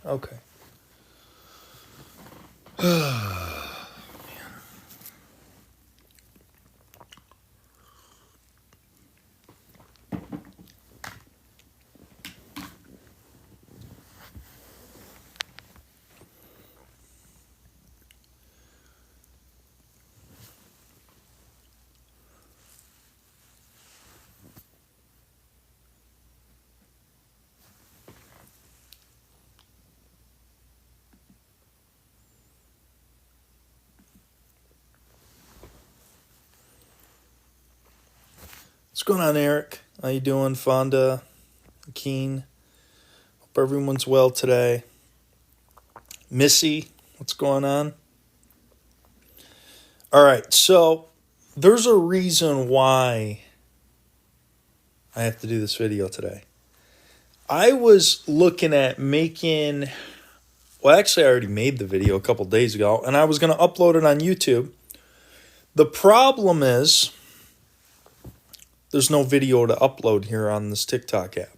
Okay. What's going on, Eric? How you doing, Fonda, Cain? Hope everyone's well today. Missy, what's going on? All right, so there's a reason why I have to do this video today. I was looking at making, well, actually, I already made the video a couple days ago, and I was going to upload it on YouTube. The problem is there's no video to upload here on this TikTok app.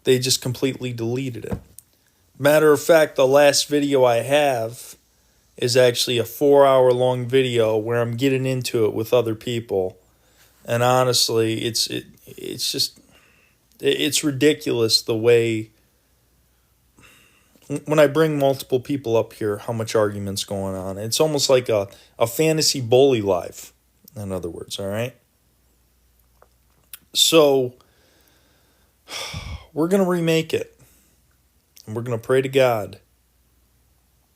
They just completely deleted it. Matter of fact, the last video I have is actually a 4-hour-long video where I'm getting into it with other people. And honestly, it's ridiculous the way, when I bring multiple people up here, how much argument's going on. It's almost like a fantasy bully live, in other words, all right? So, we're going to remake it. And we're going to pray to God,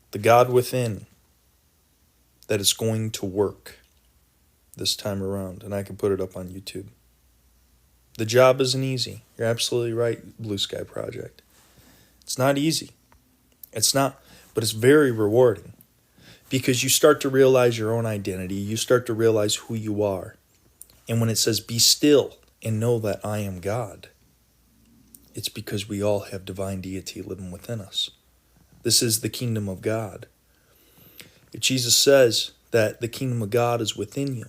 the God within, that it's going to work this time around. And I can put it up on YouTube. The job isn't easy. You're absolutely right, Blue Sky Project. It's not easy. It's not, but it's very rewarding. Because you start to realize your own identity. You start to realize who you are. And when it says, be still and know that I am God, it's because we all have divine deity living within us. This is the kingdom of God. If Jesus says that the kingdom of God is within you,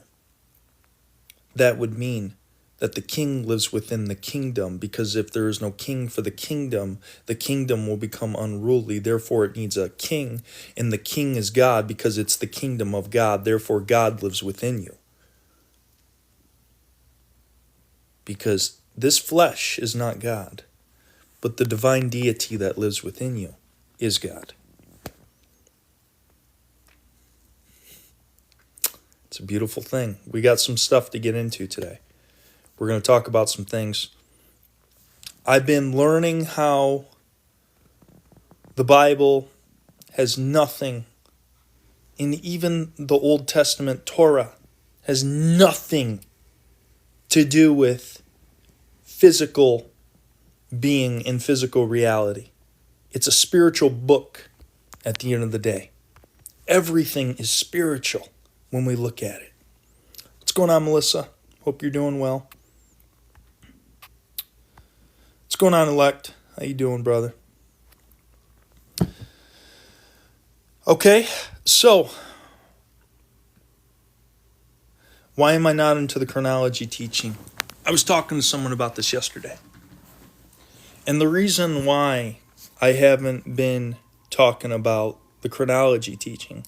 that would mean that the king lives within the kingdom, because if there is no king for the kingdom will become unruly. Therefore, it needs a king, and the king is God because it's the kingdom of God. Therefore, God lives within you. Because this flesh is not God, but the divine deity that lives within you is God. It's a beautiful thing. We got some stuff to get into today. We're going to talk about some things. I've been learning how the Bible has nothing, and even the Old Testament Torah has nothing to do with physical being and physical reality. It's a spiritual book at the end of the day. Everything is spiritual when we look at it. What's going on, Melissa? Hope you're doing well. What's going on, Elect? How you doing, brother? Okay, so why am I not into the chronology teaching? I was talking to someone about this yesterday. And the reason why I haven't been talking about the chronology teaching,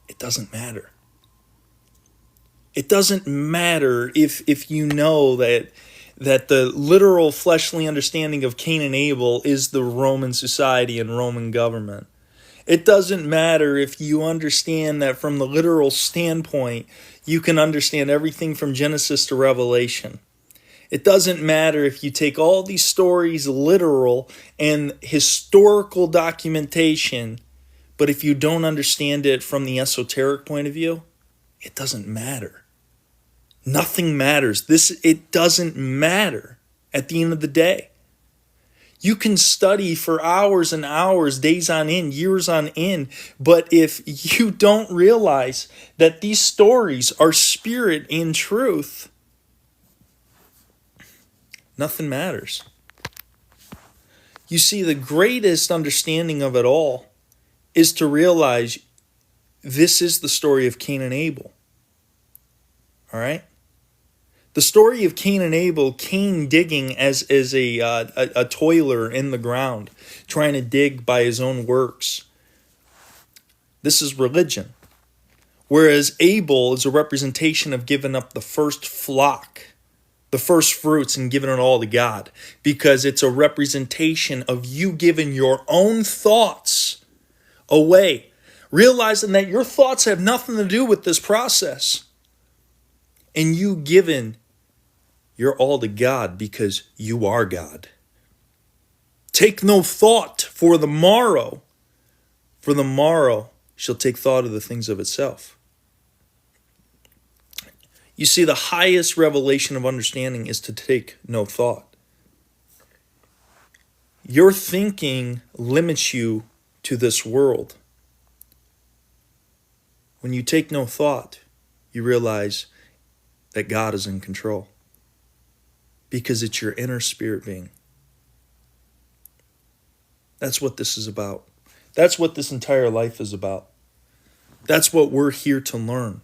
it doesn't matter. It doesn't matter if you know that the literal fleshly understanding of Cain and Abel is the Roman society and Roman government. It doesn't matter if you understand that from the literal standpoint, you can understand everything from Genesis to Revelation. It doesn't matter if you take all these stories literal and historical documentation, but if you don't understand it from the esoteric point of view, it doesn't matter. Nothing matters. It doesn't matter at the end of the day. You can study for hours and hours, days on end, years on end, but if you don't realize that these stories are spirit and truth, nothing matters. You see, the greatest understanding of it all is to realize this is the story of Cain and Abel. All right? The story of Cain and Abel, Cain digging as a toiler in the ground, trying to dig by his own works. This is religion. Whereas Abel is a representation of giving up the first flock, the first fruits, and giving it all to God. Because it's a representation of you giving your own thoughts away. Realizing that your thoughts have nothing to do with this process. And you giving your all to God because you are God. Take no thought for the morrow shall take thought of the things of itself. You see, the highest revelation of understanding is to take no thought. Your thinking limits you to this world. When you take no thought, you realize that God is in control. Because it's your inner spirit being. That's what this is about. That's what this entire life is about. That's what we're here to learn.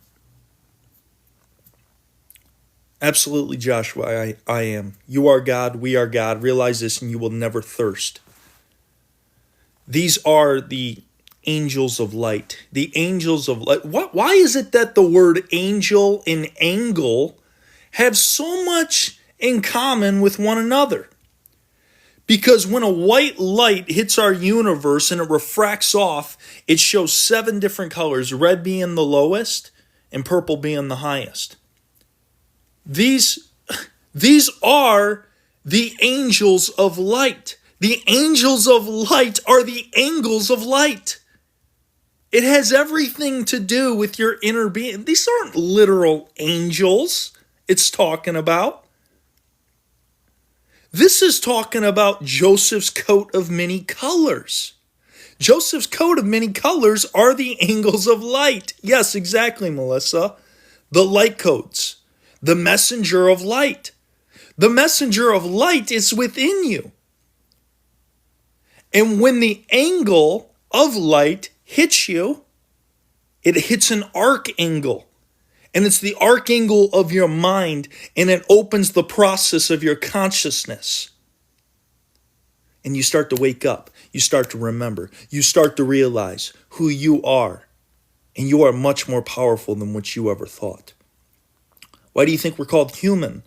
Absolutely, Joshua, I am. You are God, we are God. Realize this and you will never thirst. These are the angels of light. The angels of light. Why is it that the word angel and angle have so much in common with one another? Because when a white light hits our universe and it refracts off, it shows 7 different colors, red being the lowest and purple being the highest. These are the angels of light. The angels of light are the angles of light. It has everything to do with your inner being. These aren't literal angels it's talking about. This is talking about Joseph's coat of many colors. Joseph's coat of many colors are the angels of light. Yes, exactly, Melissa. The light coats. The messenger of light. The messenger of light is within you. And when the angle of light hits you, it hits an archangle. And it's the archangle of your mind, and it opens the process of your consciousness. And you start to wake up. You start to remember. You start to realize who you are. And you are much more powerful than what you ever thought. Why do you think we're called human?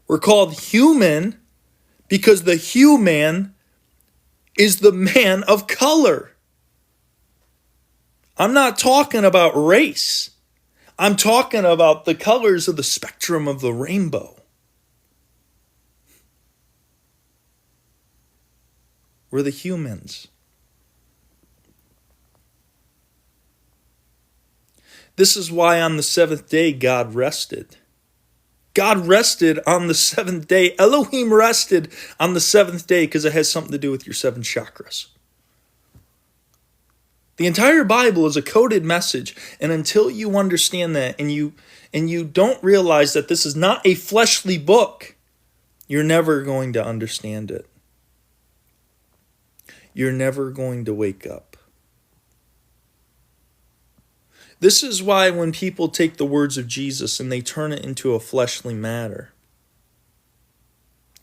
We're called human because the human is the man of color. I'm not talking about race. I'm talking about the colors of the spectrum of the rainbow. We're the humans. This is why on the 7th day God rested. God rested on the 7th day. Elohim rested on the 7th day because it has something to do with your 7 chakras. The entire Bible is a coded message, and until you understand that and you don't realize that this is not a fleshly book, you're never going to understand it. You're never going to wake up. This is why when people take the words of Jesus and they turn it into a fleshly matter,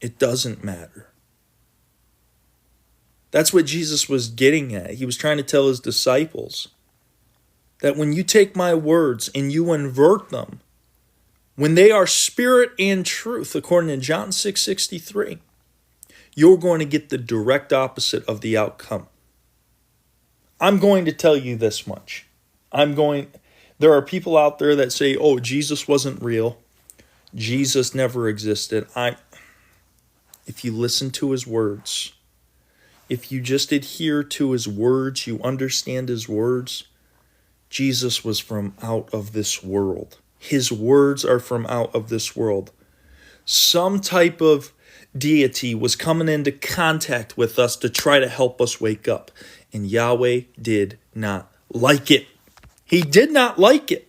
it doesn't matter. That's what Jesus was getting at. He was trying to tell his disciples that when you take my words and you invert them, when they are spirit and truth, according to John 6:63, you're going to get the direct opposite of the outcome. I'm going to tell you this much. There are people out there that say, oh, Jesus wasn't real. Jesus never existed. If you listen to his words, if you just adhere to his words, you understand his words, Jesus was from out of this world. His words are from out of this world. Some type of deity was coming into contact with us to try to help us wake up. And Yahweh did not like it. He did not like it.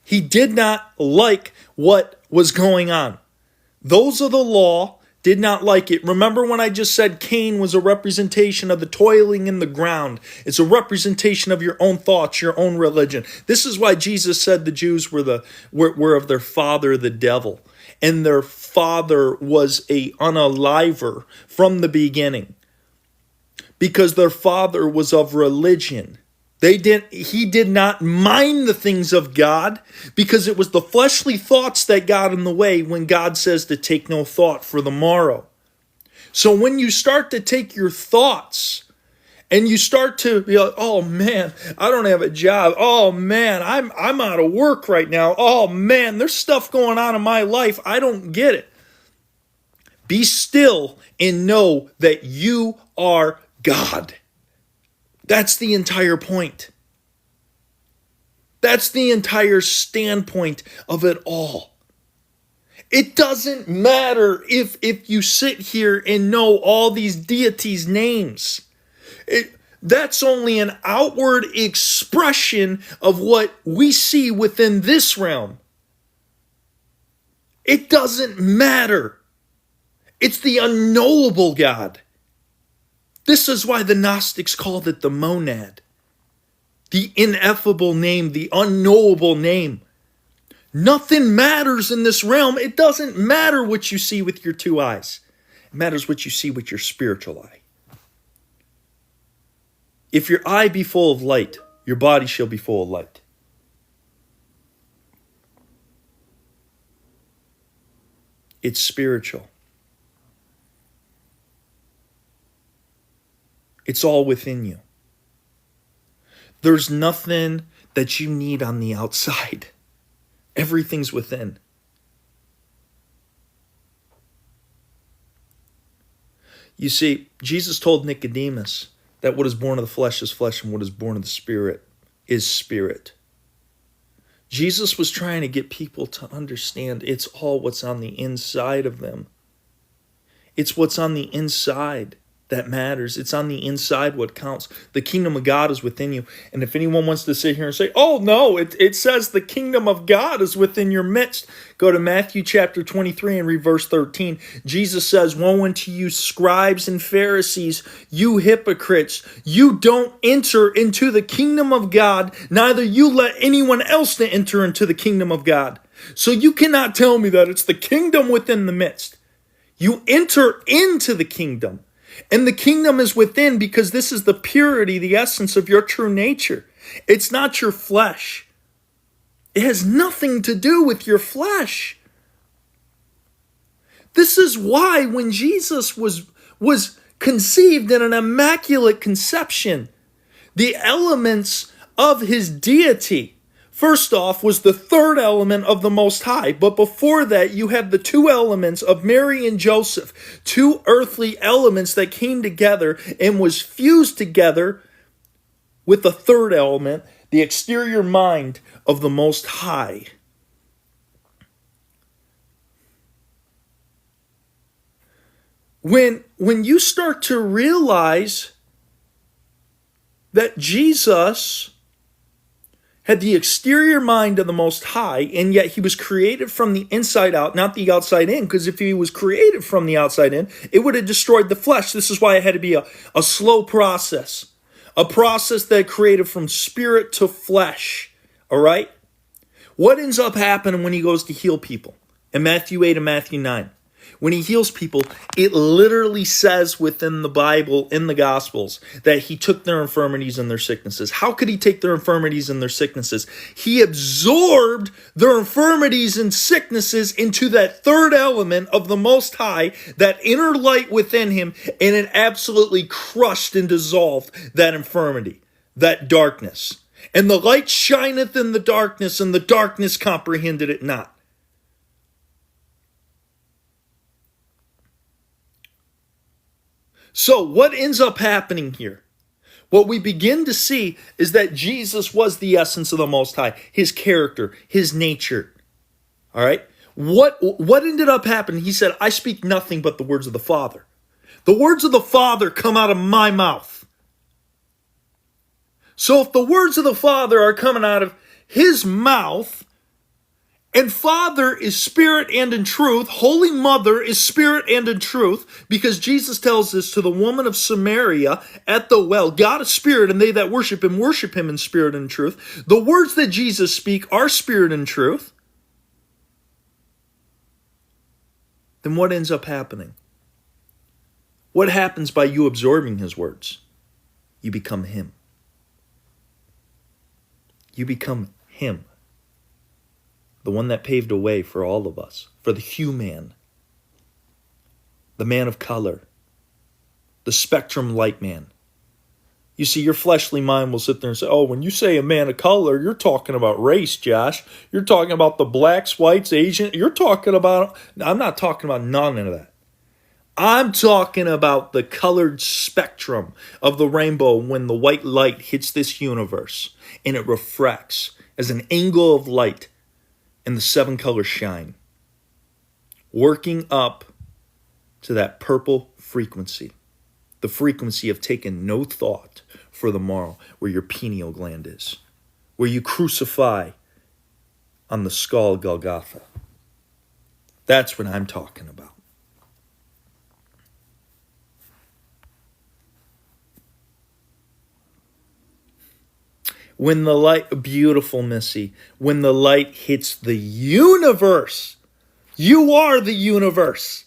He did not like what was going on. Those of the law did not like it. Remember when I just said Cain was a representation of the toiling in the ground? It's a representation of your own thoughts, your own religion. This is why Jesus said the Jews were of their father, the devil. And their father was a unaliver from the beginning. Because their father was of religion. He did not mind the things of God because it was the fleshly thoughts that got in the way when God says to take no thought for the morrow. So when you start to take your thoughts and you start to be like, oh man, I don't have a job. Oh man, I'm out of work right now. Oh man, there's stuff going on in my life. I don't get it. Be still and know that you are God. That's the entire point. That's the entire standpoint of it all. It doesn't matter if you sit here and know all these deities' names. That's only an outward expression of what we see within this realm. It doesn't matter. It's the unknowable God. This is why the Gnostics called it the monad. The ineffable name, the unknowable name. Nothing matters in this realm. It doesn't matter what you see with your two eyes. It matters what you see with your spiritual eye. If your eye be full of light, your body shall be full of light. It's spiritual. It's all within you. There's nothing that you need on the outside. Everything's within. You see, Jesus told Nicodemus that what is born of the flesh is flesh and what is born of the spirit is spirit. Jesus was trying to get people to understand it's all what's on the inside of them. It's what's on the inside that matters. It's on the inside what counts. The kingdom of God is within you. And if anyone wants to sit here and say, oh no, it says the kingdom of God is within your midst, go to Matthew chapter 23 and read verse 13. Jesus says, woe unto you scribes and Pharisees, you hypocrites. You don't enter into the kingdom of God, neither you let anyone else to enter into the kingdom of God. So you cannot tell me that it's the kingdom within the midst. You enter into the kingdom. And the kingdom is within because this is the purity, the essence of your true nature. It's not your flesh. It has nothing to do with your flesh. This is why when Jesus was conceived in an immaculate conception, the elements of his deity, first off, was the third element of the Most High. But before that, you have the two elements of Mary and Joseph, two earthly elements that came together and was fused together with the third element, the exterior mind of the Most High. When you start to realize that Jesus had the exterior mind of the Most High, and yet he was created from the inside out, not the outside in, because if he was created from the outside in, it would have destroyed the flesh. This is why it had to be a slow process, a process that created from spirit to flesh, all right? What ends up happening when he goes to heal people? In Matthew 8 and Matthew 9, when he heals people, it literally says within the Bible, in the Gospels, that he took their infirmities and their sicknesses. How could he take their infirmities and their sicknesses? He absorbed their infirmities and sicknesses into that third element of the Most High, that inner light within him, and it absolutely crushed and dissolved that infirmity, that darkness. And the light shineth in the darkness, and the darkness comprehended it not. So what ends up happening here? What we begin to see is that Jesus was the essence of the Most High, his character, his nature. All right? What ended up happening? He said, I speak nothing but the words of the Father. The words of the Father come out of my mouth. So if the words of the Father are coming out of his mouth, And Father is spirit and in truth. Holy Mother is spirit and in truth, because Jesus tells this to the woman of Samaria at the well. God is spirit, and they that worship him in spirit and truth. The words that Jesus speak are spirit and truth. Then what ends up happening? What happens by you absorbing his words? You become him. You become him. The one that paved a way for all of us, for the human, the man of color, the spectrum light man. You see, your fleshly mind will sit there and say, oh, when you say a man of color, you're talking about race, Josh. You're talking about the blacks, whites, Asian. I'm not talking about none of that. I'm talking about the colored spectrum of the rainbow when the white light hits this universe and it refracts as an angle of light. And the 7 colors shine, working up to that purple frequency, the frequency of taking no thought for the morrow, where your pineal gland is, where you crucify on the skull Golgotha. That's what I'm talking about. When the light, beautiful Missy, when the light hits the universe, you are the universe.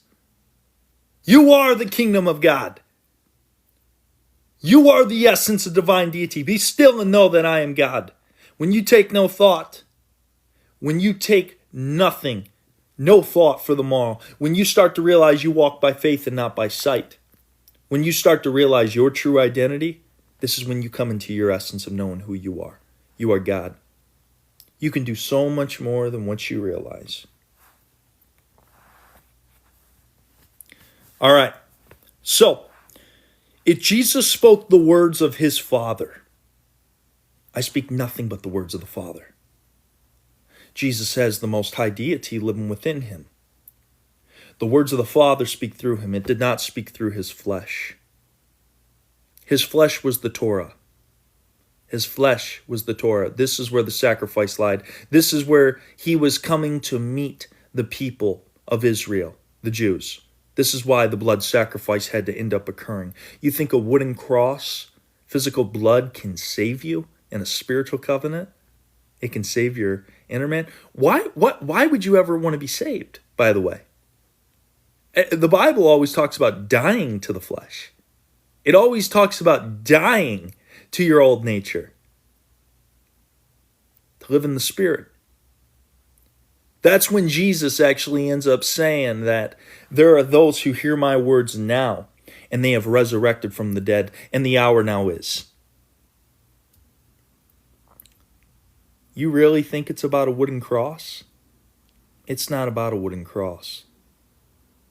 You are the kingdom of God. You are the essence of divine deity. Be still and know that I am God. When you take no thought, when you take nothing, no thought for the morrow, when you start to realize you walk by faith and not by sight, when you start to realize your true identity, this is when you come into your essence of knowing who you are. You are God. You can do so much more than what you realize. All right. So, if Jesus spoke the words of his Father, I speak nothing but the words of the Father. Jesus has the Most High Deity living within him. The words of the Father speak through him. It did not speak through his flesh. His flesh was the Torah. His flesh was the Torah. This is where the sacrifice lied. This is where he was coming to meet the people of Israel, the Jews. This is why the blood sacrifice had to end up occurring. You think a wooden cross, physical blood, can save you in a spiritual covenant? It can save your inner man. Why would you ever want to be saved, by the way? The Bible always talks about dying to the flesh. It always talks about dying to your old nature, to live in the Spirit. That's when Jesus actually ends up saying that there are those who hear my words now, and they have resurrected from the dead, and the hour now is. You really think it's about a wooden cross? It's not about a wooden cross.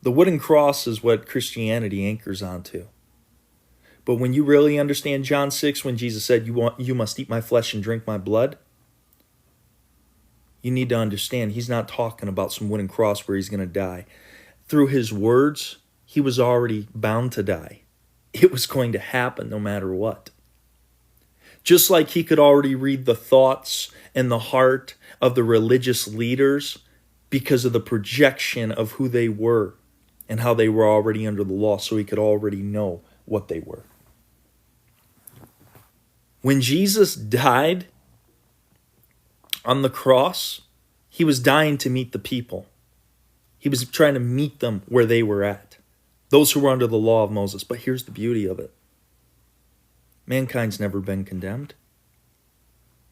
The wooden cross is what Christianity anchors onto. But when you really understand John 6, when Jesus said, you must eat my flesh and drink my blood, you need to understand he's not talking about some wooden cross where he's going to die. Through his words, he was already bound to die. It was going to happen no matter what. Just like he could already read the thoughts and the heart of the religious leaders because of the projection of who they were and how they were already under the law, so he could already know what they were. When Jesus died on the cross, he was dying to meet the people. He was trying to meet them where they were at, those who were under the law of Moses. But here's the beauty of it. Mankind's never been condemned.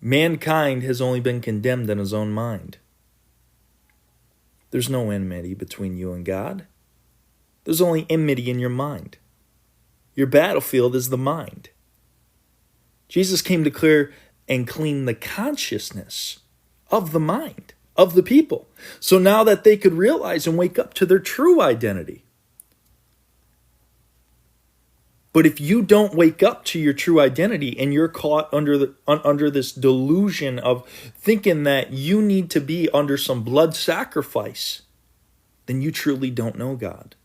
Mankind has only been condemned in his own mind. There's no enmity between you and God. There's only enmity in your mind. Your battlefield is the mind. Jesus came to clear and clean the consciousness of the mind, of the people. So now that they could realize and wake up to their true identity. But if you don't wake up to your true identity and you're caught under this delusion of thinking that you need to be under some blood sacrifice, then you truly don't know God.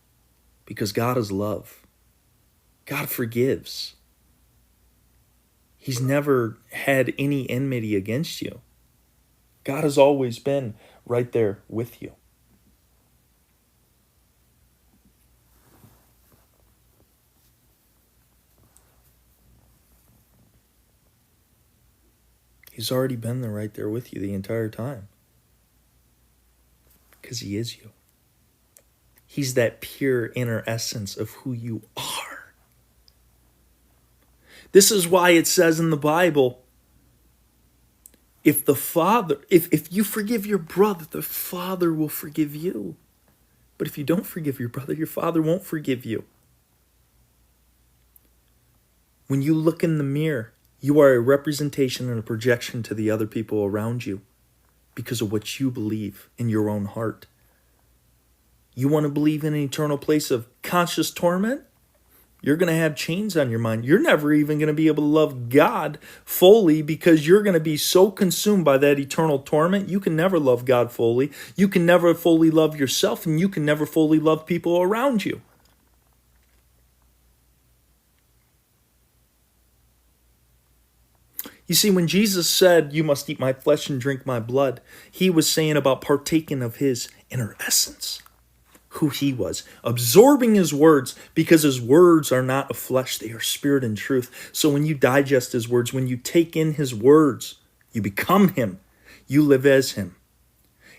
Because God is love. God forgives. He's never had any enmity against you. God has always been right there with you. He's already been there right there with you the entire time. Because he is you. He's that pure inner essence of who you are. This is why it says in the Bible, if you forgive your brother, the Father will forgive you. But if you don't forgive your brother, your Father won't forgive you. When you look in the mirror, you are a representation and a projection to the other people around you because of what you believe in your own heart. You want to believe in an eternal place of conscious torment? You're going to have chains on your mind. You're never even going to be able to love God fully because you're going to be so consumed by that eternal torment. You can never love God fully. You can never fully love yourself, and you can never fully love people around you. You see, when Jesus said, "You must eat my flesh and drink my blood," he was saying about partaking of his inner essence, who he was, absorbing his words, because his words are not of flesh, they are spirit and truth. So when you digest his words, when you take in his words, you become him. You live as him.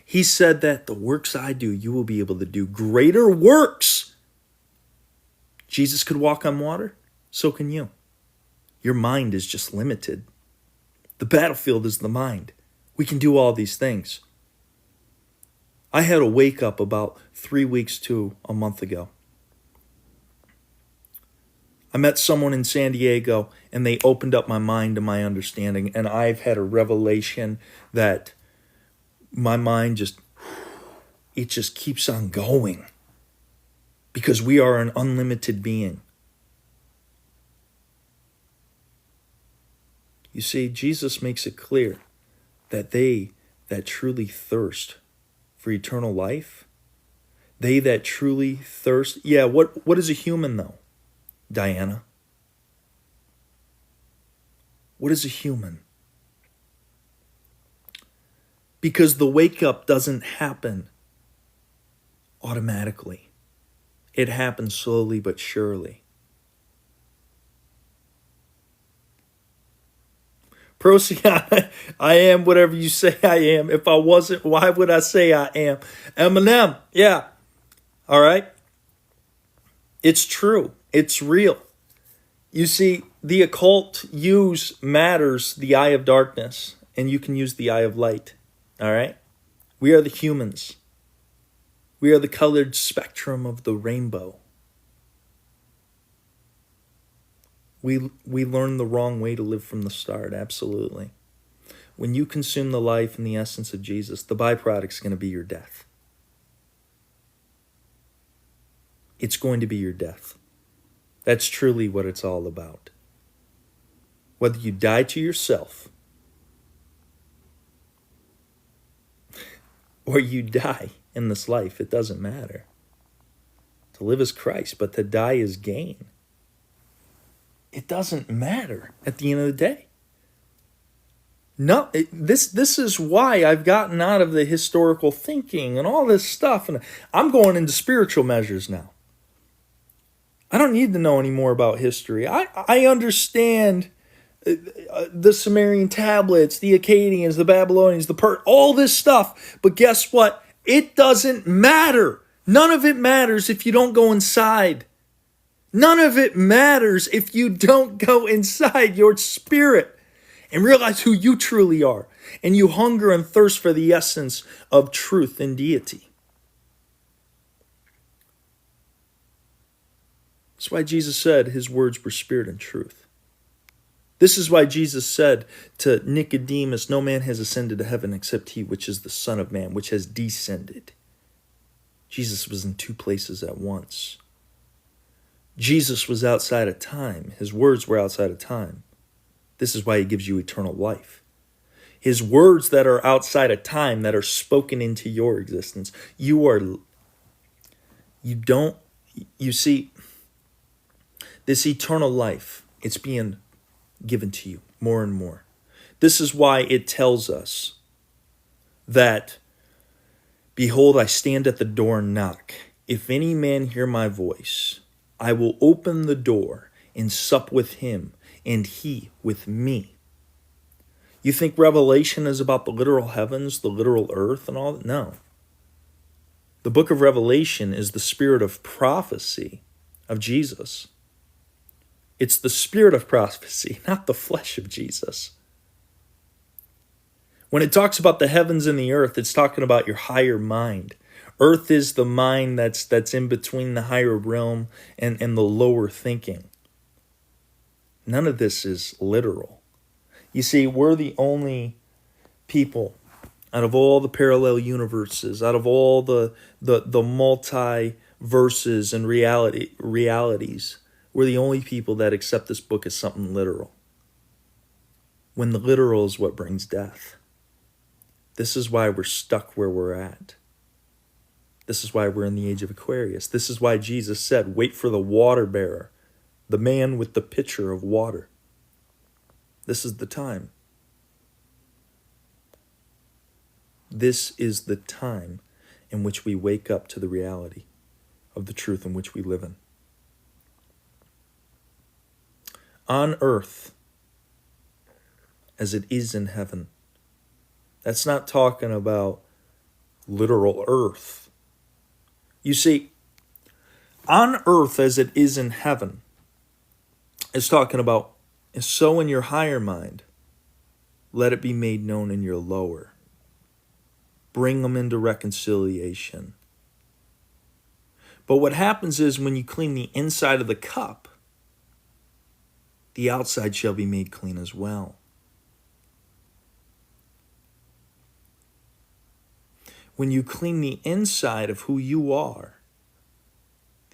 He said that the works I do, you will be able to do greater works. Jesus could walk on water, so can you. Your mind is just limited. The battlefield is the mind. We can do all these things. I had a wake up about 3 weeks to a month ago. I met someone in San Diego and they opened up my mind and my understanding, and I've had a revelation that my mind just keeps on going because we are an unlimited being. You see, Jesus makes it clear that they that truly thirst for eternal life, they that truly thirst. Yeah, what is a human though, Diana? What is a human? Because the wake up doesn't happen automatically. It happens slowly but surely. Procyon, I am whatever you say I am. If I wasn't, why would I say I am? Eminem, yeah. All right. It's true. It's real. You see, the occult use matters the eye of darkness, and you can use the eye of light. All right. We are the humans. We are the colored spectrum of the rainbow. We learn the wrong way to live from the start, absolutely. When you consume the life and the essence of Jesus, the byproduct is going to be your death. It's going to be your death. That's truly what it's all about. Whether you die to yourself or you die in this life, it doesn't matter. To live is Christ, but to die is gain. It doesn't matter at the end of the day. No, this is why I've gotten out of the historical thinking and all this stuff, and I'm going into spiritual measures now. I don't need to know any more about history. I understand the Sumerian tablets, the Akkadians, the Babylonians, all this stuff, but guess what? It doesn't matter. None of it matters if you don't go inside. None of it matters if you don't go inside your spirit and realize who you truly are. And you hunger and thirst for the essence of truth and deity. That's why Jesus said his words were spirit and truth. This is why Jesus said to Nicodemus, no man has ascended to heaven except he which is the Son of Man, which has descended. Jesus was in two places at once. Jesus was outside of time. His words were outside of time. This is why he gives you eternal life. His words that are outside of time, that are spoken into your existence, you see, this eternal life, it's being given to you more and more. This is why it tells us that, behold, I stand at the door and knock. If any man hear my voice, I will open the door and sup with him, and he with me. You think Revelation is about the literal heavens, the literal earth, and all that? No. The book of Revelation is the spirit of prophecy of Jesus. It's the spirit of prophecy, not the flesh of Jesus. When it talks about the heavens and the earth, it's talking about your higher mind. Earth is the mind that's in between the higher realm and the lower thinking. None of this is literal. You see, we're the only people out of all the parallel universes, out of all the multi-verses and realities, we're the only people that accept this book as something literal. When the literal is what brings death. This is why we're stuck where we're at. This is why we're in the age of Aquarius. This is why Jesus said, wait for the water bearer, the man with the pitcher of water. This is the time. This is the time in which we wake up to the reality of the truth in which we live in. On earth, as it is in heaven. That's not talking about literal earth. You see, on earth as it is in heaven, it's talking about, so in your higher mind, let it be made known in your lower. Bring them into reconciliation. But what happens is when you clean the inside of the cup, the outside shall be made clean as well. When you clean the inside of who you are,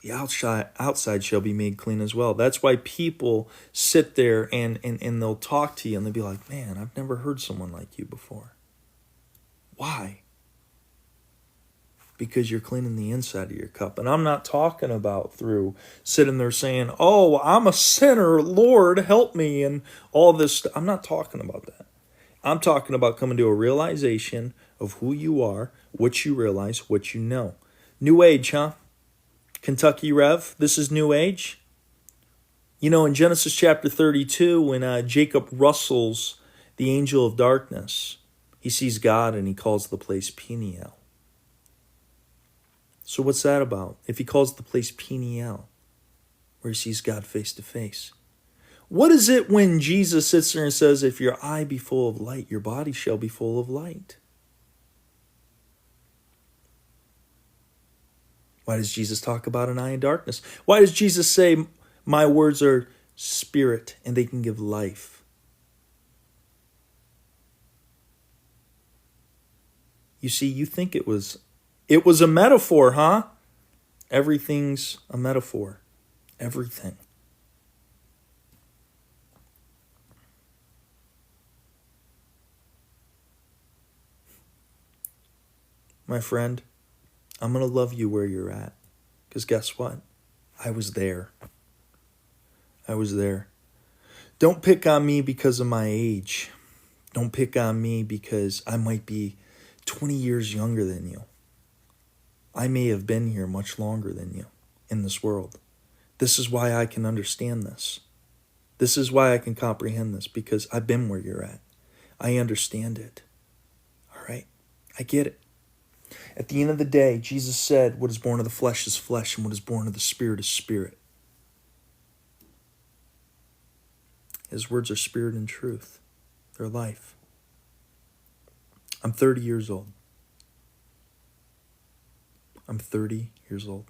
the outside shall be made clean as well. That's why people sit there and they'll talk to you and they'll be like, man, I've never heard someone like you before. Why? Because you're cleaning the inside of your cup. And I'm not talking about through sitting there saying, oh, I'm a sinner, Lord, help me, and all this stuff. I'm not talking about that. I'm talking about coming to a realization of who you are, what you realize, what you know. New Age, huh? Kentucky Rev, this is New Age. You know, in Genesis chapter 32, when Jacob wrestles the angel of darkness, he sees God and he calls the place Peniel. So what's that about? If he calls the place Peniel, where he sees God face to face. What is it when Jesus sits there and says, if your eye be full of light, your body shall be full of light? Why does Jesus talk about an eye in darkness? Why does Jesus say, my words are spirit and they can give life? You see, you think it was a metaphor, huh? Everything's a metaphor. Everything. My friend, I'm going to love you where you're at. Because guess what? I was there. I was there. Don't pick on me because of my age. Don't pick on me because I might be 20 years younger than you. I may have been here much longer than you in this world. This is why I can understand this. This is why I can comprehend this, because I've been where you're at. I understand it. All right? I get it. At the end of the day, Jesus said, what is born of the flesh is flesh, and what is born of the spirit is spirit. His words are spirit and truth. They're life. I'm 30 years old. I'm 30 years old.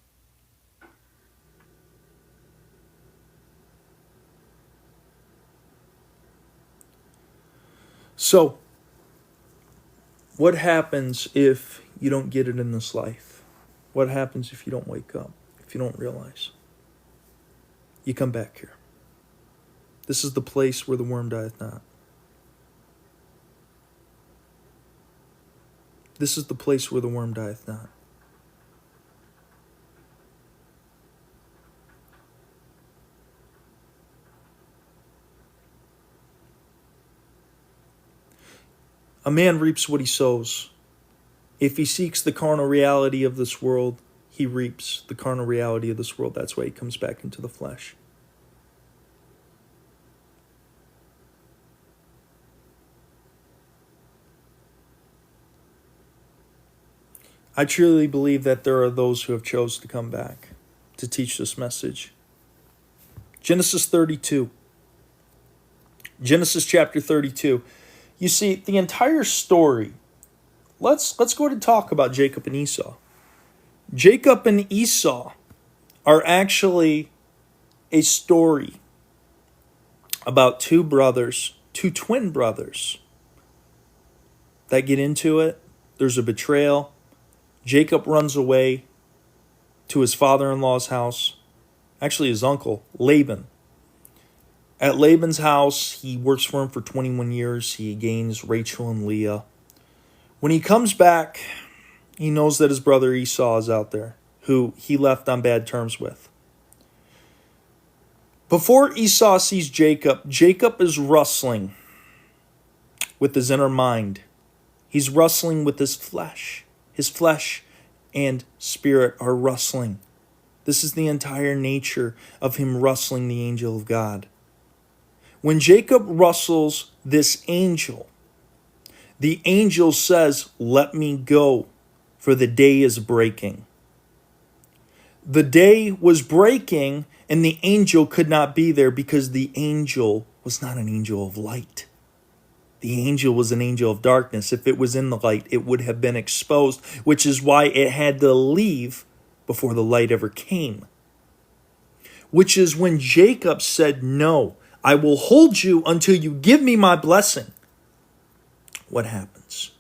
So, what happens if you don't get it in this life? What happens if you don't wake up? If you don't realize? You come back here. This is the place where the worm dieth not. This is the place where the worm dieth not. A man reaps what he sows. If he seeks the carnal reality of this world, he reaps the carnal reality of this world. That's why he comes back into the flesh. I truly believe that there are those who have chosen to come back to teach this message. Genesis 32. Genesis chapter 32. You see, the entire story, let's go ahead and talk about Jacob and Esau. Jacob and Esau are actually a story about two brothers, two twin brothers that get into it. There's a betrayal. Jacob runs away to his father-in-law's house, actually his uncle, Laban. At Laban's house, he works for him for 21 years. He gains Rachel and Leah. When he comes back, he knows that his brother Esau is out there, who he left on bad terms with. Before Esau sees Jacob, Jacob is wrestling with his inner mind. He's wrestling with his flesh. His flesh and spirit are wrestling. This is the entire nature of him wrestling the angel of God. When Jacob wrestles this angel, the angel says, "Let me go, for the day is breaking." The day was breaking, and the angel could not be there because the angel was not an angel of light. The angel was an angel of darkness. If it was in the light, it would have been exposed, which is why it had to leave before the light ever came. Which is when Jacob said, "No, I will hold you until you give me my blessing." What happens?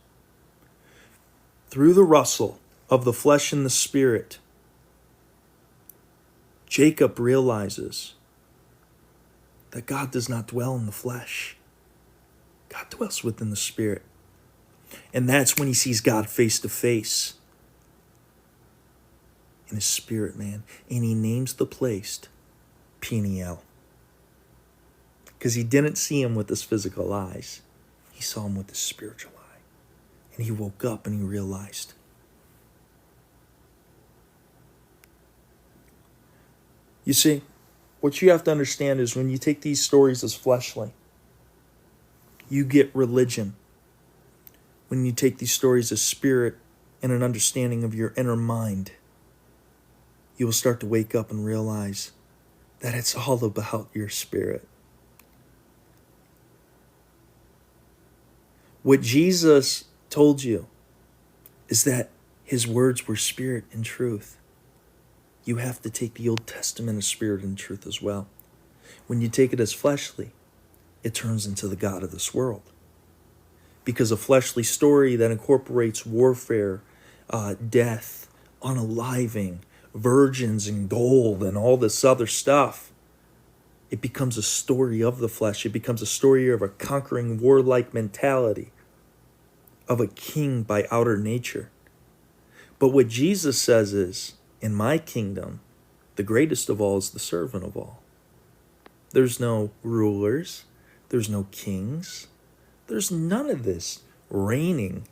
Through the wrestle of the flesh and the spirit, Jacob realizes that God does not dwell in the flesh. God dwells within the spirit. And that's when he sees God face to face in his spirit, man. And he names the place Peniel. Because he didn't see him with his physical eyes. He saw him with his spiritual eye. And he woke up and he realized. You see, what you have to understand is when you take these stories as fleshly, you get religion. When you take these stories as spirit and an understanding of your inner mind, you will start to wake up and realize that it's all about your spirit. What Jesus told you is that his words were spirit and truth. You have to take the Old Testament as spirit and truth as well. When you take it as fleshly, it turns into the God of this world. Because a fleshly story that incorporates warfare, death, unaliving, virgins and gold and all this other stuff, it becomes a story of the flesh. It becomes a story of a conquering warlike mentality of a king by outer nature. But what Jesus says is, in my kingdom, the greatest of all is the servant of all. There's no rulers. There's no kings. There's none of this reigning.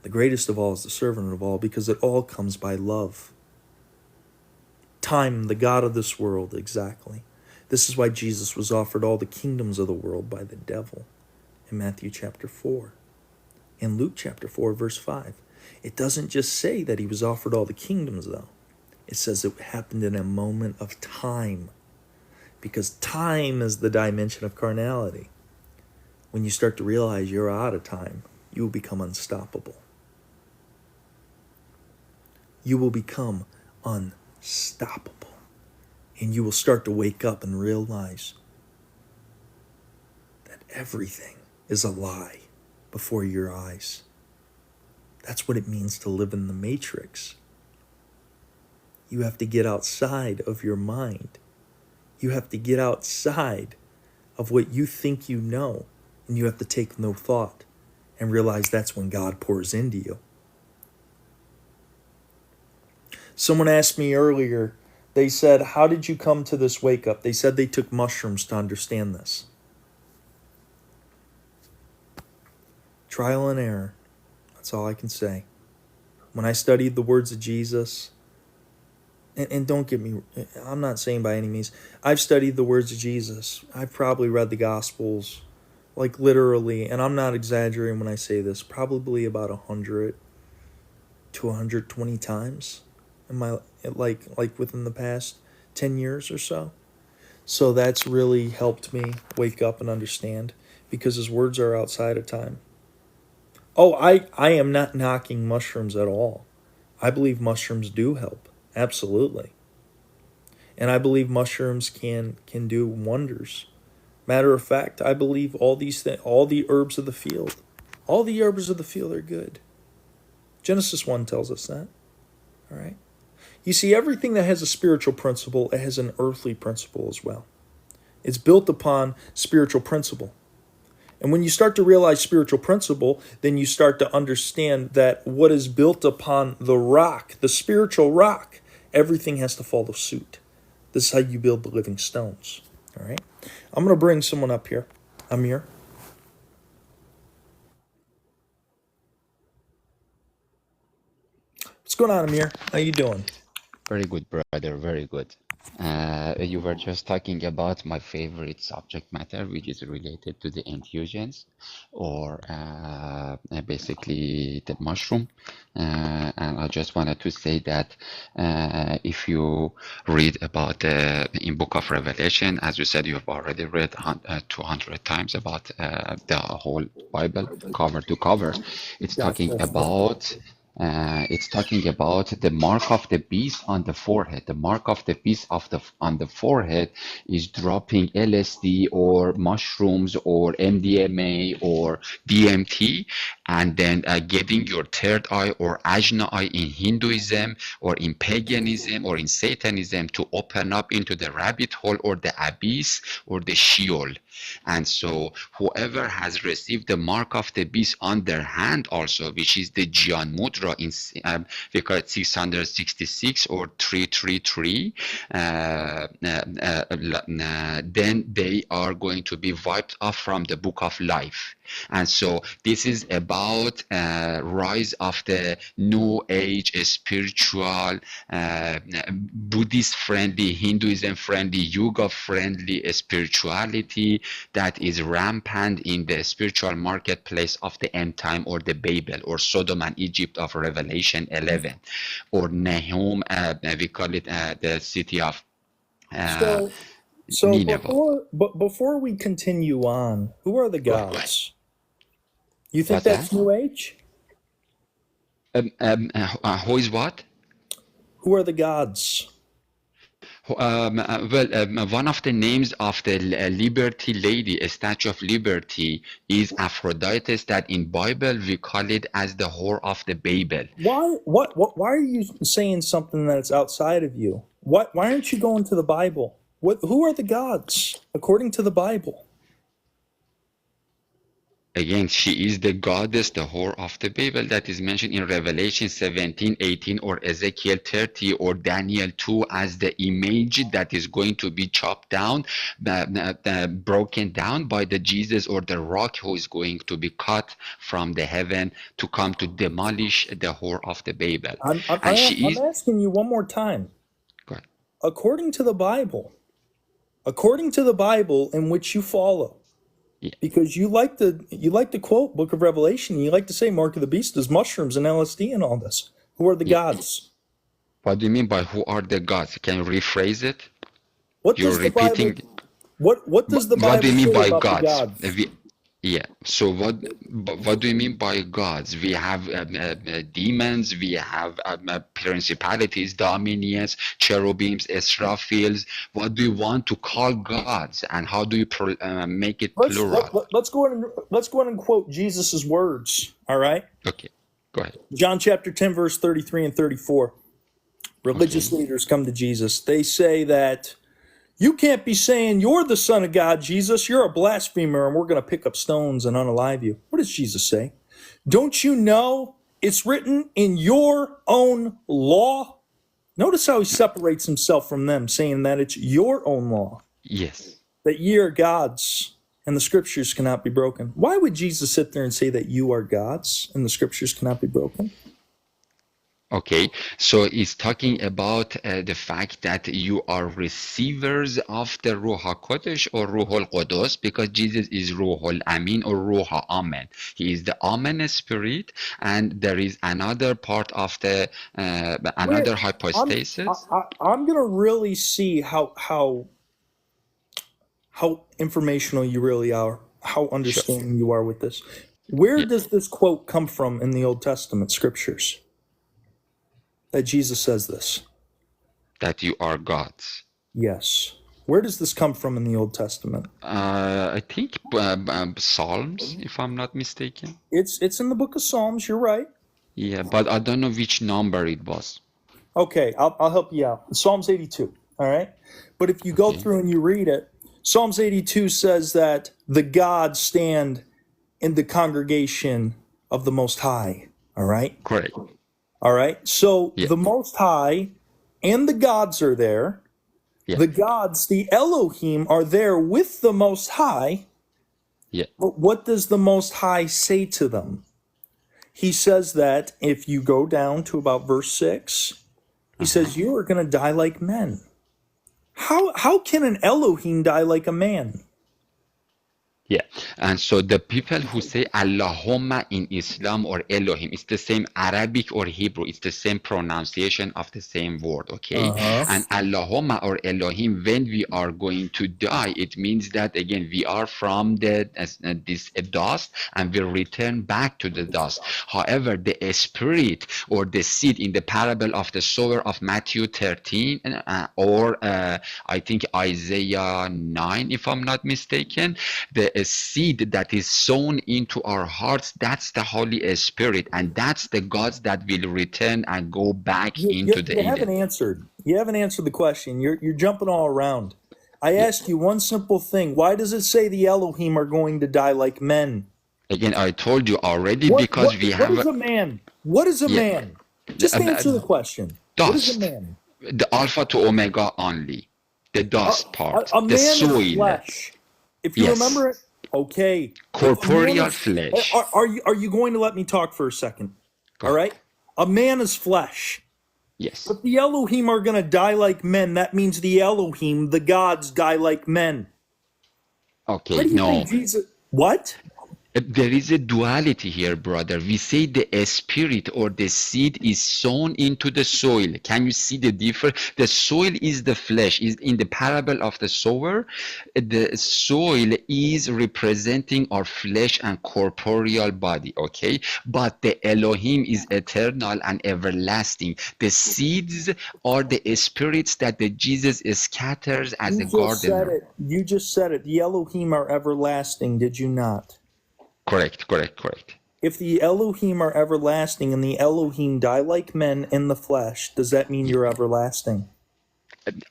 The greatest of all is the servant of all, because it all comes by love. Time, the God of this world, exactly. This is why Jesus was offered all the kingdoms of the world by the devil in Matthew chapter 4. In Luke chapter 4, verse 5. It doesn't just say that he was offered all the kingdoms, though. It says it happened in a moment of time. Because time is the dimension of carnality. When you start to realize you're out of time, you will become unstoppable. You will become unstoppable. And you will start to wake up and realize that everything is a lie before your eyes. That's what it means to live in the matrix. You have to get outside of your mind. You have to get outside of what you think you know, and you have to take no thought and realize that's when God pours into you. Someone asked me earlier, they said, "How did you come to this wake up?" They said they took mushrooms to understand this. Trial and error. That's all I can say. when I studied the words of Jesus, and don't get me, I'm not saying by any means, I've studied the words of Jesus. I've probably read the Gospels, like literally, and I'm not exaggerating when I say this, probably about 100 to 120 times in my, like within the past 10 years or so. So that's really helped me wake up and understand, because his words are outside of time. Oh, I am not knocking mushrooms at all. I believe mushrooms do help. Absolutely. And I believe mushrooms can do wonders. Matter of fact, I believe all these all the herbs of the field, all the herbs of the field are good. Genesis 1 tells us that. All right. You see, everything that has a spiritual principle, it has an earthly principle as well. It's built upon spiritual principle. And when you start to realize spiritual principle, then you start to understand that what is built upon the rock, the spiritual rock, everything has to follow suit. This is how you build the living stones. All right. I'm going to bring someone up here. Amir. What's going on, Amir? How you doing? Very good, brother. Very good. You were just talking about my favorite subject matter, which is related to the infusions, or basically the mushroom. And I just wanted to say that if you read about in Book of Revelation, as you said, you have already read 200 times about the whole Bible, cover to cover. It's talking Gotcha. about the mark of the beast on the forehead. The mark of the beast on the forehead is dropping LSD or mushrooms or MDMA or DMT, and then getting your third eye or Ajna eye in Hinduism or in paganism or in Satanism to open up into the rabbit hole or the abyss or the Sheol. And so whoever has received the mark of the beast on their hand also, which is the Jyan Mudra in we call it 666 or 333, then they are going to be wiped off from the book of life. And so this is about rise of the new age spiritual, Buddhist friendly, Hinduism friendly, yoga friendly spirituality that is rampant in the spiritual marketplace of the end time, or the Babel or Sodom and Egypt of Revelation 11, or Nahum, we call it the city of So so Nineveh. before we continue on, who are the Go ahead. gods? You think What's that's that? New Age? Who is what? Who are the gods? One of the names of the Liberty Lady, a Statue of Liberty, is Aphrodite, that in Bible we call it as the whore of the Babel. Why are you saying something that's outside of you? Why aren't you going to the Bible? Who are the gods according to the Bible? Again, she is the goddess, the whore of the Babel, that is mentioned in Revelation 17, 18, or Ezekiel 30, or Daniel 2, as the image that is going to be chopped down, broken down by the Jesus, or the rock who is going to be cut from the heaven to come to demolish the whore of the Babel. And she I'm is, asking you one more time. God, According to the Bible, in which you follow, yeah, because you like to quote Book of Revelation, you like to say Mark of the Beast is mushrooms and LSD and all this. Who are the yeah. gods? What do you mean by who are the gods? Can you rephrase it? What You're does the Bible repeating. what does the What do Bible you mean say by about the gods? gods? Yeah. So what do you mean by gods? We have demons. We have principalities, dominions, cherubims, Israfils. What do you want to call gods, and how do you make it plural? Let's go ahead and quote Jesus' words. All right, Okay, go ahead. John chapter 10, verse 33 and 34. Religious Okay. leaders come to Jesus. They say that you can't be saying you're the Son of God, Jesus. You're a blasphemer, and we're going to pick up stones and unalive you. What does Jesus say? Don't you know it's written in your own law? Notice how he separates himself from them, saying that it's your own law, Yes. that ye are gods, and the scriptures cannot be broken. Why would Jesus sit there and say that you are gods and the scriptures cannot be broken? Okay, so it's talking about the fact that you are receivers of the Ruach HaKodesh or Ruhul Qudus, because Jesus is Ruhul Amin or Ruha Amen. He is the Amen spirit, and there is another part of the Where another I'm hypostasis. I'm gonna really see how informational you really are, how Sure. understanding you are with this. Where Yeah, does this quote come from in the Old Testament scriptures that Jesus says this? that you are gods. Yes. Where does this come from in the Old Testament? I think Psalms, if I'm not mistaken. It's in the book of Psalms, you're right. Yeah, but I don't know which number it was. Okay, I'll help you out. Psalms 82, all right? But if you go Okay, through and you read it, Psalms 82 says that the gods stand in the congregation of the Most High, all right? correct. All right. So Yeah, the Most High and the gods are there. yeah, The gods, the Elohim, are there with the Most High. yeah. But what does the Most High say to them? He says that if you go down to about verse 6, he Uh-huh. says, you are going to die like men. How can an Elohim die like a man? Yeah, and so the people who say Allahumma in Islam or Elohim, it's the same Arabic or Hebrew, it's the same pronunciation of the same word, okay? Uh-huh. And Allahumma or Elohim, when we are going to die, it means that again we are from the this dust and we return back to the dust. However, the spirit or the seed in the parable of the sower of Matthew 13 or I think Isaiah 9, if I'm not mistaken, the seed that is sown into our hearts, that's the Holy Spirit, and that's the gods that will return and go back into the You haven't Eden. answered. You haven't answered the question. You're jumping all around. I Yeah. asked you one simple thing. Why does it say the Elohim are going to die like men? Again, I told you already because we What have is a man? What is a yeah, man? Just answer the question. What is a dust, man? the Alpha to Omega only, the dust part, A the man is soil. flesh. If you Yes, remember it, okay. If a man corporeal is, flesh. are you going to let me talk for a second? Go All ahead. right. A man is flesh. Yes. If the Elohim are going to die like men, that means the Elohim, the gods, die like men. Why Okay. do you think No. Jesus? What? There is a duality here, brother. We say the spirit or the seed is sown into the soil. Can you see the difference? The soil is the flesh. Is in the parable of the sower. The soil is representing our flesh and corporeal body. Okay, but the Elohim is eternal and everlasting. The seeds are the spirits that the Jesus scatters as You a just said gardener. it. You just said it. The Elohim are everlasting. Did you not? Correct. Correct. Correct. If the Elohim are everlasting and the Elohim die like men in the flesh, does that mean you're everlasting?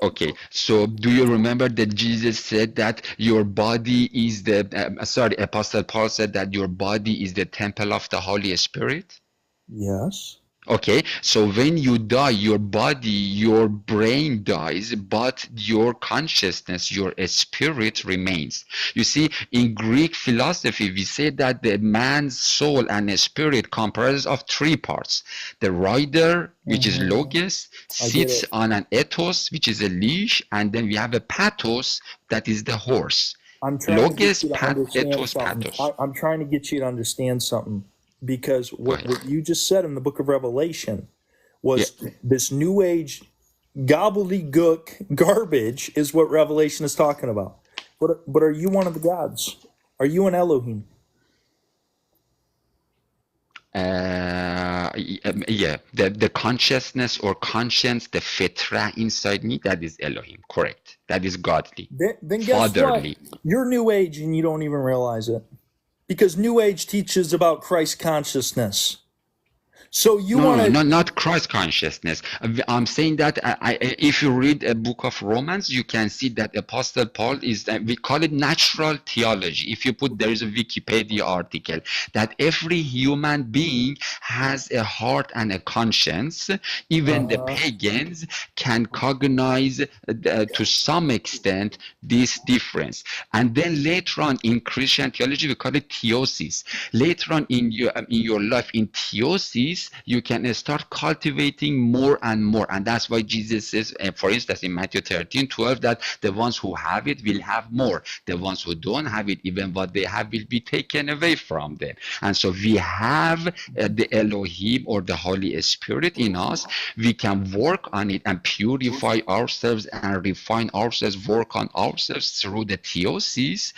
Okay, so do you remember that Jesus said that your body is the, sorry, Apostle Paul said that your body is the temple of the Holy Spirit? Yes. Okay, so when you die, your body, your brain dies, but your consciousness, your spirit remains. You see, in Greek philosophy, we say that the man's soul and spirit comprises of three parts. The rider, which is Mhm. logos, I get sits it. on an ethos, which is a leash, and then we have a pathos, that is the horse. I'm trying to get Logos, you to understand ethos, something. pathos. I'm trying to get you to understand something because Go ahead. what you just said in the book of Revelation Yeah. was this new age gobbledygook garbage is what Revelation is talking about. But are you one of the gods? Are you an Elohim? Yeah, the consciousness or conscience, the fitra inside me, that is Elohim, correct. That is godly, Then guess what? fatherly. You're new age and you don't even realize it. Because new age teaches about Christ consciousness. So you No, want no, to no, not Christ consciousness. I'm saying that if you read a book of Romans, you can see that Apostle Paul is, we call it natural theology. If you put, there is a Wikipedia article that every human being has a heart and a conscience. Even the pagans can cognize to some extent this difference. And then later on in Christian theology, we call it theosis. Later on in your life, in theosis, peace, you can start cultivating more and more. And that's why Jesus says, for instance, in Matthew 13:12, that the ones who have it will have more. The ones who don't have it, even what they have will be taken away from them. And so we have the Elohim or the Holy Spirit in us. We can work on it and purify ourselves and refine ourselves, work on ourselves through the Theosis,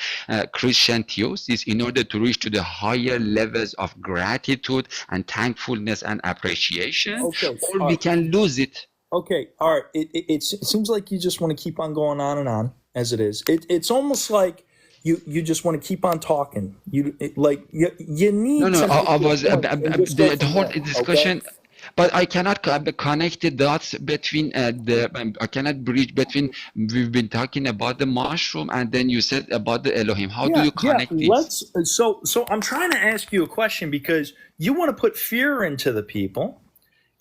Christian Theosis, in order to reach to the higher levels of gratitude and thankfulness and appreciation, Okay. or we can lose it. Okay. All right. It seems like you just want to keep on going on and on as it is. It's almost like you just want to keep on talking. You need No, to make I your was point and just go the from whole there, discussion, okay? but I cannot connect the dots between I cannot bridge between, we've been talking about the mushroom and then you said about the Elohim. How do you Yeah. connect this? So I'm trying to ask you a question because you want to put fear into the people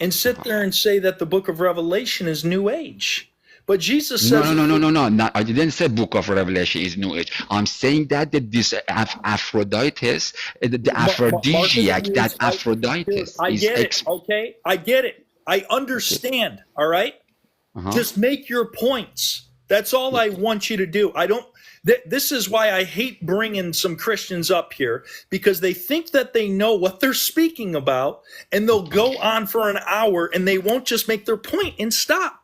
and sit there and say that the book of Revelation is New Age. But Jesus says, No. I didn't say Book of Revelation is New Age. I'm saying that this Aphrodites, the Marcus, aphrodisiac, that Aphrodites I is get it, okay? I get it. I okay. understand, all right? Uh-huh. Just make your points. That's all Yeah. I want you to do. This is why I hate bringing some Christians up here, because they think that they know what they're speaking about, and they'll go on for an hour and they won't just make their point and stop.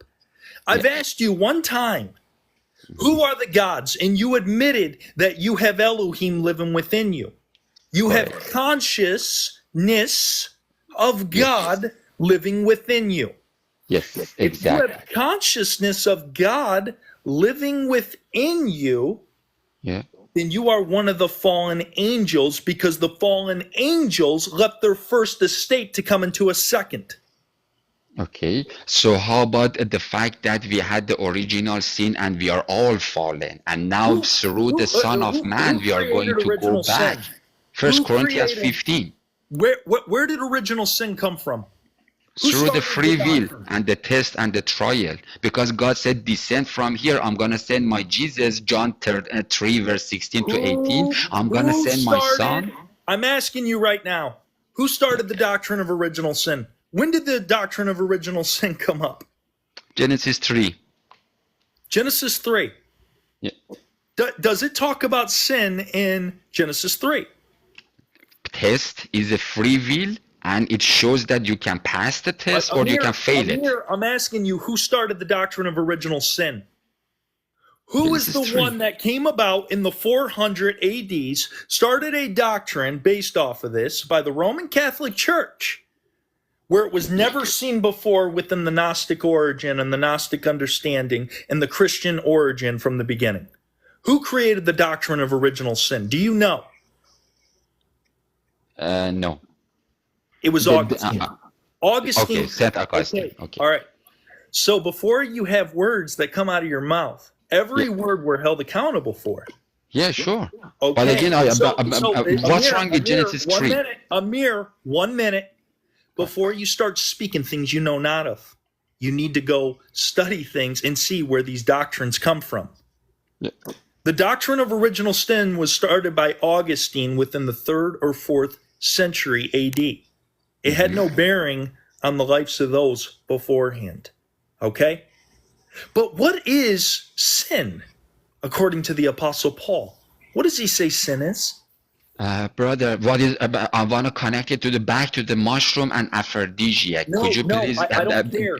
I've Yeah. asked you one time, who are the gods? And you admitted that you have Elohim living within you. You have Correct. consciousness of Yes. God living within you. Yes. If you Exactly. have consciousness of God living within you, Yeah. then you are one of the fallen angels, because the fallen angels left their first estate to come into a second. Okay. So how about the fact that we had the original sin and we are all fallen, and now Who through the who Son of Man who we are going created to go original back. sin? First Who Corinthians created 15. where did original sin come from? Who Through the started the free will doctrine? and the test and the trial, because God said, descend from here, I'm going to send my Jesus. John 3 verse 16 to 18, I'm going to Who send my started? son. I'm asking you right now. Who started the doctrine of original sin? When did the doctrine of original sin come up? Genesis 3. Genesis 3. Yeah. Does it talk about sin in Genesis 3? Test is a free will, and it shows that you can pass the test or you can fail it. I'm asking you, who started the doctrine of original sin? Who is Genesis the 3. one that came about in the 400 ADs, started a doctrine based off of this by the Roman Catholic Church, where it was never seen before within the Gnostic origin and the Gnostic understanding and the Christian origin from the beginning? Who created the doctrine of original sin? Do you know? No. It was Augustine. Augustine. Okay, Saint Augustine. Okay. All right. So before you have words that come out of your mouth, every word we're held accountable for. Yeah, sure. Okay. But again, what's Amir, wrong with Genesis 3? Amir, 1 minute. Before you start speaking things you know not of, you need to go study things and see where these doctrines come from. Yeah. The doctrine of original sin was started by Augustine within the 3rd or 4th century AD. It had no bearing on the lives of those beforehand. Okay? But what is sin, according to the Apostle Paul? What does he say sin is? Brother, what is I want to connect it to back to the mushroom and aphrodisiac. Could you please? I don't care.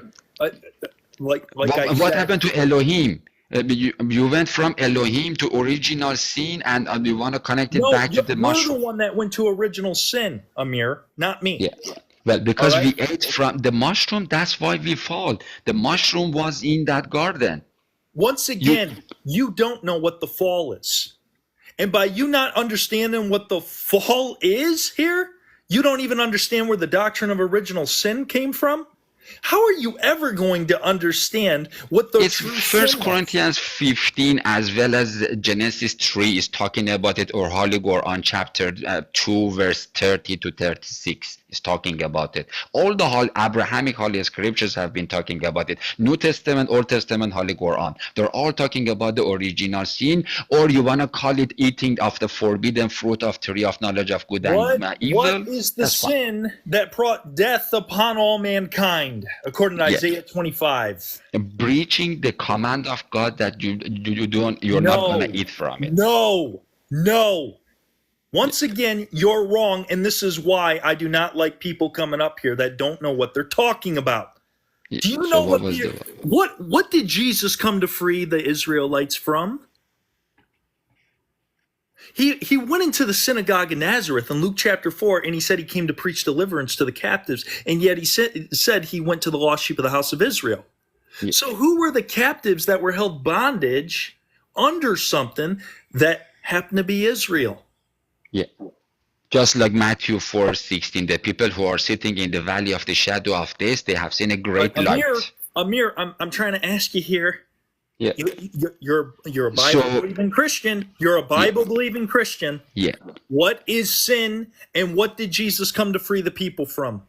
What happened to Elohim? You went from Elohim to original sin, and you want to connect it back to the mushroom. You're the one that went to original sin, Amir, not me. Yeah. Well, because we ate from the mushroom, that's why we fall. The mushroom was in that garden. Once again, you don't know what the fall is. And by you not understanding what the fall is here, you don't even understand where the doctrine of original sin came from. How are you ever going to understand what the It's true First sin is? Corinthians 15 as well as Genesis 3 is talking about it, or Holy Quran chapter 2 verse 30 to 36 is talking about it. All the whole Abrahamic Holy Scriptures have been talking about it. New Testament, Old Testament, Holy Quran. They're all talking about the original sin, or you want to call it eating of the forbidden fruit of tree of knowledge of good and What evil. is the That's fine. sin that brought death upon all mankind, according to Yeah. Isaiah 25? Breaching the command of God that you're not gonna No, eat from it. no. Once again, you're wrong, and this is why I do not like people coming up here that don't know what they're talking about. Do you So know what was the what did Jesus come to free the Israelites from? He went into the synagogue in Nazareth in Luke chapter 4, and he said he came to preach deliverance to the captives, and yet he said he went to the lost sheep of the house of Israel. Yeah. So who were the captives that were held bondage under something that happened to be Israel? Yeah. Just like Matthew 4:16, the people who are sitting in the valley of the shadow of death, they have seen a great light. Amir, I'm trying to ask you here. Yeah. You're a Bible believing Christian. You're a Bible believing Christian. Yeah. What is sin, and what did Jesus come to free the people from?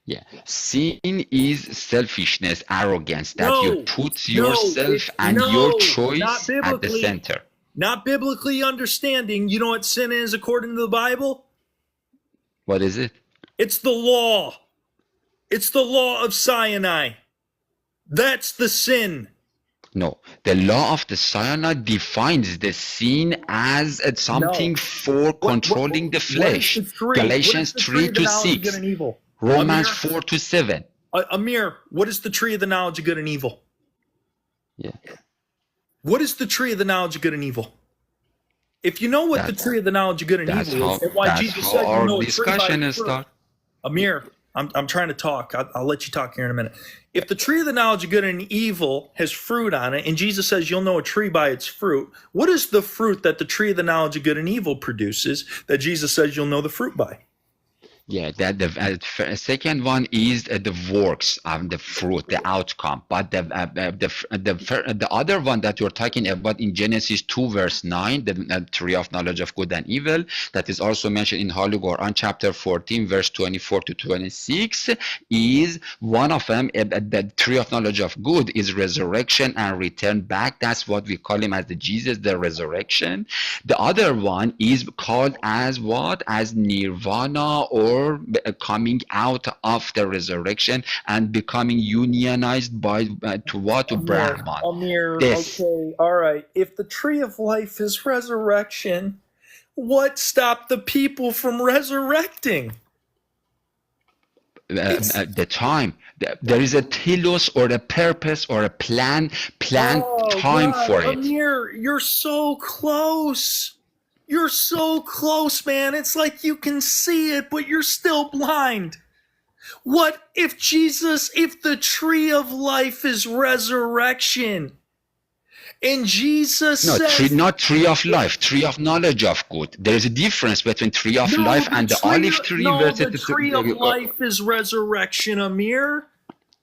Yeah. Sin is selfishness, arrogance, that you put yourself and your choice at the center. Not biblically understanding. You know what sin is according to the Bible? What is it? It's the law. It's the law of Sinai. That's the sin. No, the law of the Sinai defines the sin as something for controlling the flesh. Galatians 3 to 6, Romans 4 to 7. Amir, what is the tree of the knowledge of good and evil? Yeah. What is the tree of the knowledge of good and evil? If you know what the tree of the knowledge of good and evil is, and why Jesus said you know a tree by its fruit. Amir, I'm trying to talk. I'll let you talk here in a minute. If the tree of the knowledge of good and evil has fruit on it, and Jesus says you'll know a tree by its fruit, what is the fruit that the tree of the knowledge of good and evil produces that Jesus says you'll know the fruit by? Yeah, that the second one is the works of the fruit, the outcome. But the other one that you're talking about in Genesis 2 verse 9, the tree of knowledge of good and evil, that is also mentioned in Holy Quran chapter 14 verse 24 to 26, is one of them. The tree of knowledge of good is resurrection and return back. That's what we call him as the Jesus, the resurrection. The other one is called as what? As nirvana, or coming out of the resurrection and becoming unionized to what? To Brahman. Amir, okay, all right. If the tree of life is resurrection, what stopped the people from resurrecting? The time. There is a telos, or a purpose, or a plan time for it. Amir, you're so close. You're so close, man. It's like you can see it, but you're still blind. What if if the tree of life is resurrection? And Jesus says... not tree of life, tree of knowledge of good. There is a difference between tree of life and the olive tree. The tree of life is resurrection, Amir.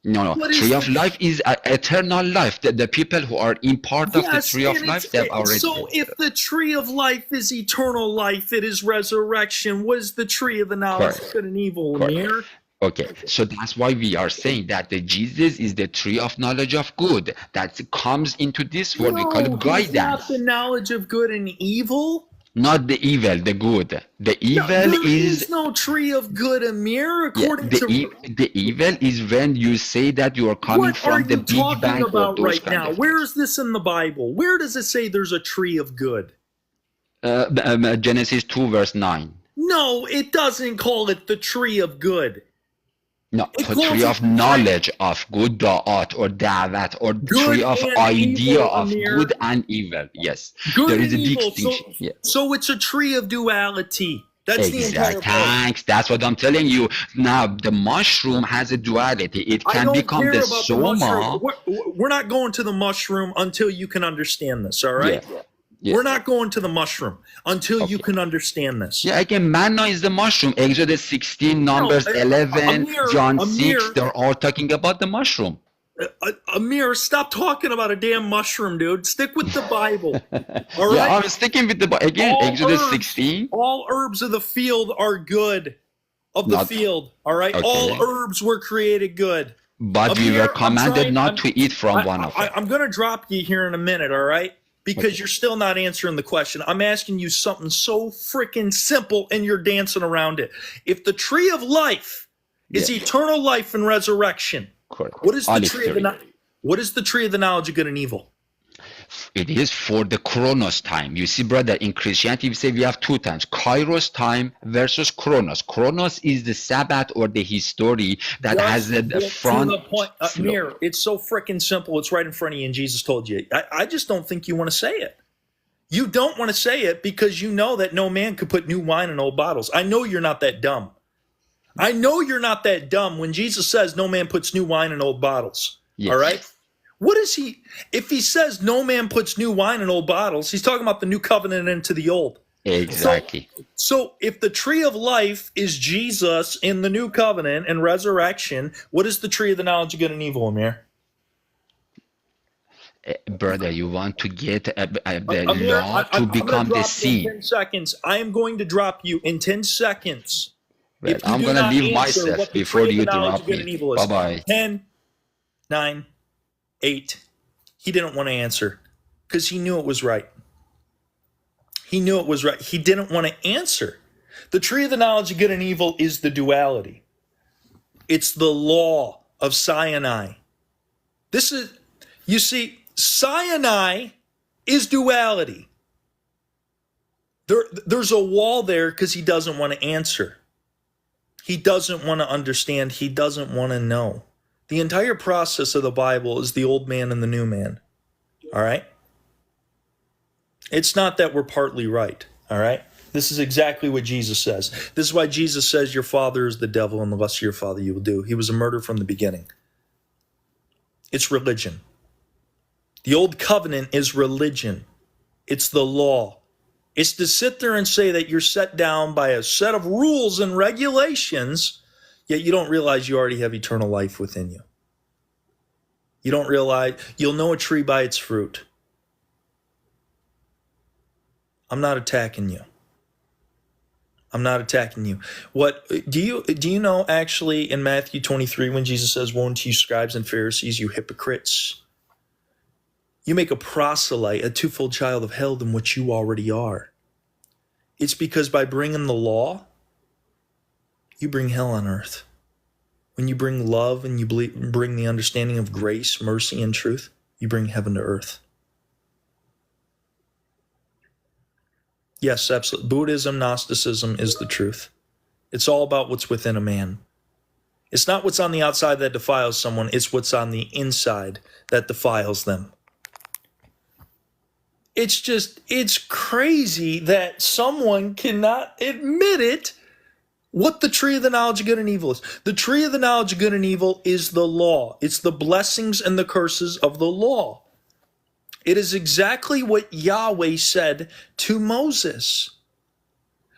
No. Tree of life is eternal life. The people who are in part of the tree of life, they've already... So if the tree of life is eternal life, it is resurrection. What is the tree of the knowledge of good and evil, Amir? Okay, so that's why we are saying that the Jesus is the tree of knowledge of good that comes into this world. We call it guidance. Not the knowledge of good and evil. Not the evil, the good. The evil is no tree of good, Amir. According to the evil is when you say that you are coming from the Big Bang. What are you talking about right now? Where is this in the Bible? Where does it say there's a tree of good? Genesis 2 verse 9. No, it doesn't call it the tree of good. No, the tree of knowledge of good, da'at, or da'wat, or tree of idea of good and evil. Yes, there is a distinction. So it's a tree of duality. That's the entire point. Thanks. That's what I'm telling you. Now, the mushroom has a duality. It can become the soma. We're not going to the mushroom until you can understand this, all right? Yeah. Yeah. We're not going to the mushroom until you Okay. can understand this. Yeah, again, manna is the mushroom. Exodus 16, Numbers 11, John 6, they're all talking about the mushroom. Amir, stop talking about a damn mushroom, dude. Stick with the Bible. All Yeah, right? I'm sticking with the, again, Exodus 16. All herbs of the field are good. Of the Not, field. All right? All okay. herbs were created good. But we were Amir, commanded not to eat from one of them. I'm going to drop you here in a minute, all right? Because you're still not answering the question. I'm asking you something so freaking simple and you're dancing around it. If the tree of life is eternal life and resurrection, Correct. what is the tree of the knowledge of good and evil? It is for the chronos time. You see, brother, in Christianity, we say we have two times, kairos time versus chronos. Chronos is the Sabbath or the history that has the front. To the point, Amir, it's so freaking simple. It's right in front of you, and Jesus told you. I just don't think you want to say it. You don't want to say it because you know that no man could put new wine in old bottles. I know you're not that dumb. I know you're not that dumb when Jesus says no man puts new wine in old bottles. Yes. All right? What is he? If he says no man puts new wine in old bottles, he's talking about the new covenant into the old. Exactly. So if the tree of life is Jesus in the new covenant and resurrection, what is the tree of the knowledge of good and evil, Amir? Brother, you want to get the law to become the seed. 10 seconds. I am going to drop you in 10 seconds. Well, I'm going to leave myself before you drop me. Bye-bye. 10, 9, 8. He didn't want to answer because he knew it was right. He knew it was right. He didn't want to answer. The tree of the knowledge of good and evil is the duality. It's the law of Sinai. This is, you see, Sinai is duality. There's a wall there because he doesn't want to answer. He doesn't want to understand. He doesn't want to know. The entire process of the Bible is the old man and the new man. All right? It's not that we're partly right. All right? This is exactly what Jesus says. This is why Jesus says your father is the devil and the lust of your father you will do. He was a murderer from the beginning. It's religion. The old covenant is religion. It's the law. It's to sit there and say that you're set down by a set of rules and regulations, yet you don't realize you already have eternal life within you. You don't realize, you'll know a tree by its fruit. I'm not attacking you. I'm not attacking you. What do you know actually in Matthew 23 when Jesus says, "Woe unto you, scribes and Pharisees, you hypocrites. You make a proselyte, a twofold child of hell than what you already are." It's because by bringing the law, you bring hell on earth. When you bring love and you bring the understanding of grace, mercy, and truth, you bring heaven to earth. Yes, absolutely. Buddhism, Gnosticism is the truth. It's all about what's within a man. It's not what's on the outside that defiles someone. It's what's on the inside that defiles them. It's crazy that someone cannot admit it, what the tree of the knowledge of good and evil is. The tree of the knowledge of good and evil is the law. It's the blessings and the curses of the law. It is exactly what Yahweh said to Moses.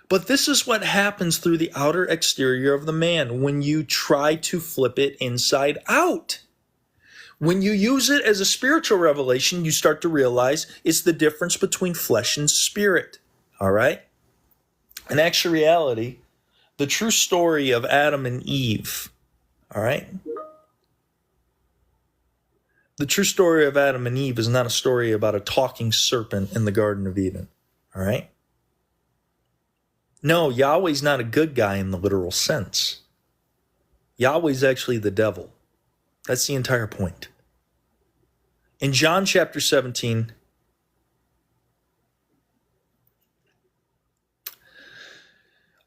But this is what happens through the outer exterior of the man when you try to flip it inside out. When you use it as a spiritual revelation, you start to realize it's the difference between flesh and spirit. All right? In actual reality, the true story of Adam and Eve, all right? The true story of Adam and Eve is not a story about a talking serpent in the Garden of Eden, all right? No, Yahweh's not a good guy in the literal sense. Yahweh's actually the devil. That's the entire point. In John chapter 17,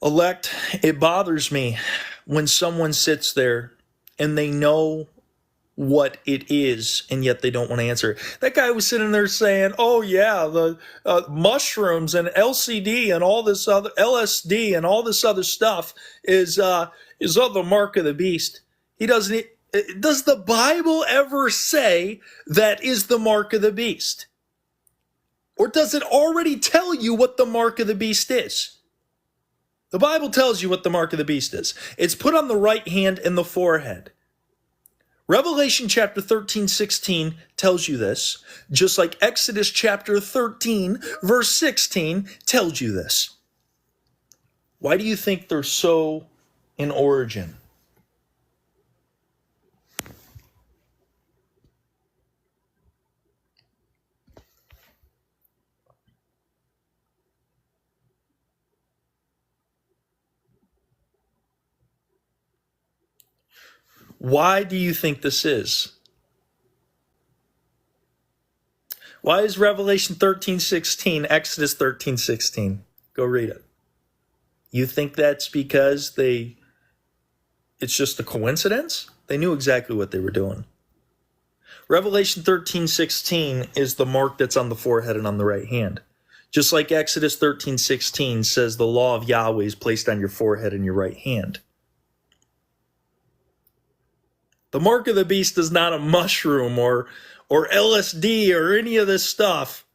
elect, it bothers me when someone sits there and they know what it is, and yet they don't want to answer it. That guy was sitting there saying, oh yeah, the mushrooms and LCD and all this other LSD and all this other stuff is of the mark of the beast. He doesn't. Does the Bible ever say that is the mark of the beast? Or does it already tell you what the mark of the beast is? The Bible tells you what the mark of the beast is. It's put on the right hand and the forehead. Revelation chapter 13:16 tells you this, just like Exodus chapter 13, verse 16 tells you this. Why do you think they're so in origin? Why do you think this is? Why is Revelation 13:16 Exodus 13:16? Go read it. You think that's because it's just a coincidence? They knew exactly what they were doing. Revelation 13:16 is the mark that's on the forehead and on the right hand. Just like Exodus 13:16 says the law of Yahweh is placed on your forehead and your right hand. The mark of the beast is not a mushroom or LSD or any of this stuff.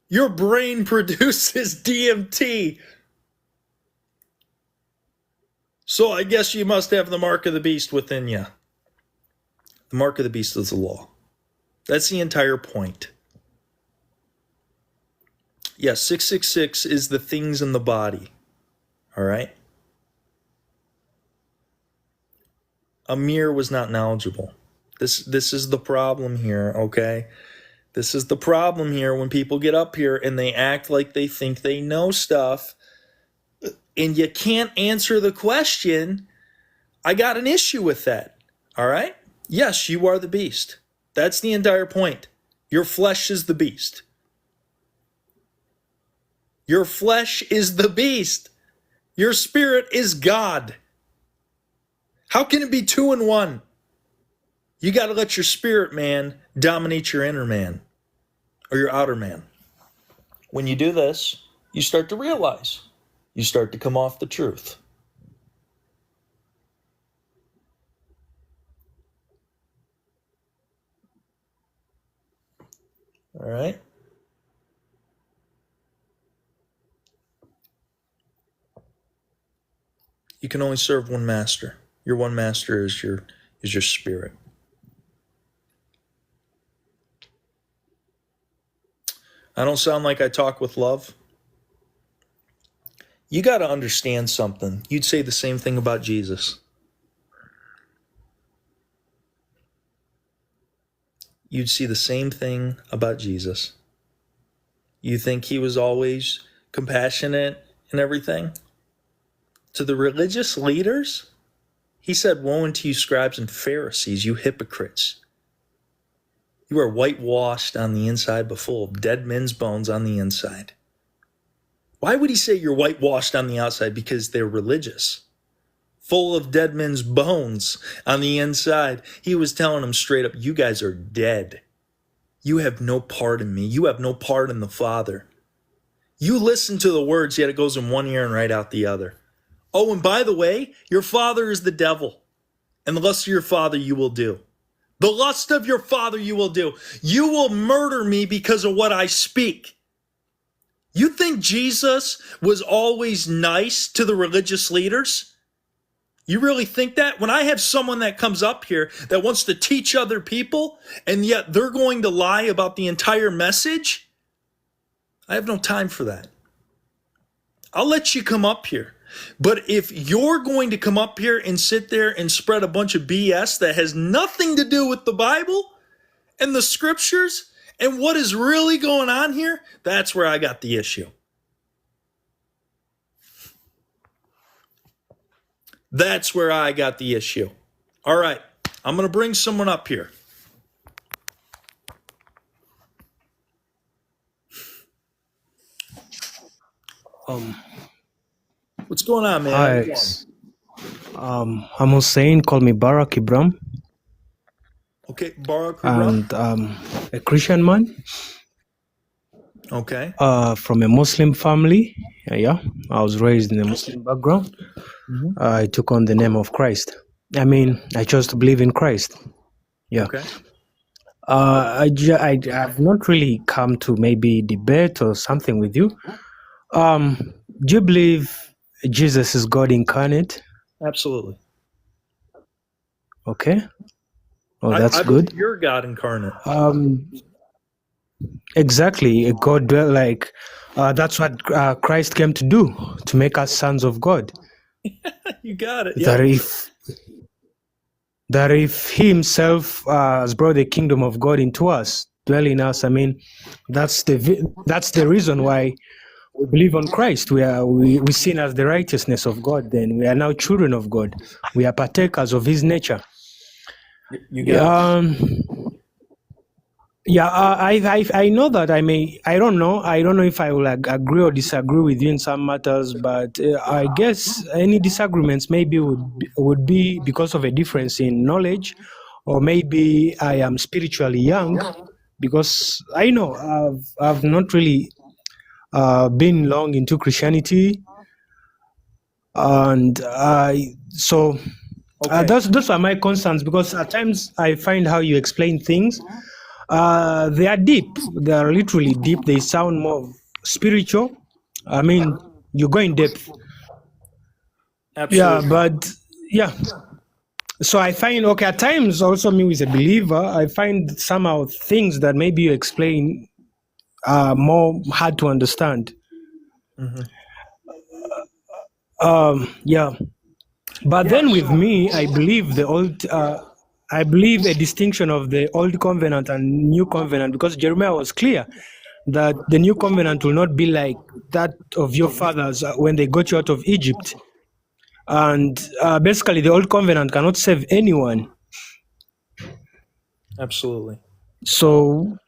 Your brain produces DMT. So I guess you must have the mark of the beast within you. The mark of the beast is the law. That's the entire point. Yes, 666 is the things in the body. All right? Amir was not knowledgeable. This is the problem here, okay? This is the problem here when people get up here and they act like they think they know stuff and you can't answer the question. I got an issue with that, all right? Yes, you are the beast. That's the entire point. Your flesh is the beast. Your flesh is the beast. Your spirit is God. How can it be 2 in 1? You got to let your spirit man dominate your inner man or your outer man. When you do this, you start to realize. You start to come off the truth. All right? You can only serve one master. Your one master is your spirit. I don't sound like I talk with love. You got to understand something. You'd say the same thing about Jesus. You'd see the same thing about Jesus. You think he was always compassionate and everything? To the religious leaders, he said, "Woe unto you, scribes and Pharisees, you hypocrites. You are whitewashed on the inside, but full of dead men's bones on the inside." Why would he say you're whitewashed on the outside? Because they're religious. Full of dead men's bones on the inside. He was telling them straight up, you guys are dead. You have no part in me. You have no part in the Father. You listen to the words, yet it goes in one ear and right out the other. Oh, and by the way, your father is the devil. And the lust of your father you will do. The lust of your father you will do. You will murder me because of what I speak. You think Jesus was always nice to the religious leaders? You really think that? When I have someone that comes up here that wants to teach other people, and yet they're going to lie about the entire message, I have no time for that. I'll let you come up here. But if you're going to come up here and sit there and spread a bunch of BS that has nothing to do with the Bible and the scriptures and what is really going on here, that's where I got the issue. That's where I got the issue. All right, I'm going to bring someone up here. What's going on, man? Hi, I'm Hussein. Call me Barak Ibram, Okay, Barak Ibram. and a Christian man. Okay. From a Muslim family. Yeah, I was raised in a Muslim background. Mm-hmm. I took on the name of Christ. I chose to believe in Christ. Yeah. Okay. I've not really come to maybe debate or something with you. Do you believe Jesus is God incarnate? Absolutely. Okay. Oh, that's I believe good. you're God incarnate. Exactly. A God, that's what Christ came to do, to make us sons of God. You got it. That Yep. if He Himself has brought the kingdom of God into us, dwell in us. I mean, that's the reason why we believe on Christ. We seen as the righteousness of God. Then we are now children of God. We are partakers of His nature. You got it. Yeah, I know that I don't know if I will agree or disagree with you in some matters, but I guess any disagreements maybe would be because of a difference in knowledge, or maybe I am spiritually young, because I know I've not really been long into Christianity, and so Okay. those are my concerns, because at times I find how you explain things. They are deep. They are literally deep. They sound more spiritual. I mean, you go in depth. Yeah, Absolutely. but yeah. So I find, okay, at times also me as a believer, I find somehow things that maybe you explain are more hard to understand. Mm-hmm. Yeah. But then with me, I believe I believe a distinction of the old covenant and new covenant, because Jeremiah was clear that the new covenant will not be like that of your fathers when they got you out of Egypt. And basically, the old covenant cannot save anyone. Absolutely. So,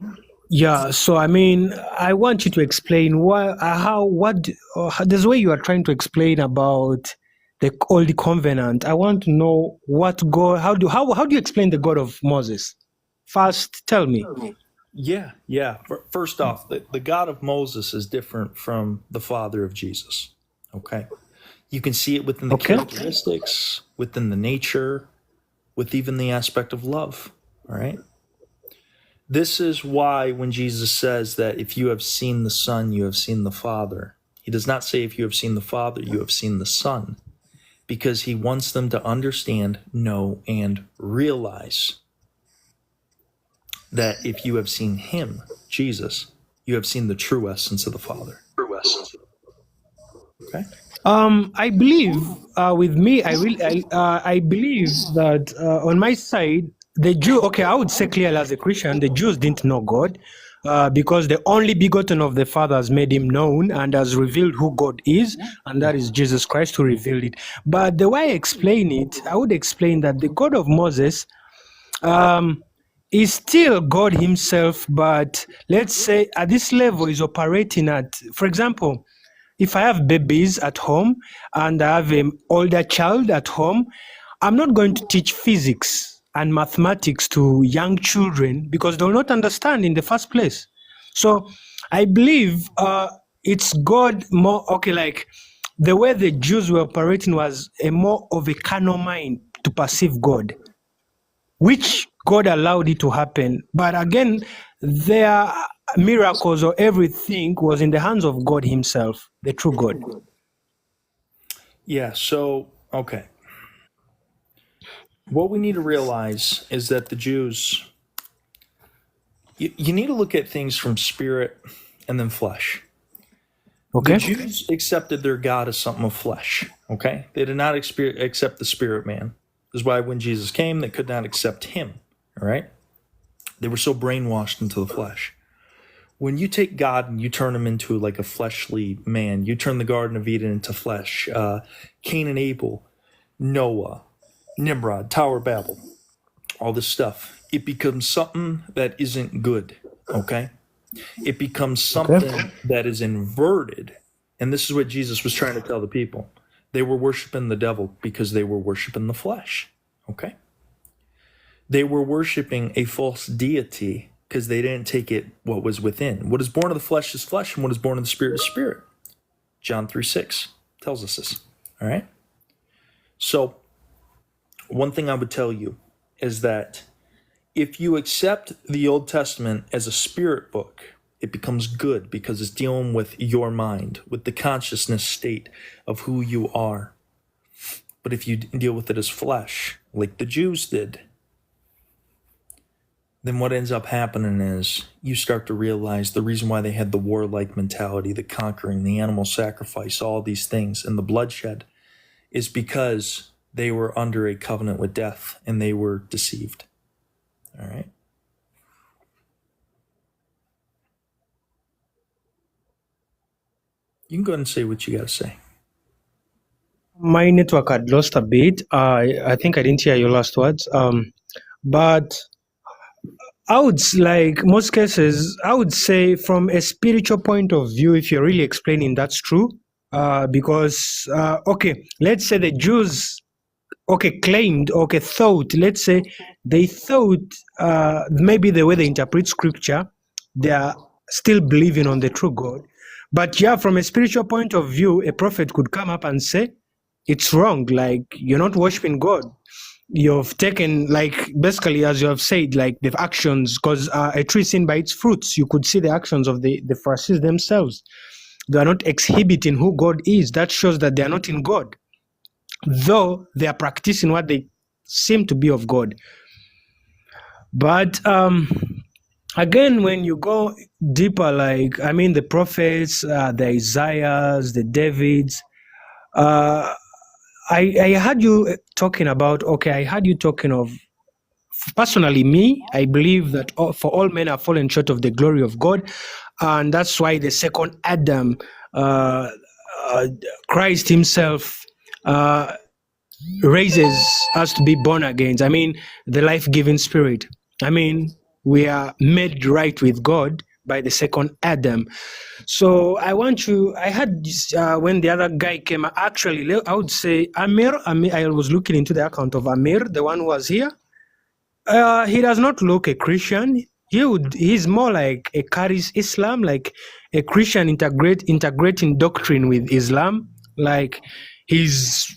yeah, so I mean, I want you to explain there's a way you are trying to explain about the old covenant. I want to know what God, how do you explain the God of Moses? First, tell me. Yeah. First off, the God of Moses is different from the Father of Jesus. Okay. You can see it within the Okay. characteristics, within the nature, with even the aspect of love. All right. This is why when Jesus says that if you have seen the Son, you have seen the Father, he does not say if you have seen the Father, you have seen the Son, because he wants them to understand, know, and realize that if you have seen him, Jesus, you have seen the true essence of the Father. Okay? I believe with me, I believe that on my side, the Jew. Okay, I would say clearly as a Christian, the Jews didn't know God because the only begotten of the Father has made Him known and has revealed who God is, and that is Jesus Christ who revealed it. But the way I explain it, I would explain that the God of Moses is still God Himself, but let's say at this level is operating at, for example, if I have babies at home and I have an older child at home, I'm not going to teach physics and mathematics to young children because they'll not understand in the first place. So I believe it's God more, okay, like the way the Jews were operating was a more of a carnal mind to perceive God, which God allowed it to happen. But again, their miracles or everything was in the hands of God Himself, the true God. Yeah, so, okay. What we need to realize is that the Jews, you need to look at things from spirit and then flesh. The Okay? Jews accepted their God as something of flesh, okay? They did not accept the spirit man. This is why when Jesus came, they could not accept him, all right? They were so brainwashed into the flesh. When you take God and you turn him into like a fleshly man, you turn the Garden of Eden into flesh. Cain and Abel, Noah, Nimrod, Tower of Babel, all this stuff. It becomes something that isn't good, okay? It becomes Okay? something that is inverted. And this is what Jesus was trying to tell the people. They were worshiping the devil because they were worshiping the flesh, okay? They were worshiping a false deity because they didn't take it what was within. What is born of the flesh is flesh, and what is born of the spirit is spirit. John 3:6 tells us this. All right. So, one thing I would tell you is that if you accept the Old Testament as a spirit book, it becomes good because it's dealing with your mind, with the consciousness state of who you are. But if you deal with it as flesh, like the Jews did, then what ends up happening is you start to realize the reason why they had the warlike mentality, the conquering, the animal sacrifice, all these things, and the bloodshed is because they were under a covenant with death and they were deceived. All right. You can go ahead and say what you got to say. My network had lost a bit. I think I didn't hear your last words. But I would like most cases, I would say from a spiritual point of view, if you're really explaining, that's true. Because okay, let's say the Jews claimed, thought, let's say they thought maybe the way they interpret scripture, they are still believing on the true God. But yeah, from a spiritual point of view, a prophet could come up and say, it's wrong, like you're not worshiping God. You've taken, like, basically, as you have said, like the actions, because a tree seen by its fruits, you could see the actions of the Pharisees themselves. They are not exhibiting who God is. That shows that they are not in God, though they are practicing what they seem to be of God. But again, when you go deeper, like, I mean, the prophets, the Isaiahs, the Davids, I heard you talking about, I heard you talking of, personally, me, I believe that for all men have fallen short of the glory of God. And that's why the second Adam, Christ himself, raises us to be born again. I mean, the life-giving spirit. I mean, we are made right with God by the second Adam. So I had this, when the other guy came, actually, I would say Amir, I was looking into the account of Amir, the one who was here. He does not look a Christian. He's more like a carries Islam, like a Christian integrating doctrine with Islam. Like he's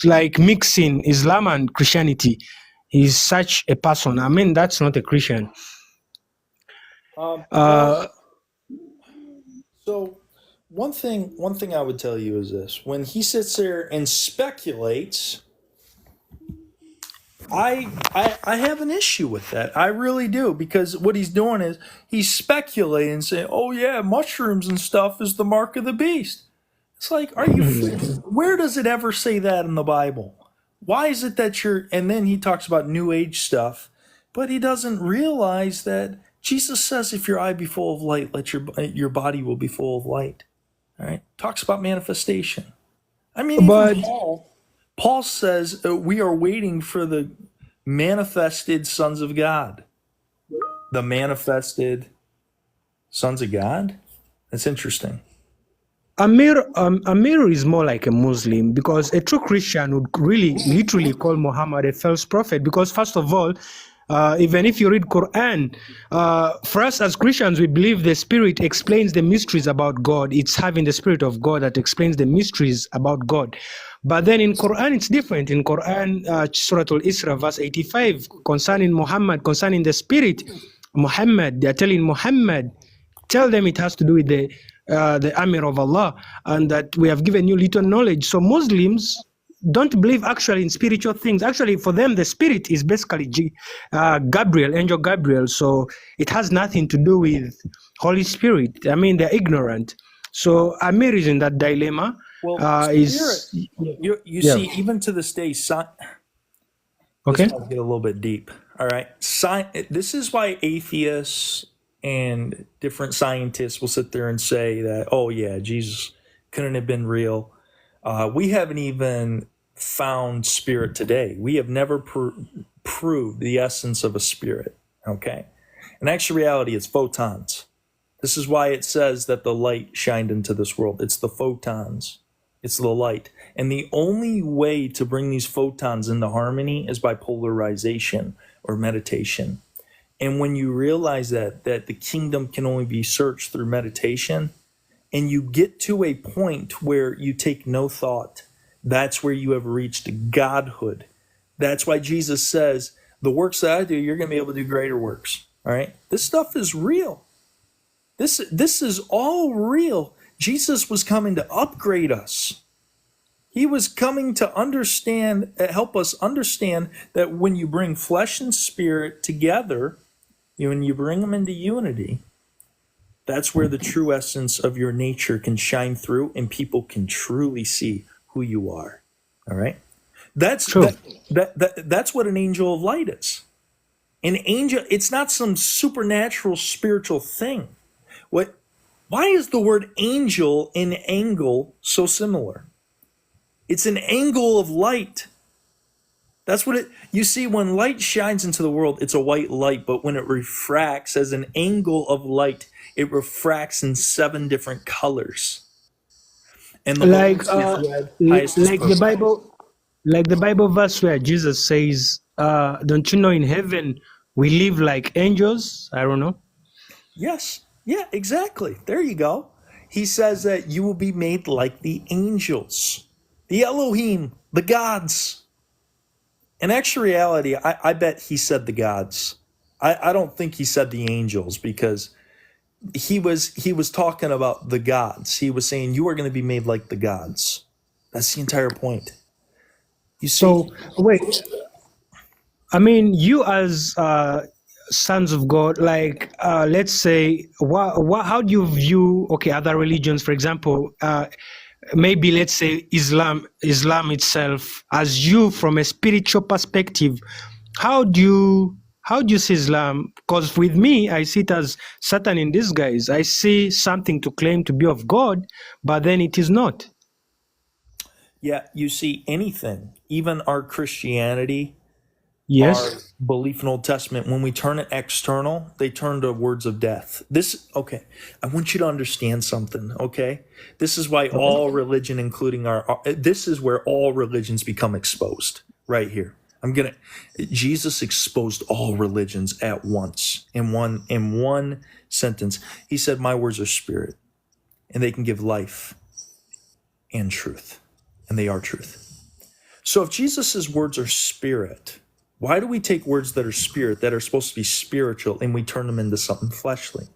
like mixing Islam and Christianity. He's such a person. I mean, that's not a Christian. So one thing I would tell you is this: when he sits there and speculates, I have an issue with that. I really do, because what he's doing is he's speculating, saying, "Oh yeah, mushrooms and stuff is the mark of the beast." It's like, are you? Where does it ever say that in the Bible? Why is it that you're? And then he talks about New Age stuff, but he doesn't realize that Jesus says, "If your eye be full of light, let your body will be full of light." All right, talks about manifestation. I mean, But Paul says we are waiting for the manifested sons of God. The manifested sons of God? That's interesting. Amir is more like a Muslim, because a true Christian would really literally call Muhammad a false prophet, because first of all, even if you read Quran, for us as Christians, we believe the Spirit explains the mysteries about God. It's having the Spirit of God that explains the mysteries about God. But then in Quran, it's different. In Quran, Surah Al-Isra, verse 85, concerning Muhammad, concerning the Spirit, Muhammad, they are telling Muhammad, tell them it has to do with the Amir of Allah, and that we have given you little knowledge. So Muslims don't believe actually in spiritual things. Actually, for them, the spirit is basically Gabriel, angel Gabriel. So it has nothing to do with Holy Spirit. I mean, they're ignorant. So Amir is in that dilemma. Well, you see, even to this day, this might get a little bit deep. All right, this is why atheists and different scientists will sit there and say that, oh yeah, Jesus couldn't have been real. We haven't even found spirit today. We have never proved the essence of a spirit. Okay, in actual reality, it's photons. This is why it says that the light shined into this world. It's the photons. It's the light. And the only way to bring these photons into harmony is by polarization or meditation. And when you realize that the kingdom can only be searched through meditation, and you get to a point where you take no thought, that's where you have reached godhood. That's why Jesus says The works that I do, you're going to be able to do greater works. All right? This stuff is real. This is all real. Jesus was coming to upgrade us. He was coming to help us understand that when you bring flesh and spirit together, when you bring them into unity, that's where the true essence of your nature can shine through and people can truly see who you are. All right? That's True. that's what an angel of light is. An angel, it's not some supernatural spiritual thing. Why is the word angel and angle so similar? It's an angle of light. That's what you see when light shines into the world, it's a white light, but when it refracts as an angle of light, it refracts in 7 different colors. And the Like lowest is red, highest is purple. Like the Bible verse where Jesus says, don't you know in heaven we live like angels? I don't know. Yes. Yeah, exactly. There you go. He says that you will be made like the angels, the Elohim, the gods. In actual reality, I bet he said the gods. I don't think he said the angels because he was talking about the gods. He was saying you are going to be made like the gods. That's the entire point. You see? So wait, I mean, you as sons of God, like let's say, how do you view other religions? For example, maybe let's say Islam itself, as you from a spiritual perspective, how do you see Islam? Because with me, I see it as Satan in disguise. I see something to claim to be of God, but then it is not. Yeah, you see anything, even our Christianity, our Yes. belief in Old Testament, when we turn it external, they turn to words of death. I want you to understand something, okay? This is why all religion, including this is where all religions become exposed, right here. Jesus exposed all religions at once in one sentence. He said, my words are spirit, and they can give life and truth, and they are truth. So if Jesus' words are spirit, why do we take words that are spirit, that are supposed to be spiritual, and we turn them into something fleshly?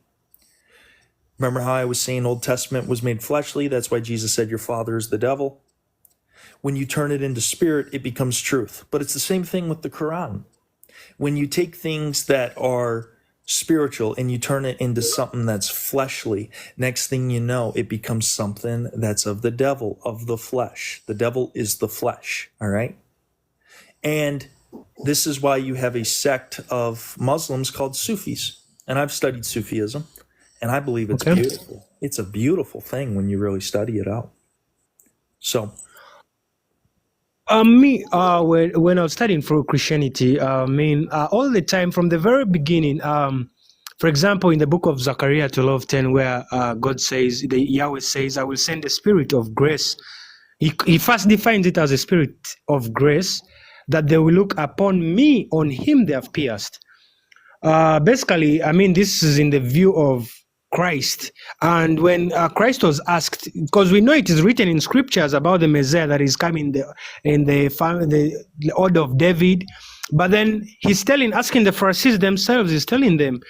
Remember how I was saying Old Testament was made fleshly? That's why Jesus said your father is the devil. When you turn it into spirit, it becomes truth. But it's the same thing with the Quran. When you take things that are spiritual and you turn it into something that's fleshly, next thing you know, it becomes something that's of the devil, of the flesh. The devil is the flesh, all right? And this is why you have a sect of Muslims called Sufis. And I've studied Sufism, and I believe it's beautiful. It's a beautiful thing when you really study it out. So, when I was studying for Christianity, all the time from the very beginning, for example, in the book of Zechariah 12:10, where God says, Yahweh says, I will send the spirit of grace. He first defines it as a spirit of grace, that they will look upon me, on him they have pierced. Basically, this is in the view of Christ. And when Christ was asked, because we know it is written in scriptures about the Messiah that is coming in the order of David, but then he's asking the Pharisees themselves, he's telling them,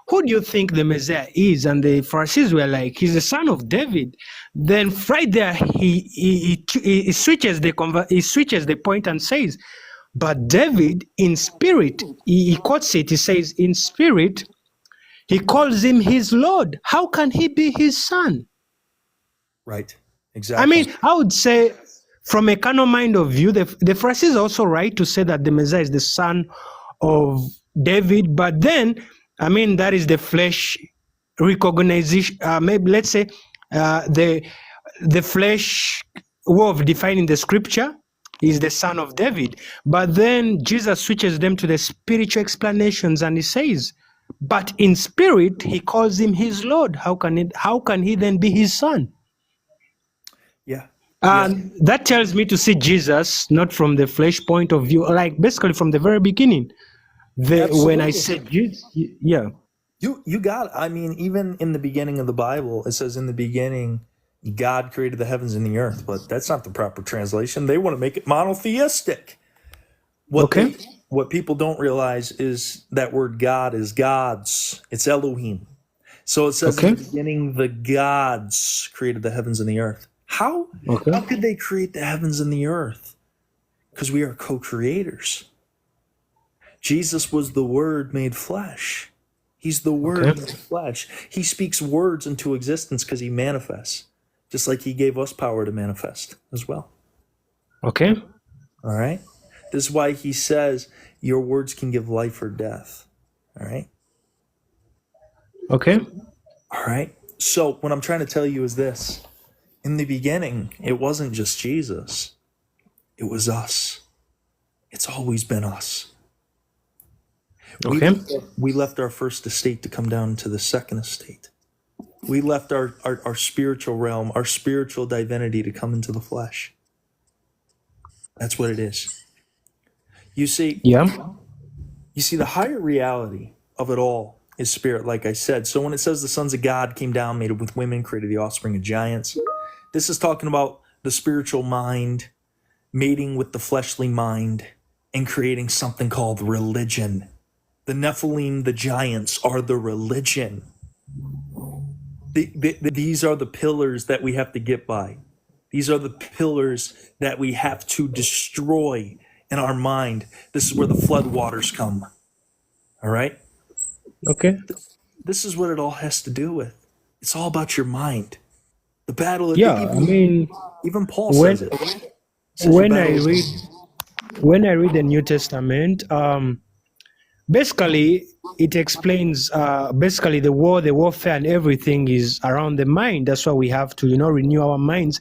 who do you think the Messiah is? And the Pharisees were like, he's the son of David. Then right there, he switches the point and says, but David in spirit, he quotes it, he says, in spirit, he calls him his Lord. How can he be his son? right, exactly. I would say from a carnal mind of view, the Pharisees are also right to say that the Messiah is the son of David, but then, that is the flesh recognition, maybe let's say the flesh way of defining the scripture is the son of David. But then Jesus switches them to the spiritual explanations and he says, but in spirit, he calls him his Lord. How can he then be his son? Yeah. And that tells me to see Jesus not from the flesh point of view, like basically from the very beginning. When I said Jesus, yeah. You got it. Even in the beginning of the Bible, it says in the beginning, God created the heavens and the earth, but that's not the proper translation. They want to make it monotheistic. What what people don't realize is that word God is gods. It's Elohim. So it says in Okay. the beginning, the gods created the heavens and the earth. How Okay. could they create the heavens and the earth? Because we are co-creators. Jesus was the Word made flesh. He's the Word Okay. made flesh. He speaks words into existence because he manifests, just like he gave us power to manifest as well. Okay. All right? This is why he says your words can give life or death. All right? Okay. All right? So what I'm trying to tell you is this. In the beginning, it wasn't just Jesus. It was us. It's always been us. Okay. We left our first estate to come down to the second estate. We left our spiritual realm, our spiritual divinity to come into the flesh. That's what it is. You see, Yeah. the higher reality of it all is spirit, like I said. So when it says the sons of God came down, made with women, created the offspring of giants, this is talking about the spiritual mind mating with the fleshly mind and creating something called religion. The Nephilim, the giants, are the religion. These are the pillars that we have to get by. These are the pillars that we have to destroy in our mind. This is where the flood waters come. All right? Okay. This is what it all has to do with. It's all about your mind. The battle, Yeah. I mean, even Paul when says it. Says your when I battle is- read the New Testament, basically it explains basically the warfare and everything is around the mind. That's why we have to renew our minds.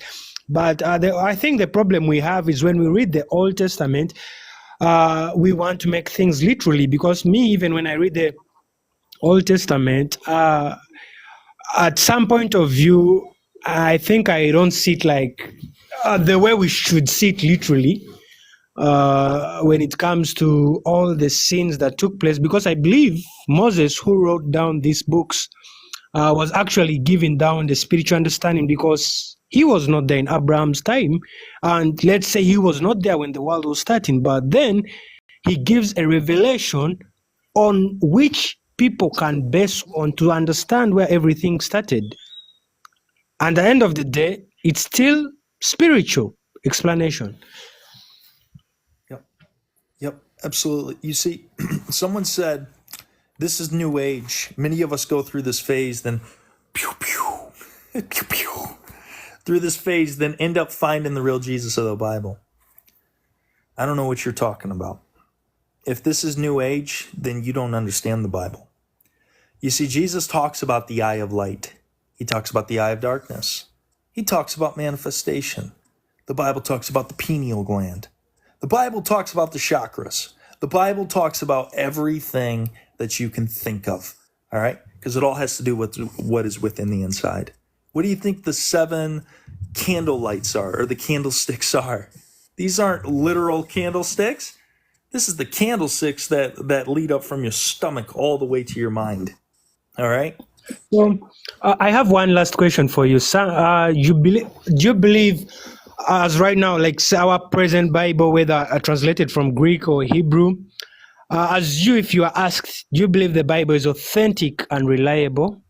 But I think the problem we have is when we read the Old Testament, we want to make things literally, because even when I read the Old Testament, at some point of view, I think I don't see it like the way we should see it literally when it comes to all the sins that took place, because I believe Moses, who wrote down these books, was actually giving down the spiritual understanding, because he was not there in Abraham's time, and let's say he was not there when the world was starting, but then he gives a revelation on which people can base on to understand where everything started. And at the end of the day, it's still spiritual explanation. Yep, absolutely. You see, someone said, this is new age. Many of us go through this phase, then pew, pew, pew, pew, through this phase, then end up finding the real Jesus of the Bible. I don't know what you're talking about. If this is new age, then you don't understand the Bible. You see, Jesus talks about the eye of light. He talks about the eye of darkness. He talks about manifestation. The Bible talks about the pineal gland. The Bible talks about the chakras. The Bible talks about everything that you can think of, all right? Because it all has to do with what is within the inside. What do you think the 7 candle lights are, or the candlesticks are? These aren't literal candlesticks. This is the candlesticks that lead up from your stomach all the way to your mind, all right? So I have one last question for you. Do you believe, as right now, like our present Bible, whether translated from Greek or Hebrew, if you are asked, do you believe the Bible is authentic and reliable?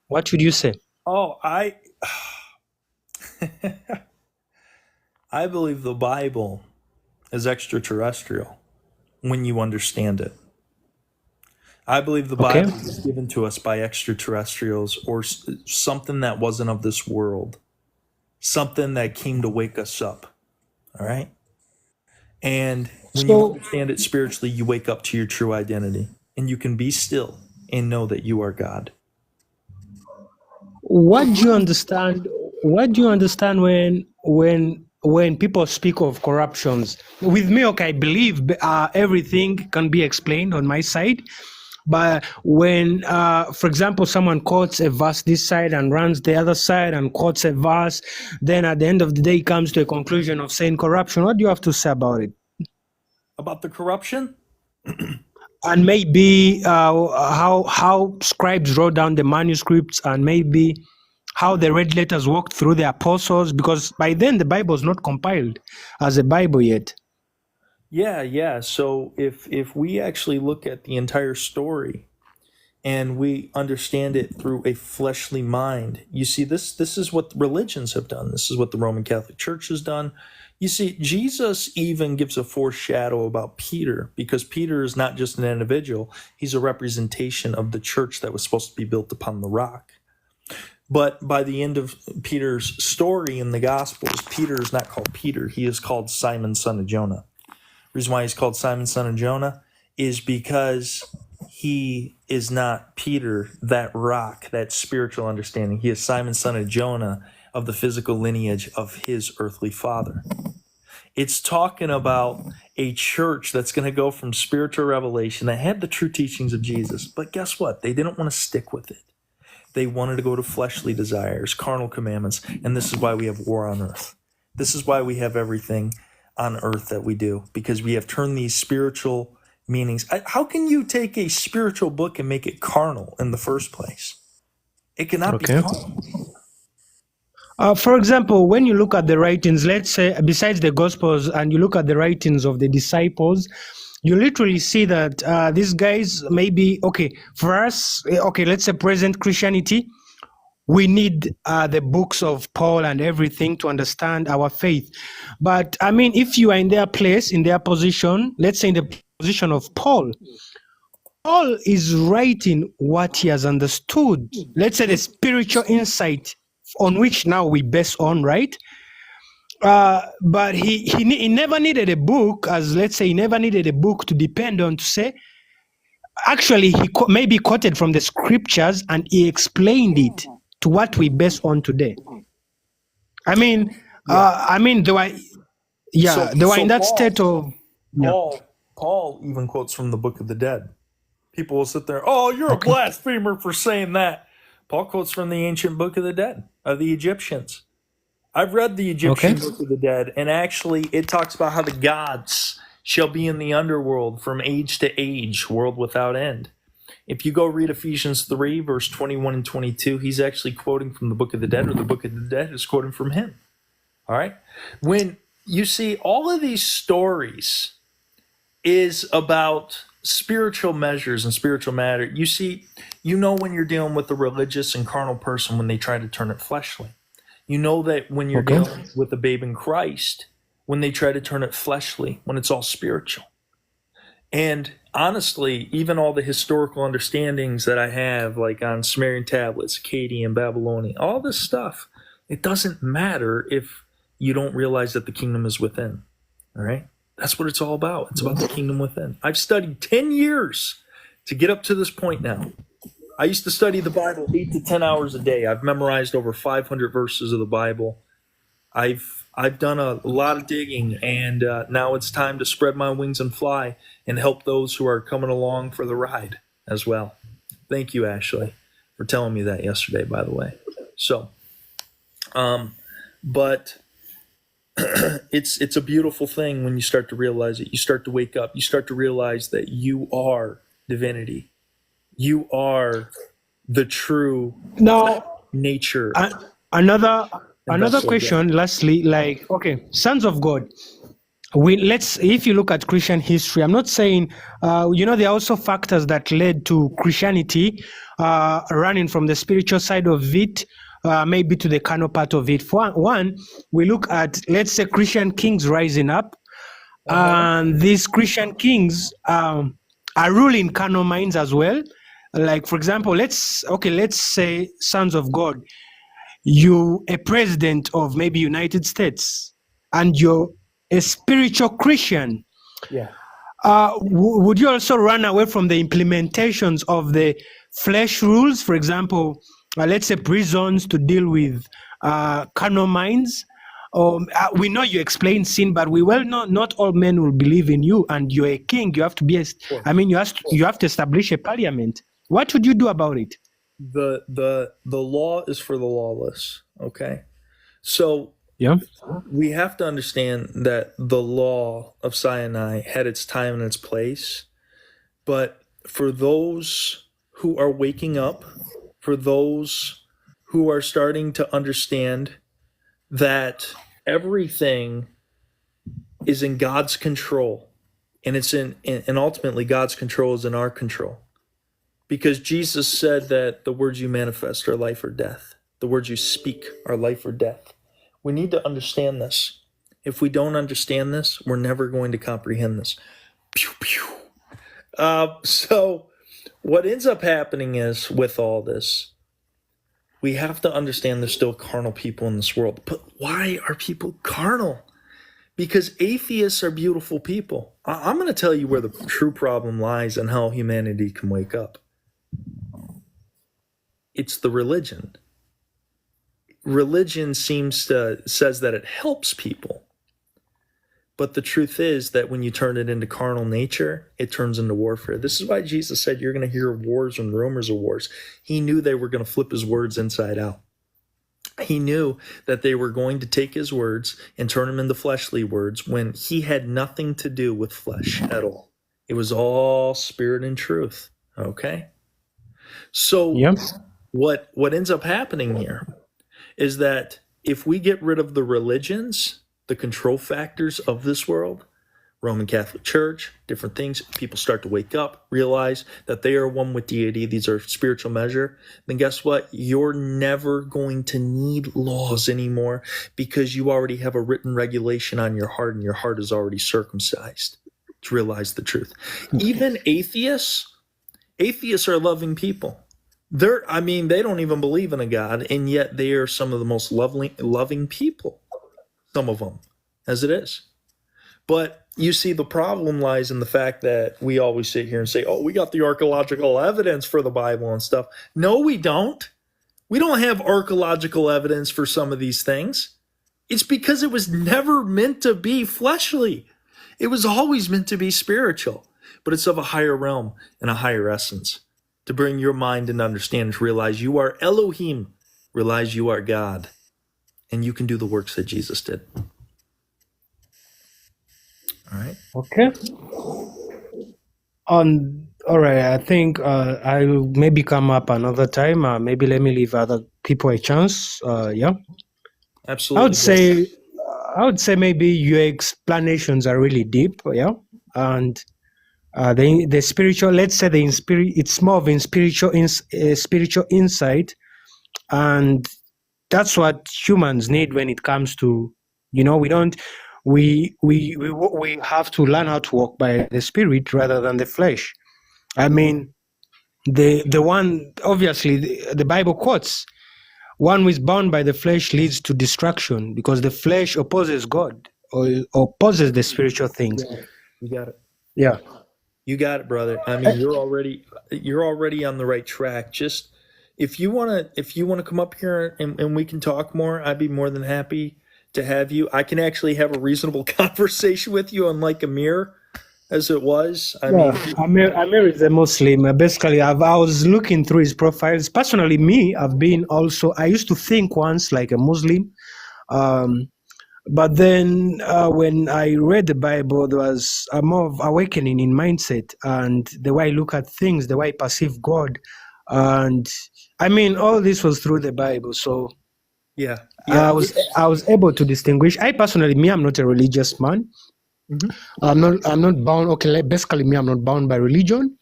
What would you say? Oh, I believe the Bible is extraterrestrial when you understand it. I believe the Bible was given to us by extraterrestrials, or something that wasn't of this world, something that came to wake us up, all right? And when you understand it spiritually, you wake up to your true identity, and you can be still and know that you are God. What do you understand? What do you understand when people speak of corruptions? With me, okay, I believe everything can be explained on my side. But when, for example, someone quotes a verse this side and runs the other side and quotes a verse, then at the end of the day comes to a conclusion of saying corruption, what do you have to say about it? About the corruption? And maybe how scribes wrote down the manuscripts, and maybe how the red letters walked through the apostles, because by then the Bible is not compiled as a Bible yet. Yeah. So if we actually look at the entire story and we understand it through a fleshly mind, you see, this is what religions have done. This is what the Roman Catholic Church has done. You see, Jesus even gives a foreshadow about Peter, because Peter is not just an individual, he's a representation of the church that was supposed to be built upon the rock. But by the end of Peter's story in the Gospels, Peter is not called Peter, he is called Simon, son of Jonah. The reason why he's called Simon, son of Jonah, is because he is not Peter, that rock, that spiritual understanding. He is Simon, son of Jonah, of the physical lineage of his earthly father. It's talking about a church that's going to go from spiritual revelation that had the true teachings of Jesus. But guess what? They didn't want to stick with it. They wanted to go to fleshly desires, carnal commandments, and this is why we have war on earth. This is why we have everything on earth that we do, because we have turned these spiritual meanings. How can you take a spiritual book and make it carnal in the first place? It cannot be Okay. carnal. For example, when you look at the writings, let's say besides the Gospels, and you look at the writings of the disciples, you literally see that these guys maybe, okay, for us, okay, let's say present Christianity, we need the books of Paul and everything to understand our faith. But I mean, if you are in their place, in their position, let's say in the position of Paul, Paul is writing what he has understood. Let's say the spiritual insight on which now we base on, right? But he never needed a book, as let's say he never needed a book to depend on to say. Actually, he maybe quoted from the scriptures and he explained it to what we base on today. I mean, they were, they were in that state of. Paul even quotes from the Book of the Dead. People will sit there, oh, you're a blasphemer for saying that. Paul quotes from the ancient Book of the Dead, of the Egyptians. I've read the Egyptian Book of the Dead, and actually it talks about how the gods shall be in the underworld from age to age, world without end. If you go read Ephesians 3, verse 21 and 22, he's actually quoting from the Book of the Dead, or the Book of the Dead is quoting from him. All right? When you see all of these stories is about spiritual measures and spiritual matter, you see, you know when you're dealing with a religious and carnal person when they try to turn it fleshly. You know that when you're dealing with a babe in Christ, when they try to turn it fleshly, when it's all spiritual. And honestly, even all the historical understandings that I have, like on Sumerian tablets, Akkadian, Babylonian, all this stuff, it doesn't matter if you don't realize that the kingdom is within. All right? That's what it's all about. It's about the kingdom within. I've studied 10 years to get up to this point now. I used to study the Bible 8 to 10 hours a day. I've memorized over 500 verses of the Bible. I've done a lot of digging, and now it's time to spread my wings and fly and help those who are coming along for the ride as well. Thank you, Ashley, for telling me that yesterday, by the way. So, but it's a beautiful thing when you start to realize it. You start to wake up. You start to realize that you are divinity. You are the true nature. Another question, lastly, like, okay, sons of God. If you look at Christian history, I'm not saying, there are also factors that led to Christianity running from the spiritual side of it, maybe to the carnal part of it. For one, we look at, let's say, Christian kings rising up, and these Christian kings are ruling carnal minds as well. Like, for example, let's say sons of God, you a president of maybe United States, and you're a spiritual Christian. Yeah. Would you also run away from the implementations of the flesh rules? For example, let's say prisons to deal with carnal minds. We know you explain sin, but we well know not all men will believe in you, and you're a king. You have to be you have to establish a parliament. What would you do about it? The law is for the lawless. Okay, so we have to understand that the law of Sinai had its time and its place, but for those who are waking up, for those who are starting to understand that everything is in God's control, And it's and ultimately God's control is in our control. Because Jesus said that the words you manifest are life or death. The words you speak are life or death. We need to understand this. If we don't understand this, we're never going to comprehend this. Pew, pew. So what ends up happening is, with all this, we have to understand there's still carnal people in this world. But why are people carnal? Because atheists are beautiful people. I'm going to tell you where the true problem lies and how humanity can wake up. It's the religion. Religion says that it helps people. But the truth is that when you turn it into carnal nature, it turns into warfare. This is why Jesus said you're going to hear of wars and rumors of wars. He knew they were going to flip his words inside out. He knew that they were going to take his words and turn them into fleshly words when he had nothing to do with flesh at all. It was all spirit and truth. Okay? So what ends up happening here is that if we get rid of the religions, the control factors of this world, Roman Catholic Church, different things, people start to wake up, realize that they are one with deity, these are spiritual measure, then guess what? You're never going to need laws anymore because you already have a written regulation on your heart and your heart is already circumcised to realize the truth. Even atheists are loving people. They don't even believe in a God, and yet they are some of the most loving people. Some of them, as it is. But you see, the problem lies in the fact that we always sit here and say, oh, we got the archaeological evidence for the Bible and stuff. No, we don't. We don't have archaeological evidence for some of these things. It's because it was never meant to be fleshly. It was always meant to be spiritual, but it's of a higher realm and a higher essence. To bring your mind and understanding to realize you are Elohim, realize you are God, and you can do the works that Jesus did. All right. Okay. All right. I think I'll maybe come up another time. Maybe let me leave other people a chance. Yeah. Absolutely. I would say maybe your explanations are really deep. Yeah. And the spiritual, let's say it's more of a spiritual insight, and that's what humans need when it comes to, we have to learn how to walk by the spirit rather than the flesh. I mean, the one, obviously the Bible quotes, one who is bound by the flesh leads to destruction because the flesh opposes God or opposes the spiritual things. You got it. Yeah. You got it, brother. I mean, you're already on the right track. Just if you wanna come up here and we can talk more, I'd be more than happy to have you. I can actually have a reasonable conversation with you, unlike Amir, as it was. Amir is a Muslim. Basically, I was looking through his profiles. Personally, I used to think once like a Muslim. But then when I read the Bible, there was a more of awakening in mindset and the way I look at things, the way I perceive God. And I mean, all this was through the Bible. So yeah. I was able to distinguish. I'm not a religious man. Mm-hmm. I'm not bound. Okay, basically I'm not bound by religion.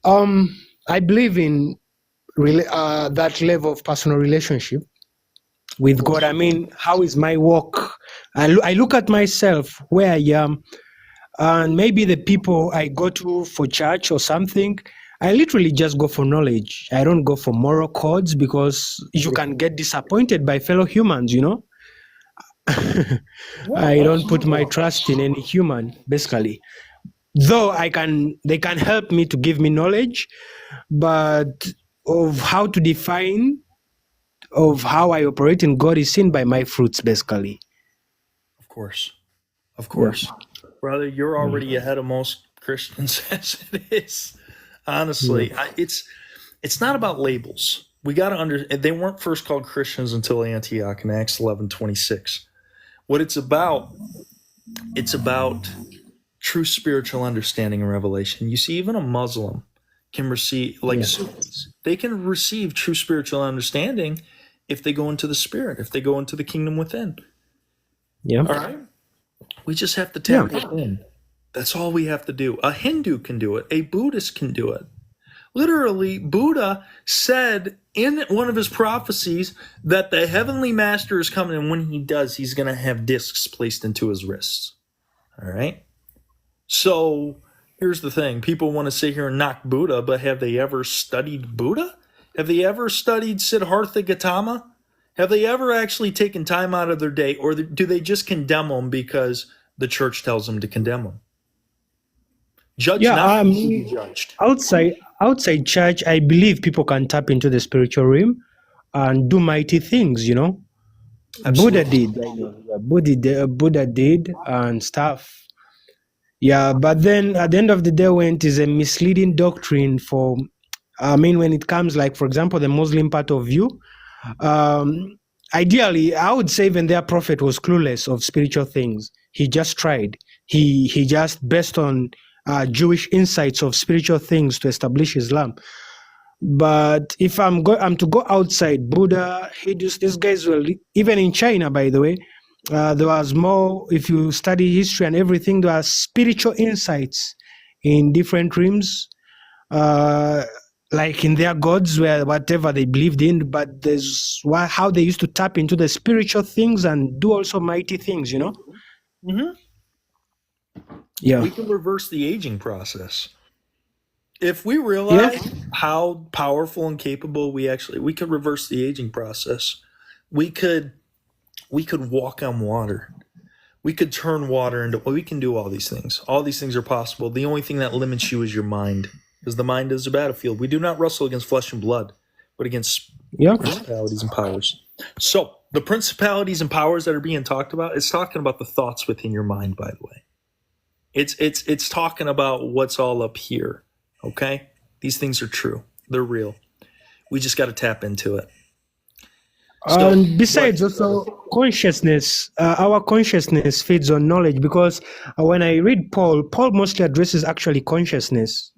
I believe in that level of personal relationship with God. I mean, how is my walk? I look at myself, where I am, and maybe the people I go to for church or something, I literally just go for knowledge. I don't go for moral codes because you can get disappointed by fellow humans, I don't put my trust in any human, basically. Though they can help me to give me knowledge, but of how to define of how I operate in God is seen by my fruits, basically. Of course. Yeah. Brother, you're already ahead of most Christians as it is. Honestly, it's not about labels. We got to they weren't first called Christians until Antioch in Acts 11:26. What it's about true spiritual understanding and revelation. You see, even a Muslim can receive, Sufis, they can receive true spiritual understanding if they go into the spirit, if they go into the kingdom within. Yeah. All right. We just have to tap it in. That's all we have to do. A Hindu can do it. A Buddhist can do it. Literally, Buddha said in one of his prophecies that the heavenly master is coming, and when he does, he's going to have discs placed into his wrists. All right? So here's the thing. People want to sit here and knock Buddha, but have they ever studied Buddha? Have they ever studied Siddhartha Gautama? Have they ever actually taken time out of their day, or do they just condemn them because the church tells them to condemn them? Judge Yeah, not, lest you be judged. outside church, I believe people can tap into the spiritual realm and do mighty things. Absolutely. Buddha did. I know. Yeah, Buddha did and stuff. Yeah, but then at the end of the day, when it is a misleading doctrine when it comes, like, for example, the Muslim part of you, ideally, I would say even their prophet was clueless of spiritual things. He just tried. He just based on Jewish insights of spiritual things to establish Islam. But if I'm to go outside Buddha, these guys will, even in China, by the way, there was more, if you study history and everything, there are spiritual insights in different realms, like in their gods, where whatever they believed in, but there's how they used to tap into the spiritual things and do also mighty things, Mm-hmm. Yeah. We can reverse the aging process. If we realize how powerful and capable we could reverse the aging process. We could walk on water. We could turn water into, we can do all these things. All these things are possible. The only thing that limits you is your mind, because the mind is a battlefield. We do not wrestle against flesh and blood, but against principalities and powers. So the principalities and powers that are being talked about, it's talking about the thoughts within your mind, by the way. It's talking about what's all up here. Okay? These things are true. They're real. We just got to tap into it. And besides, also consciousness, our consciousness feeds on knowledge, because when I read Paul mostly addresses actually consciousness,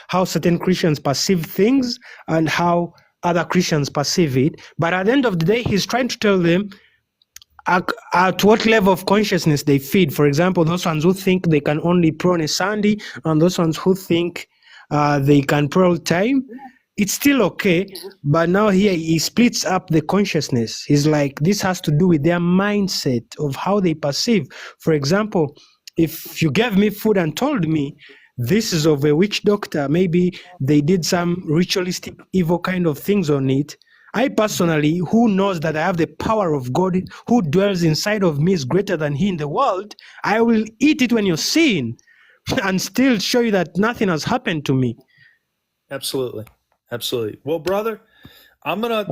how certain Christians perceive things and how other Christians perceive it. But at the end of the day, he's trying to tell them at what level of consciousness they feed. For example, those ones who think they can only pray on a Sunday, and those ones who think they can pray all the time. It's still okay, but now here he splits up the consciousness. He's like, this has to do with their mindset of how they perceive. For example, if you gave me food and told me this is of a witch doctor, maybe they did some ritualistic evil kind of things on it, I personally, who knows that I have the power of God who dwells inside of me is greater than he in the world, I will eat it when you're seeing and still show you that nothing has happened to me. Absolutely. Well, brother, I'm gonna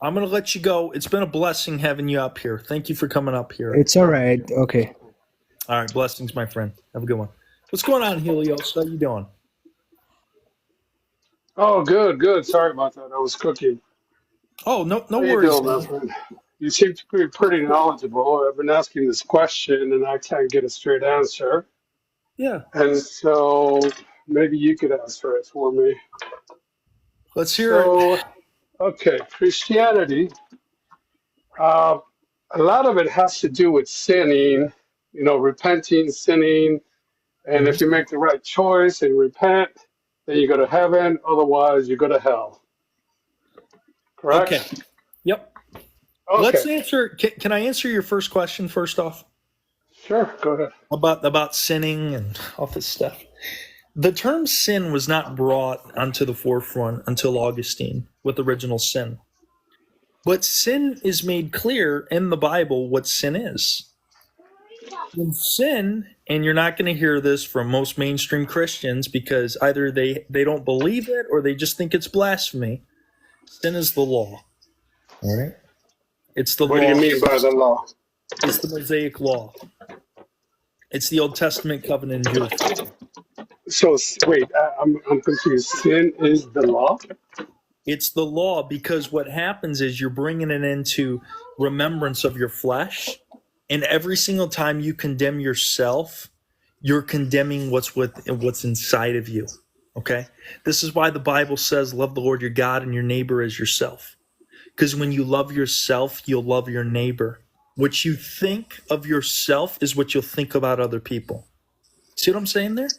let you go. It's been a blessing having you up here. Thank you for coming up here. It's all right. Okay. All right. Blessings, my friend. Have a good one. What's going on, Helios? How you doing? Oh, good. Sorry about that. I was cooking. Oh, no How you worries. doing, my friend? You seem to be pretty knowledgeable. I've been asking this question and I can't get a straight answer. Yeah. And so maybe you could answer it for me. Let's hear it. Okay, Christianity, a lot of it has to do with sinning, repenting, sinning. And if you make the right choice and repent, then you go to heaven. Otherwise, you go to hell. Correct? Okay. Yep. Okay. Let's answer. Can I answer your first question first off? Sure, go ahead. About sinning and all this stuff. The term sin was not brought onto the forefront until Augustine with original sin. But sin is made clear in the Bible what sin is. In sin, and you're not going to hear this from most mainstream Christians because either they don't believe it or they just think it's blasphemy. Sin is the law. All right? It's the law. What do you mean by the law? It's the Mosaic law. It's the Old Testament covenant in Jewish. So wait, I'm confused. Sin is the law? It's the law because what happens is you're bringing it into remembrance of your flesh, and every single time you condemn yourself, you're condemning what's inside of you. Okay? This is why the Bible says, love the Lord your God and your neighbor as yourself. Because when you love yourself, you'll love your neighbor. What you think of yourself is what you'll think about other people. See what I'm saying there?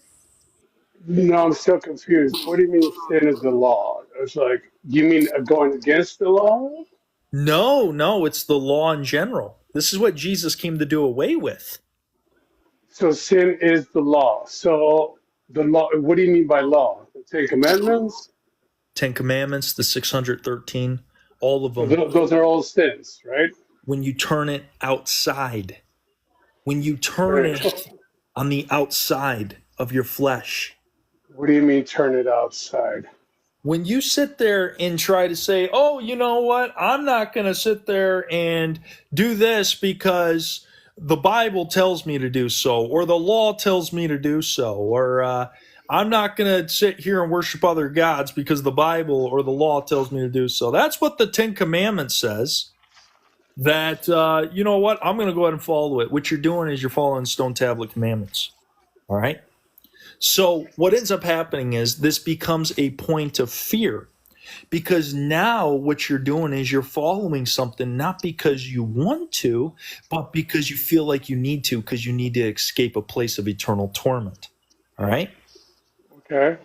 No, I'm still confused. What do you mean sin is the law? It's like, you mean going against the law? No, it's the law in general. This is what Jesus came to do away with. So sin is the law. So the law, what do you mean by law? The Ten Commandments? 10 Commandments, the 613, all of them. Those are all sins, right? When you turn it outside, when you turn Right. it on the outside of your flesh, What do you mean turn it outside? when you sit there and try to say, oh, you know what, I'm not going to sit there and do this because the Bible tells me to do so, or the law tells me to do so, or I'm not going to sit here and worship other gods because the Bible or the law tells me to do so. That's what the Ten Commandments says. That, you know what, I'm going to go ahead and follow it. What you're doing is you're following Stone Tablet Commandments. All right? So what ends up happening is this becomes a point of fear, because now what you're doing is you're following something not because you want to, but because you feel like you need to, because you need to escape a place of eternal torment. All right? Okay.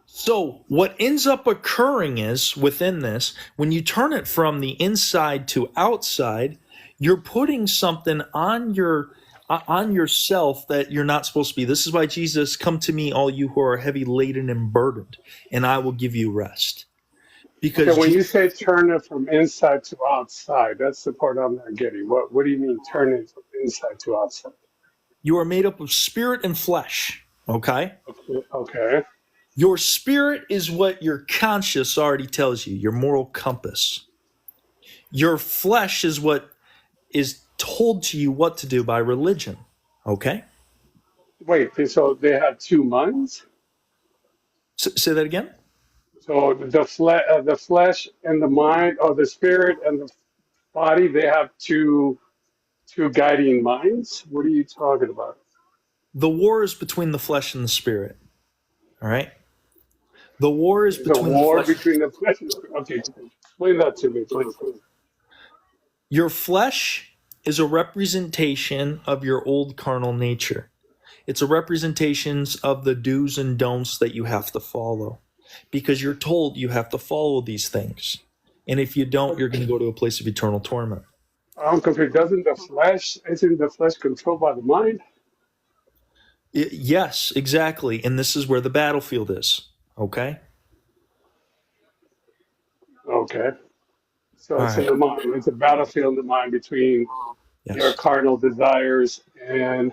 So what ends up occurring is within this, when you turn it from the inside to outside, you're putting something on yourself that you're not supposed to be. This is why Jesus, come to me, all you who are heavy laden and burdened, and I will give you rest. Because Okay, when you say turn it from inside to outside, that's the part I'm not getting. What do you mean turn it from inside to outside? you are made up of spirit and flesh, okay? Okay. Your spirit is what your conscience already tells you, your moral compass. Your flesh is what is told to you what to do by religion, okay? Wait, so they have two minds? Say that again? So the flesh and the mind, or the spirit and the body, they have two guiding minds? What are you talking about? The war is between the flesh and the spirit, all right? The war is There's a between the war flesh. between the flesh and the spirit. Okay, explain that to me, please. Your flesh is a representation of your old carnal nature. It's a representation of the do's and don'ts that you have to follow, because you're told you have to follow these things. And if you don't, you're going to go to a place of eternal torment. I'm confused. Isn't the flesh controlled by the mind? Yes, exactly. And this is where the battlefield is, okay? Okay. So All it's in right. the mind. It's a battlefield in the mind between your Yes, carnal desires and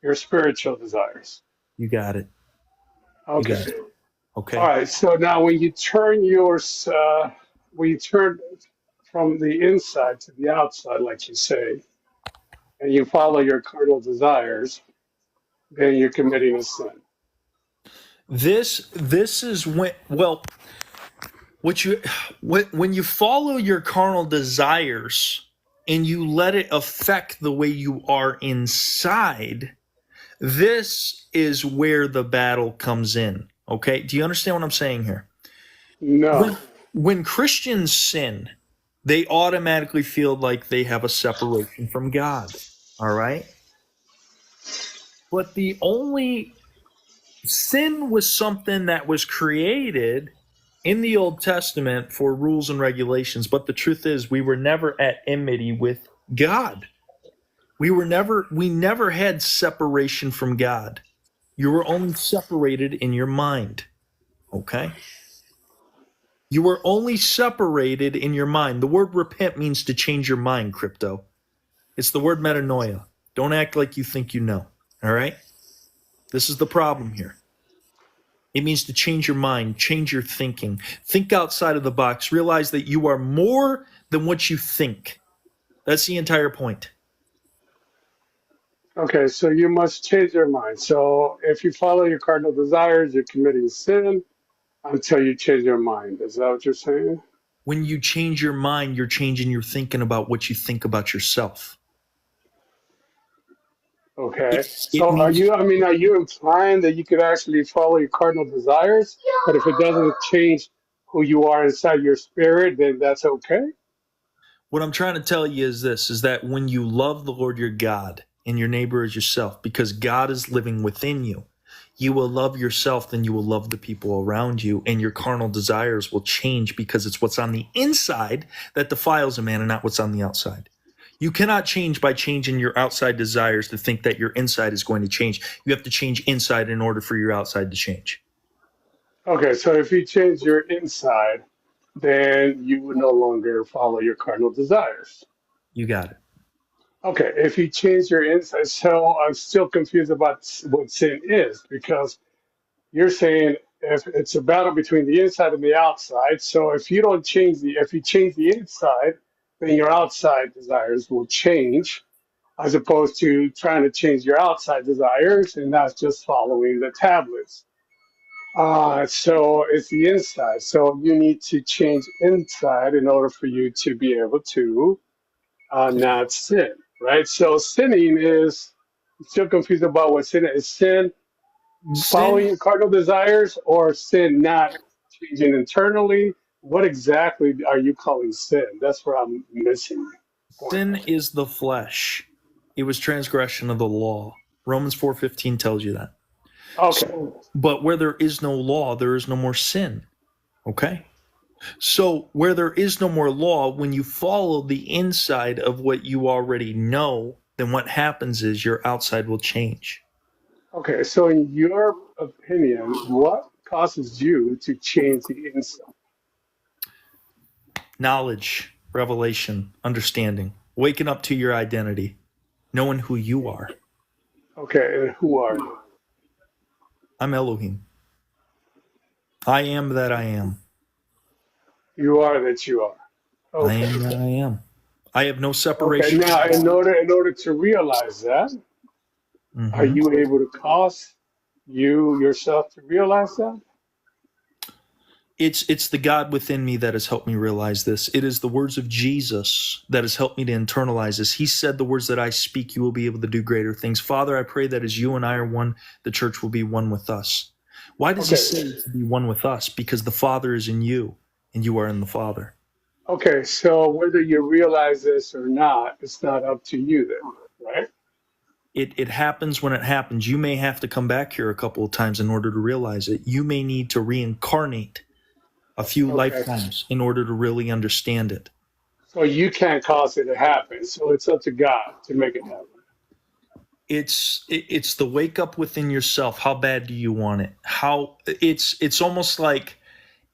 your spiritual desires. you got it. You Okay. got it. All Okay. right. So now when you turn from the inside to the outside, like you say, and you follow your carnal desires, then you're committing a sin. This is when, well, when you follow your carnal desires and you let it affect the way you are inside, this is where the battle comes in. Okay? Do you understand what I'm saying here? No. When Christians sin, they automatically feel like they have a separation from God. All right? But the only sin was something that was created in the Old Testament for rules and regulations, but the truth is we were never at enmity with God. We never had separation from God. You were only separated in your mind. Okay? You were only separated in your mind. The word repent means to change your mind, crypto. It's the word metanoia. Don't act like you think you know. All right? This is the problem here. It means to change your mind, change your thinking. Think outside of the box. Realize that you are more than what you think. That's the entire point. Okay, so you must change your mind. So if you follow your cardinal desires, you're committing sin until you change your mind. Is that what you're saying? When you change your mind, you're changing your thinking about what you think about yourself. Okay. It So means are you implying that you could actually follow your cardinal desires, but if it doesn't change who you are inside your spirit, then that's okay? what I'm trying to tell you is this, is that when you love the Lord your God and your neighbor as yourself, because God is living within you. You will love yourself, then you will love the people around you, and your carnal desires will change because it's what's on the inside that defiles a man and not what's on the outside. You cannot change by changing your outside desires to think that your inside is going to change. You have to change inside in order for your outside to change. Okay, so if you change your inside, then you would no longer follow your carnal desires. You got it. Okay, if you change your inside, so I'm still confused about what sin is, because you're saying if it's a battle between the inside and the outside. So if you change the inside, then your outside desires will change, as opposed to trying to change your outside desires, and that's just following the tablets. So it's the inside. So you need to change inside in order for you to be able to not sin, right? So sinning is, I'm still confused about what sin is. Is sin following Sin your cardinal desires, or sin not changing internally? What exactly are you calling sin? That's where I'm missing the point. Sin is the flesh. It was transgression of the law. Romans 4:15 tells you that. Okay. So, but where there is no law, there is no more sin. Okay? So, where there is no more law, when you follow the inside of what you already know, then what happens is your outside will change. Okay. So in your opinion, what causes you to change the inside? Knowledge, revelation, understanding, waking up to your identity, knowing who you are. Okay. And who are you? I'm Elohim. I am that I am. You are that you are. I Okay. am that I am. I have no Okay. separation. Now, in order to realize that, are Mhm. you able to cause you yourself to realize that? It's the God within me that has helped me realize this. It is the words of Jesus that has helped me to internalize this. He said, the words that I speak, you will be able to do greater things. Father, I pray that as you and I are one, the church will be one with us. Why does he Okay. say to be one with us? Because the Father is in you and you are in the Father. Okay. So whether you realize this or not, it's not up to you then, right? It happens when it happens. You may have to come back here a couple of times in order to realize it. You may need to reincarnate a few Okay. lifetimes in order to really understand it. So you can't cause it to happen. So it's up to God to make it happen. It's the wake up within yourself. How bad do you want it? How it's almost like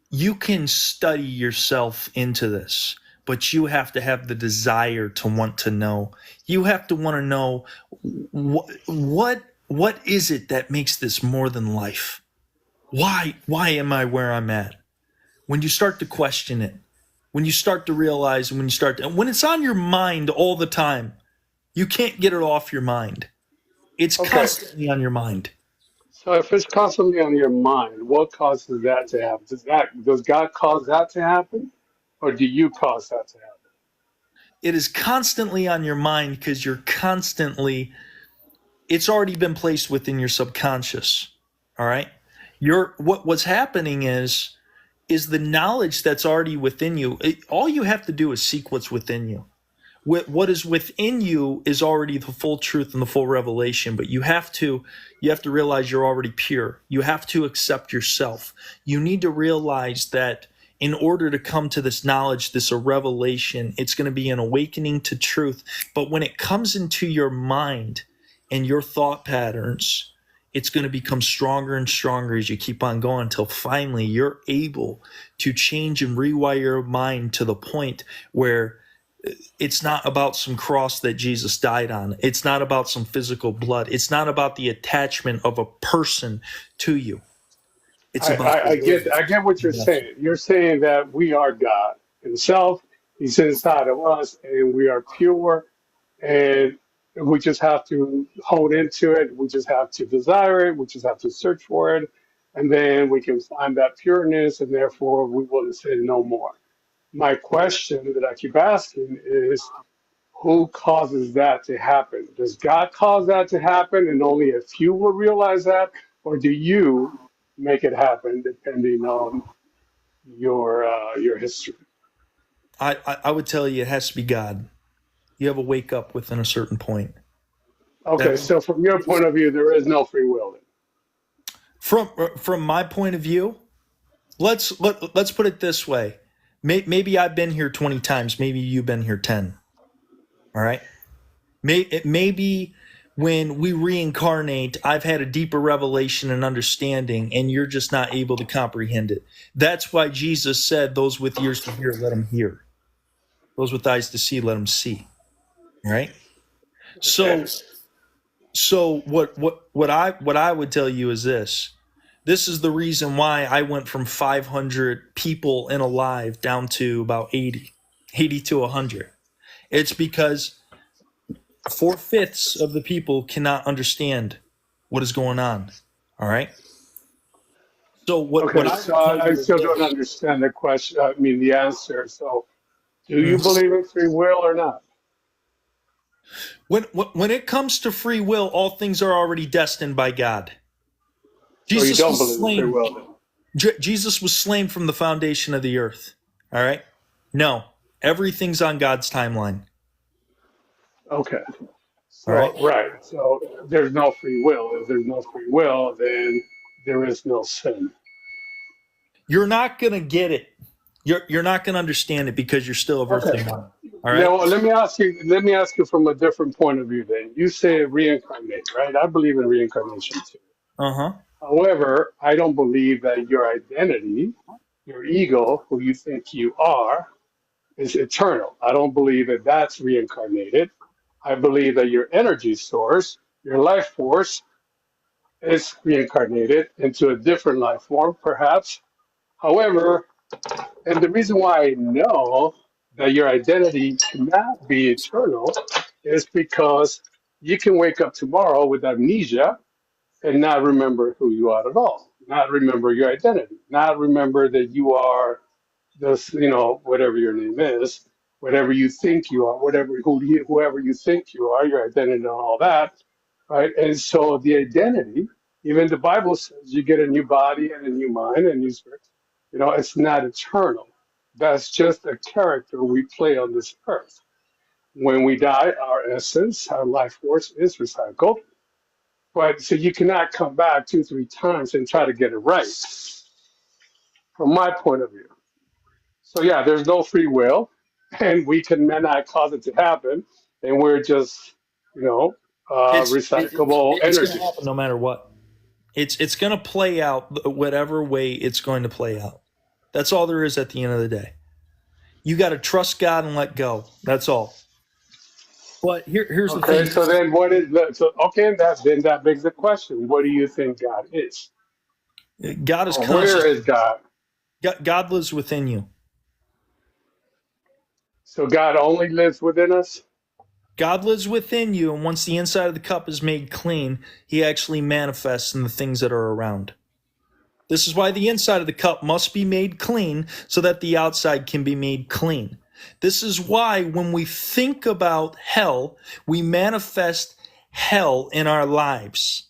you can study yourself into this, but you have to have the desire to want to know. You have to want to know what is it that makes this more than life? Why am I where I'm at? When you start to question it, when you start to realize, when it's on your mind all the time, you can't get it off your mind. It's Okay. constantly on your mind. So if it's constantly on your mind, what causes that to happen? Does God cause that to happen? Or do you cause that to happen? It is constantly on your mind because it's already been placed within your subconscious. All right. What's happening is the knowledge that's already within you. All you have to do is seek what's within you. What is within you is already the full truth and the full revelation, but you have to realize you're already pure. You have to accept yourself. You need to realize that in order to come to this knowledge, this revelation, it's going to be an awakening to truth. But when it comes into your mind and your thought patterns, it's going to become stronger and stronger as you keep on going until finally you're able to change and rewire your mind to the point where it's not about some cross that Jesus died on. It's not about some physical blood. It's not about the attachment of a person to you. It's I, about I, I get I get what you're yes. saying. You're saying that we are God Himself. He's inside of us, and we are pure, and we just have to hold into it. We just have to desire it. We just have to search for it, and then we can find that pureness, and therefore we will sin no more. My question that I keep asking is, who causes that to happen? Does God cause that to happen and only a few will realize that? Or do you make it happen depending on your history? I would tell you it has to be God. You have a wake up within a certain point. Okay, That's so from your point of view, there is no free will. Then. from my point of view. Let's put it this way. Maybe I've been here 20 times. Maybe you've been here 10. All right. Maybe when we reincarnate, I've had a deeper revelation and understanding, and you're just not able to comprehend it. That's why Jesus said, "Those with ears to hear, let them hear. Those with eyes to see, let them see." All right. Okay. So what I would tell you is this. This is the reason why I went from 500 people in alive down to about 80 to 100. It's because 4/5 of the people cannot understand what is going on. All right. So what Okay, I so would tell I you is still don't this. understand the question. I mean, the answer. So, do you Mhm. believe in free will or not? When it comes to free will, all things are already destined by God. So you Jesus don't was believe in free slain. will then? Jesus was slain from the foundation of the earth. All right. No, everything's on God's timeline. Okay. All right. So right. So there's no free will. If there's no free will, then there is no sin. You're not going to get it. You're not going to understand it because you're still of earthly Okay. mind. All right. Now let me ask you. Let me ask you from a different point of view. Then you say reincarnate, right? I believe in reincarnation too. Uh huh. However, I don't believe that your identity, your ego, who you think you are, is eternal. I don't believe that that's reincarnated. I believe that your energy source, your life force, is reincarnated into a different life form, perhaps. However, and the reason why I know that your identity cannot be eternal is because you can wake up tomorrow with amnesia and not remember who you are at all, not remember your identity, not remember that you are this, whatever your name is, whatever you think you are, whoever you think you are, your identity and all that, right? And so the identity, even the Bible says you get a new body and a new mind and new spirit. It's not eternal. That's just a character we play on this earth. When we die, our essence, our life force is recycled. But so you cannot come back 2, 3 times and try to get it right, from my point of view. So yeah, there's no free will, and we can not cause it to happen, and we're just, you know, recyclable It's going to energy. happen no matter what. It's going to play out whatever way it's going to play out. That's all there is at the end of the day. You got to trust God and let go. That's all. But here's the Okay, thing. so then what is so? Okay, that begs the question: what do you think God is, God is or where conscious. is God? God lives within you. So God only lives within us. God lives within you, and once the inside of the cup is made clean, he actually manifests in the things that are around. This is why the inside of the cup must be made clean so that the outside can be made clean. This is why when we think about hell, we manifest hell in our lives.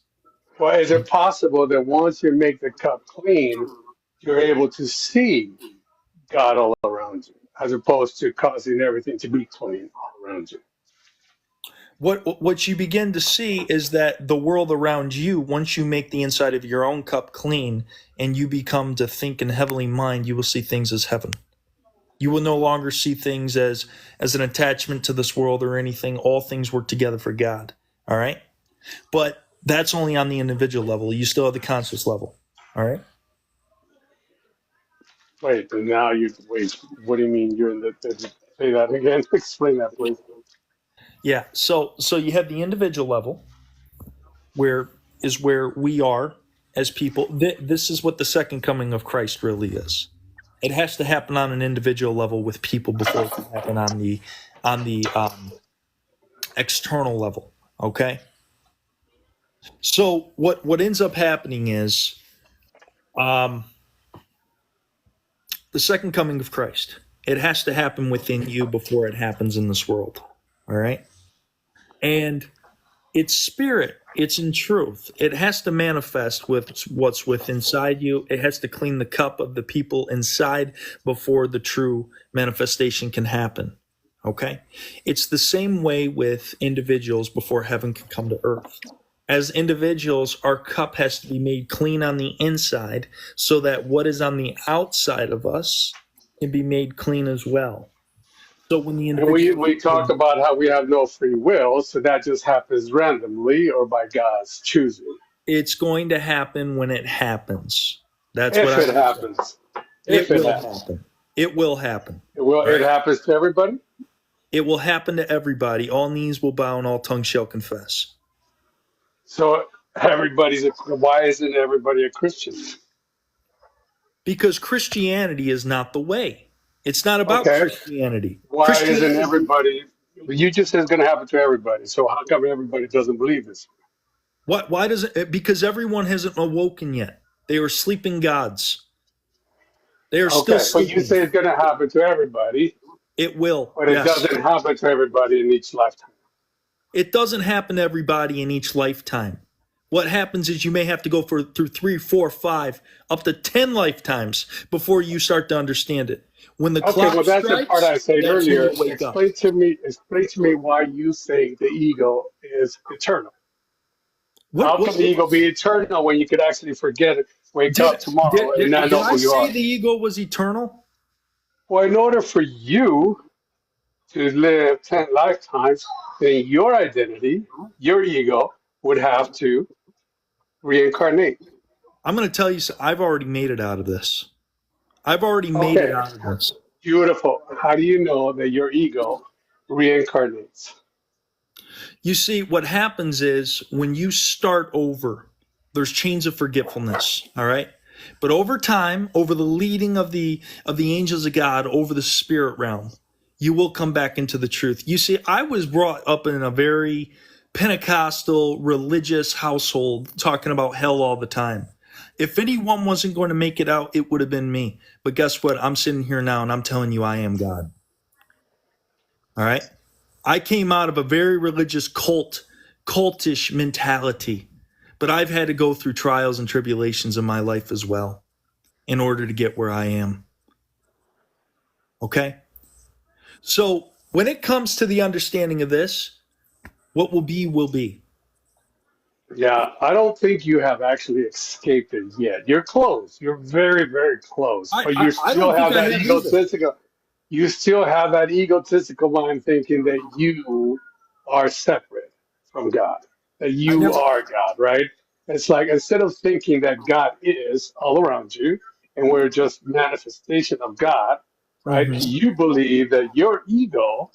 Well, is it possible that once you make the cup clean, you're able to see God all around you, as opposed to causing everything to be clean all around you? What you begin to see is that the world around you, once you make the inside of your own cup clean and you become to think in heavenly mind, you will see things as heaven. You will no longer see things as an attachment to this world or anything. All things work together for God. All right? But that's only on the individual level. You still have the conscious level. All right? Wait, and now you wait. What do you mean you're in say that again? Explain that, please. Yeah. So you have the individual level where we are as people. This is what the second coming of Christ really is. It has to happen on an individual level with people before it can happen on the external level. Okay. So what ends up happening is um, the second coming of Christ. It has to happen within you before it happens in this world. All right. And it's spirit. It's in truth. It has to manifest with what's within inside you. It has to clean the cup of the people inside before the true manifestation can happen. Okay? It's the same way with individuals before heaven can come to earth. As individuals, our cup has to be made clean on the inside so that what is on the outside of us can be made clean as well. So when the And individual, we talked about how we have no free will, so that just happens randomly or by God's choosing. it's going to happen when it happens. That's what If I it would say. happens. If It it will happens. happen. It will happen. Well, All it right. happens to everybody? It will happen to everybody. All knees will bow and all tongues shall confess. So why isn't everybody a Christian? Because Christianity is not the way. It's not about Okay. Christianity. Why isn't Christianity. everybody? You just said it's going to happen to everybody. So how come everybody doesn't believe this? What? Why does it? Because everyone hasn't awoken yet. They are sleeping gods. They are still Okay, but you sleeping. say it's going to happen to everybody, It will. but it Yes. doesn't happen to everybody in each lifetime. It doesn't happen to everybody in each lifetime. What happens is you may have to go through 3, 4, 5, up to 10 lifetimes before you start to understand it. When the Okay, well clock that's the part strikes, I said that's when earlier. you wake up. Explain to me why you think the ego is eternal. How What can the ego be eternal when you could actually forget it, wake did up tomorrow and not did know I who you say are? the ego was eternal? Well, in order for you to live 10 lifetimes, then your identity, your ego, would have to reincarnate. I'm going to tell you, I've already made it out of this. I've already made it Okay, out of this. beautiful. How do you know that your ego reincarnates? You see, what happens is when you start over, there's chains of forgetfulness. All right. But over time, over the leading of the angels of God, over the spirit realm, you will come back into the truth. You see, I was brought up in a very Pentecostal religious household talking about hell all the time. If anyone wasn't going to make it out, it would have been me. But guess what? I'm sitting here now and I'm telling you I am God. All right. I came out of a very religious cultish mentality, but I've had to go through trials and tribulations in my life as well in order to get where I am. Okay? So when it comes to the understanding of this, what will be, will be. Yeah, I don't think you have actually escaped it yet. You're close. You're very, very close. I, But I, you I still don't think have I that have either. egotistical. You still have that egotistical mind thinking that you are separate from God, that I you never, are God, right? It's like instead of thinking that God is all around you and we're just manifestation of God, right? Mhm. You believe that your ego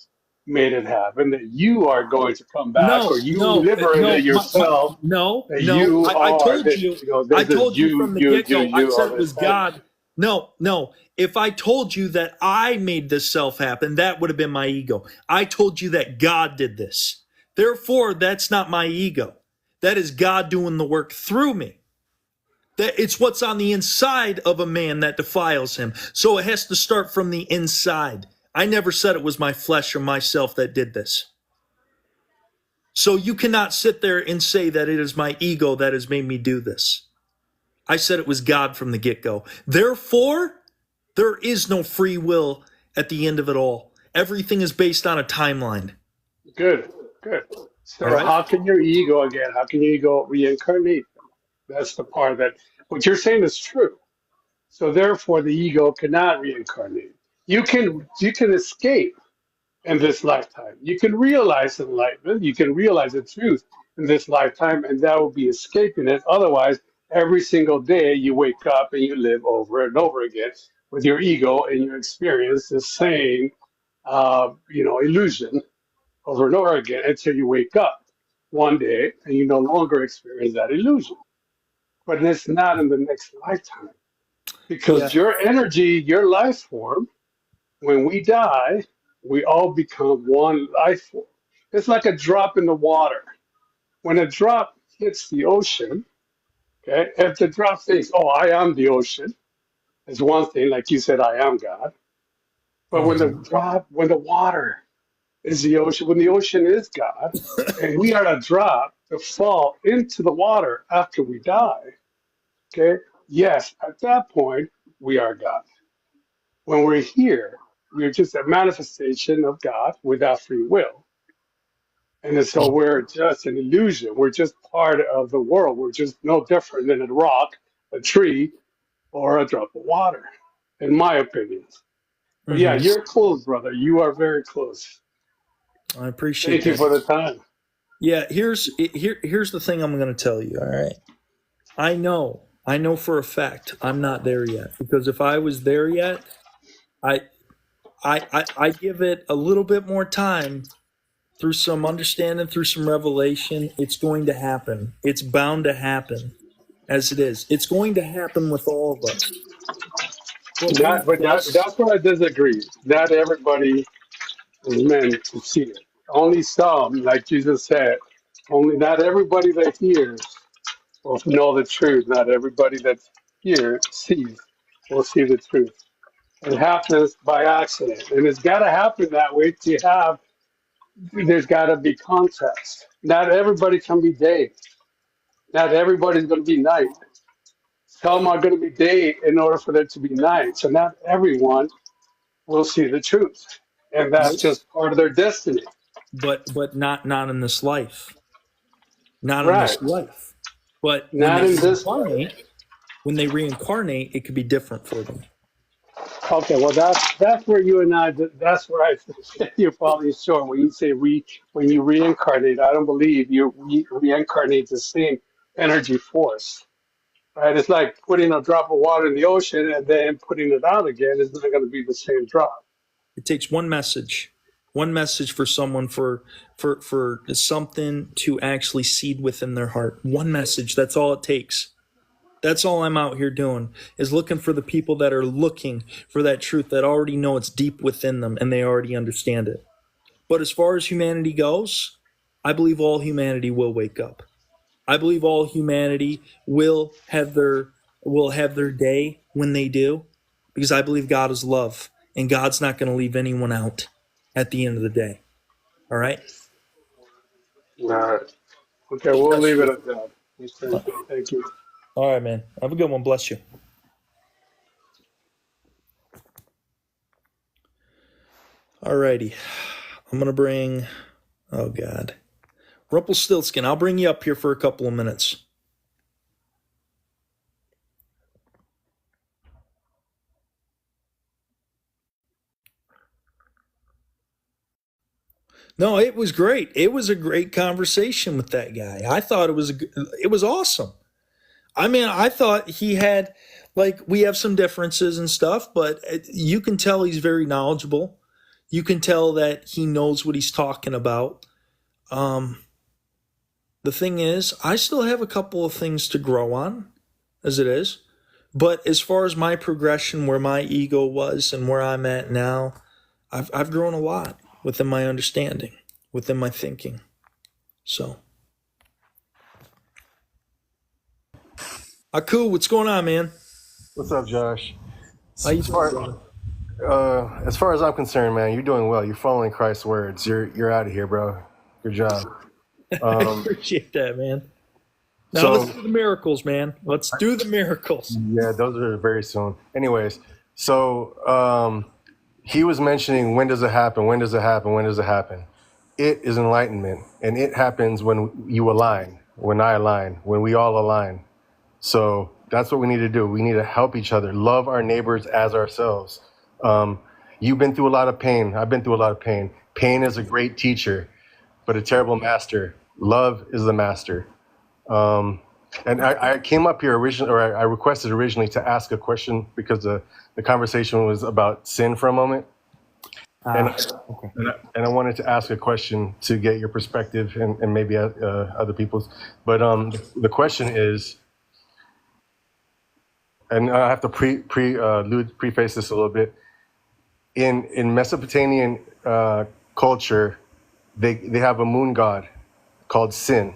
made it happen, that you are going to come back, No, or you no, liberated no, yourself, no, that no. you I are told that, you, I there's this told you from the get go. I you, said all it this. was God. No, no. If I told you that I made this self happen, that would have been my ego. I told you that God did this. Therefore, that's not my ego. That is God doing the work through me. That it's what's on the inside of a man that defiles him. So it has to start from the inside. I never said it was my flesh or myself that did this. So you cannot sit there and say that it is my ego that has made me do this. I said it was God from the get go. Therefore, there is no free will at the end of it all. Everything is based on a timeline. Good, good. All So right. how can your ego again? How can your ego reincarnate? That's the part that what you're saying is true. So therefore, the ego cannot reincarnate. You can escape in this lifetime. You can realize enlightenment. You can realize the truth in this lifetime, and that will be escaping it. Otherwise, every single day you wake up and you live over and over again with your ego and you experience the same, illusion over and over again until you wake up one day and you no longer experience that illusion. But it's not in the next lifetime Yeah. because your energy, your life form, when we die, we all become one life form. It's like a drop in the water. When a drop hits the ocean, okay, if the drop thinks, oh, I am the ocean, is one thing, like you said, I am God. But when the water is the ocean, when the ocean is God, and we are a drop to fall into the water after we die, okay, yes, at that point, we are God. When we're here, We're just a manifestation of God without free will. And so we're just an illusion. We're just part of the world. We're just no different than a rock, a tree, or a drop of water, in my opinion. But yeah, Mm-hmm. you're close, brother. You are very close. I appreciate Thank you that. for the time. Yeah, here's the thing I'm going to tell you. All right, I know for a fact I'm not there yet, because if I was there yet, I I give it a little bit more time, through some understanding, through some revelation. It's going to happen. It's bound to happen, as it is. It's going to happen with all of us. But when it does, That's where I disagree. Not everybody is meant to see it. Only some, like Jesus said, only not everybody that hears will know the truth. Not everybody that sees will see the truth. It happens by accident, and it's got to happen that way to have. There's got to be context. Not everybody can be day. Not everybody's going to be night. Some are going to be day in order for there to be night. So not everyone will see the truth, and that's just part of their destiny. but not in this life. Not in Right. this life. But Not in this life. when they reincarnate, it could be different for them. Okay, well that's where you and I that's where I think you're probably short when you say when you reincarnate. I don't believe you reincarnate the same energy force. Right? It's like putting a drop of water in the ocean and then putting it out again. It's not going to be the same drop. It takes one message for someone, for something to actually seed within their heart. One message. That's all it takes. That's all I'm out here doing, is looking for the people that are looking for that truth, that already know it's deep within them and they already understand it. But as far as humanity goes, I believe all humanity will wake up. I believe all humanity will have their day when they do, because I believe God is love, and God's not going to leave anyone out at the end of the day. All right? All right. Okay, we'll Bless leave it you. at that. Okay, thank you. All right, man. Have a good one. Bless you. All righty. I'm going to bring, oh God, Rumpelstiltskin. I'll bring you up here for a couple of minutes. No, it was great. It was a great conversation with that guy. I thought it was awesome. I mean, I thought he had, like, we have some differences and stuff, but you can tell he's very knowledgeable. You can tell that he knows what he's talking about. Um, the thing is, I still have a couple of things to grow on, as it is. But as far as my progression, where my ego was and where I'm at now, I've grown a lot within my understanding, within my thinking. So, Aku, what's going on, man? What's up, Josh? How you As doing, far brother? as far as I'm concerned, man, you're doing well. You're following Christ's words. You're out of here, bro. Good job. I appreciate that, man. Now let's So do the miracles, man. Let's do the miracles. yeah, those are very soon. Anyways, so he was mentioning, when does it happen? When does it happen? When does it happen? It is enlightenment, and it happens when you align, when I align, when we all align. So that's what we need to do. We need to help each other, love our neighbors as ourselves. You've been through a lot of pain. I've been through a lot of pain. Pain is a great teacher, but a terrible master. Love is the master. And I came up here originally, or I requested originally to ask a question because the conversation was about sin for a moment. And, Okay. and I wanted to ask a question to get your perspective and maybe other people's. But the question is, and I have to preface this a little bit. In Mesopotamian culture, they have a moon god called Sin.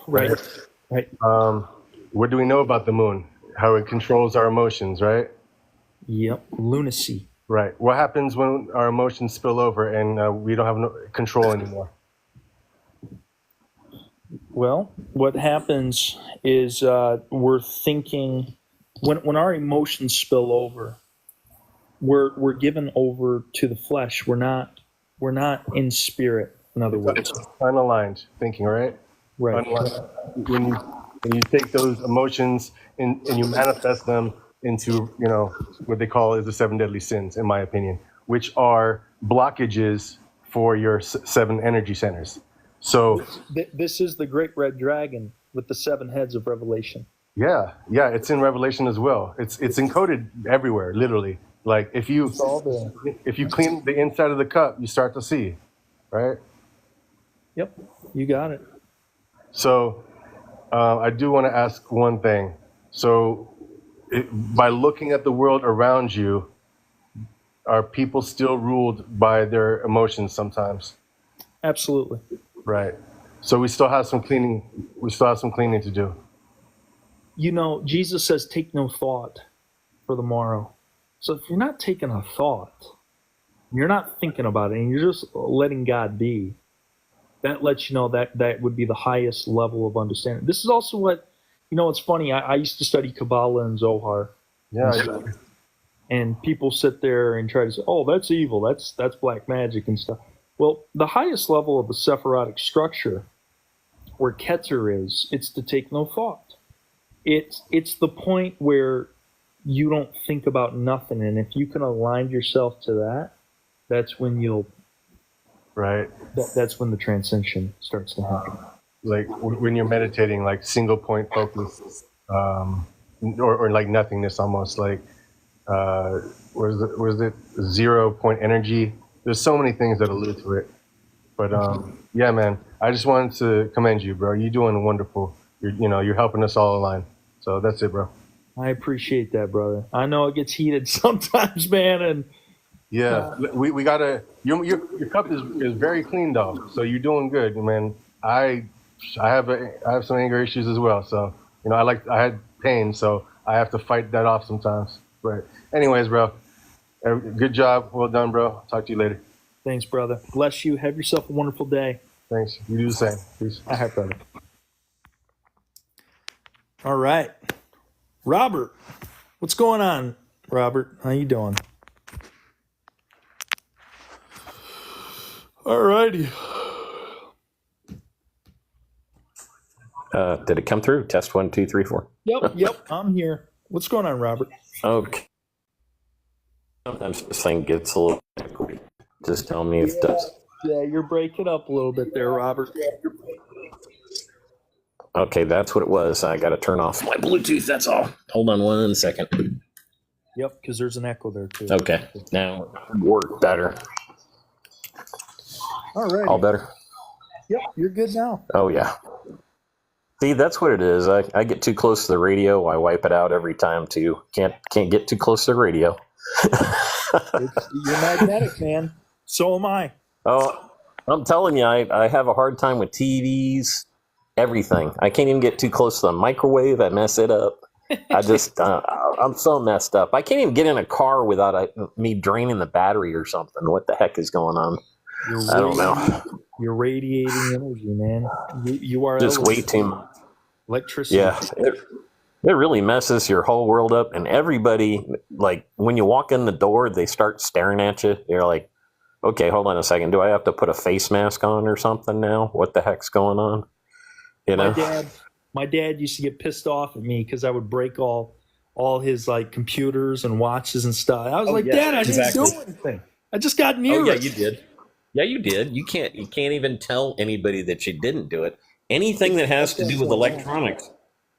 Right. Right. What do we know about the moon? How it controls our emotions, right? Yep. Lunacy. Right. What happens when our emotions spill over and we don't have no control anymore? Well, what happens is we're thinking, when our emotions spill over, we're given over to the flesh. We're not in spirit. In other words, Unaligned thinking, right? right? When you take those emotions and you manifest them into, you know, what they call is the 7 deadly sins, in my opinion, which are blockages for your 7 energy centers. So This is the great red dragon with the 7 heads of Revelation. yeah, it's in Revelation as well. It's encoded everywhere, literally. Like if you clean the inside of the cup, you start to see, right? Yep, you got it. So I do want to ask one thing. So by looking at the world around you, are people still ruled by their emotions sometimes? Absolutely. Right. So we still have some cleaning. We still have some cleaning to do. You know, Jesus says, "Take no thought for the morrow." So if you're not taking a thought, you're not thinking about it, and you're just letting God be, that lets you know that would be the highest level of understanding. This is also what, you know, it's funny. I used to study Kabbalah and Zohar. Yeah. And people sit there and try to say, "Oh, that's evil. That's black magic and stuff." Well, the highest level of the Sephirotic structure, where Ketzer is, it's to take no thought. It's the point where you don't think about nothing, and if you can align yourself to that, that's when you'll. Right. That's when the transcension starts to happen. Like when you're meditating, like single point focus, or like nothingness, almost like. Was it 0 point energy? There's so many things that allude to it, but yeah, man, I just wanted to commend you, bro. You're doing wonderful. You're helping us all align. So that's it, bro. I appreciate that, brother. I know it gets heated sometimes, man, and yeah, we gotta. Your cup is very clean though, so you're doing good, man. I have some anger issues as well, so I had pain, so I have to fight that off sometimes. But anyways, bro, good job. Well done, bro. Talk to you later. Thanks, brother. Bless you. Have yourself a wonderful day. Thanks. You do the same. Peace. All right, brother. All right. Robert. What's going on, Robert? How you doing? All righty. Did it come through? Test 1, 2, 3, 4. Yep. I'm here. What's going on, Robert? Okay. Sometimes this thing gets a little echoey. Just tell me if it does. Yeah, you're breaking up a little bit there, Robert. Okay, that's what it was. I got to turn off my Bluetooth, that's all. Hold on 1 second. Yep, because there's an echo there, too. Okay, now it worked better. All right. All better? Yep, you're good now. Oh, yeah. See, that's what it is. I get too close to the radio. I wipe it out every time, too. Can't get too close to the radio. You're magnetic, man. So am I. Oh, I'm telling you, I have a hard time with TVs, everything. I can't even get too close to the microwave. I mess it up. I just, I'm so messed up. I can't even get in a car without me draining the battery or something. What the heck is going on? I don't know. You're radiating energy, man. You are just way too much. Electricity. Yeah. It really messes your whole world up. And everybody, like, when you walk in the door, they start staring at you. You're like, okay, hold on a second. Do I have to put a face mask on or something now? What the heck's going on? You know? My dad used to get pissed off at me because I would break all his, like, computers and watches and stuff. I was like, Dad, I didn't do anything. I just got near it. Yeah, you did. Yeah, you did. You can't even tell anybody that you didn't do it. Anything that has to do with electronics,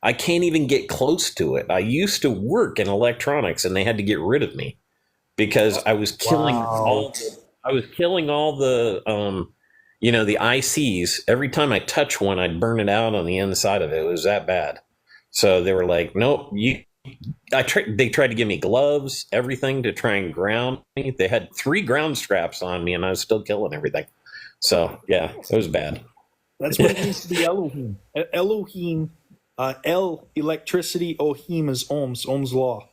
I can't even get close to it. I used to work in electronics, and they had to get rid of me because I was killing all the the ICs. Every time I touch one, I'd burn it out on the inside of it. It was that bad. So they were like, "Nope, they tried to give me gloves, everything to try and ground me. They had 3 ground straps on me, and I was still killing everything. So yeah, it was bad." That's what it means to be Elohim. Elohim, electricity, Ohim is Ohm's law.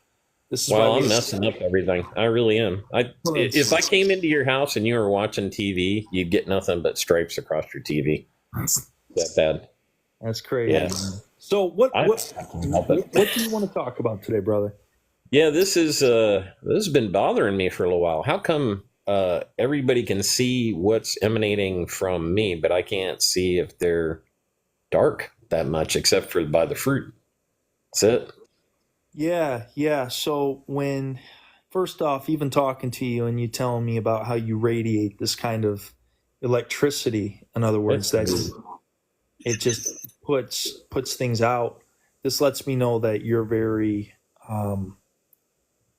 This is I'm messing up everything. I really am. If I came into your house and you were watching TV, you'd get nothing but stripes across your TV. That bad. That's crazy. Yeah. So what do you want to talk about today, brother? Yeah, this has been bothering me for a little while. How come everybody can see what's emanating from me, but I can't see if they're dark that much, except for by the fruit? That's it. Yeah, yeah. So when first off, even talking to you and you telling me about how you radiate this kind of electricity, in other words, That's that weird. it just puts things out. This lets me know that um,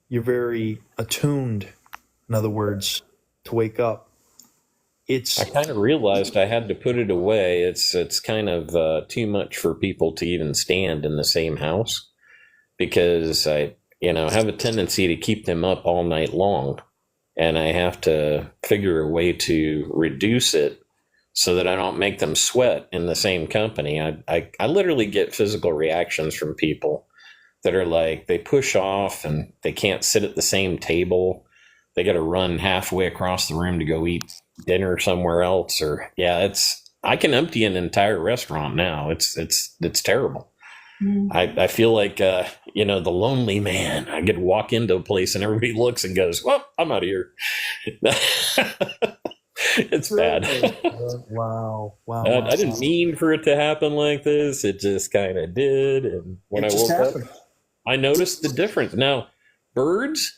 you're very attuned. In other words, to wake up. I It's kind of realized I had to put it away. It's kind of too much for people to even stand in the same house because I have a tendency to keep them up all night long, and I have to figure a way to reduce it so that I don't make them sweat in the same company. I literally get physical reactions from people that are like they push off and they can't sit at the same table. They got to run halfway across the room to go eat dinner somewhere else. Or yeah, it's I can empty an entire restaurant now. It's terrible. I feel like the lonely man. I get to walk into a place and everybody looks and goes, "Well, I'm out of here." It's bad. wow, wow, I, wow. I didn't mean for it to happen like this. It just kind of did. And when It I just woke up, happened. I noticed the difference. Now, birds,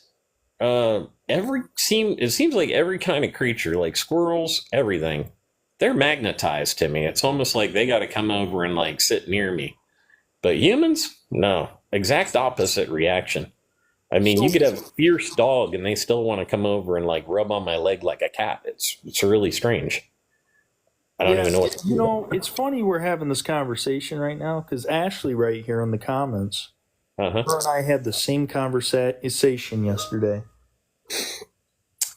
it seems like every kind of creature, like squirrels, everything, they're magnetized to me. It's almost like they got to come over and like sit near me. But humans, no, exact opposite reaction. I mean, you So could have a fierce dog and they still want to come over and like rub on my leg like a cat. It's really strange. I don't even yes, know what to do. it's funny we're having this conversation right now because Ashley, right here in the comments, Uh-huh. her and I had the same conversation yesterday.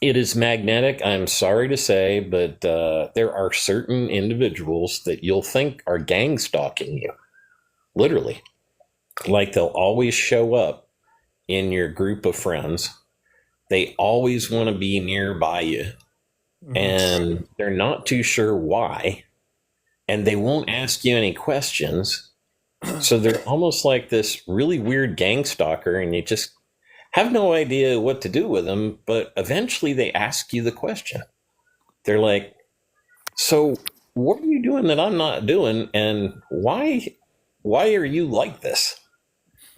It is magnetic. I'm sorry to say, but there are certain individuals that you'll think are gang stalking you, literally. Like they'll always show up in your group of friends. They always want to be nearby you, Mhm. and they're not too sure why, and they won't ask you any questions. So they're almost like this really weird gang stalker, and you just have no idea what to do with them. But eventually, they ask you the question. They're like, "So, what are you doing that I'm not doing, and why are you like this?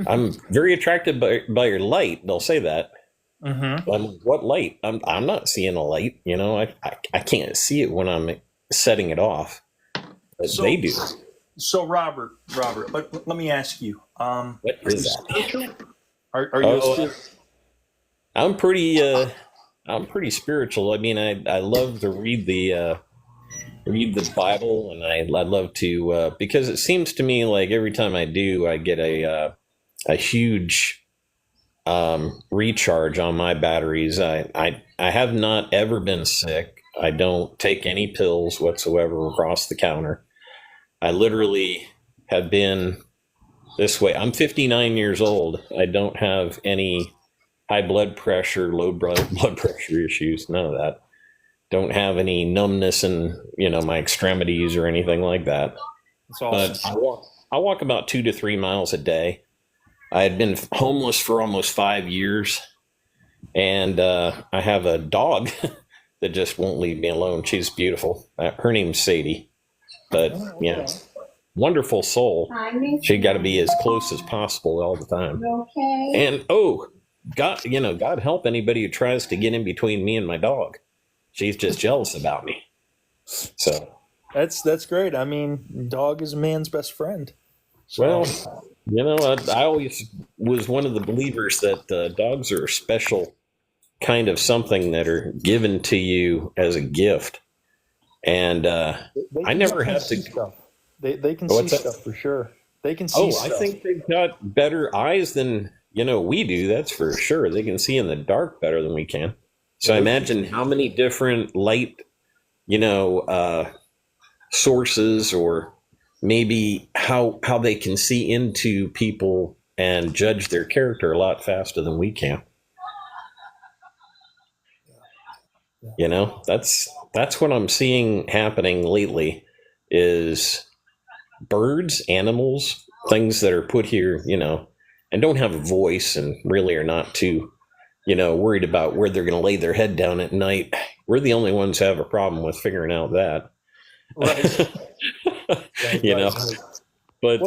I'm very attracted by your light." They'll say that. Mhm. What light? I'm not seeing a light. I can't see it when I'm setting it off, but they So, do. so Robert, let me ask you. What Are you is that? spiritual? Are you a Oh, spirit? I'm pretty. I'm pretty spiritual. I mean, I love to read the Bible, and I love to because it seems to me like every time I do, I get a huge recharge on my batteries. I have not ever been sick. I don't take any pills whatsoever across the counter. I literally have been this way. I'm 59 years old. I don't have any high blood pressure, low blood pressure issues, none of that. Don't have any numbness in my extremities or anything like that. It's But awesome. I walk about 2 to 3 miles a day. I had been homeless for almost 5 years, and I have a dog that just won't leave me alone. She's beautiful. Her name's Sadie, but Oh, yeah, okay. wonderful soul. She got to be as close as possible all the time. And oh, God help anybody who tries to get in between me and my dog. She's just jealous about me. So, That's great. I mean, dog is a man's best friend. So well, I always was one of the believers that dogs are a special kind of something that are given to you as a gift. And they I can never definitely have see to. stuff. They can see What's that? stuff for sure. They can see Oh, I stuff. think they've got better eyes than we do. That's for sure. They can see in the dark better than we can. Yeah, So I imagine how many different light, you know, uh, sources, or maybe how they can see into people and judge their character a lot faster than we can. yeah. That's what I'm seeing happening lately is birds, animals, things that are put here, and don't have a voice and really are not too, worried about where they're going to lay their head down at night. We're the only ones who have a problem with figuring out that. Right. Right. But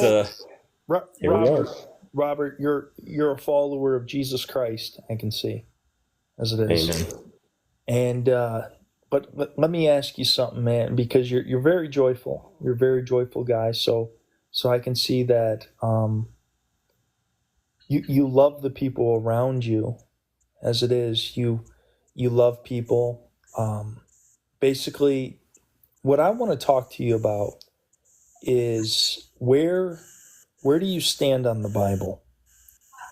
Well, here we are. Robert, you're a follower of Jesus Christ, I can see, as it is. Amen. And but let me ask you something, man, because you're very joyful. You're a very joyful guy. So I can see that you love the people around you, as it is. You love people. Basically, what I want to talk to you about is where do you stand on the Bible?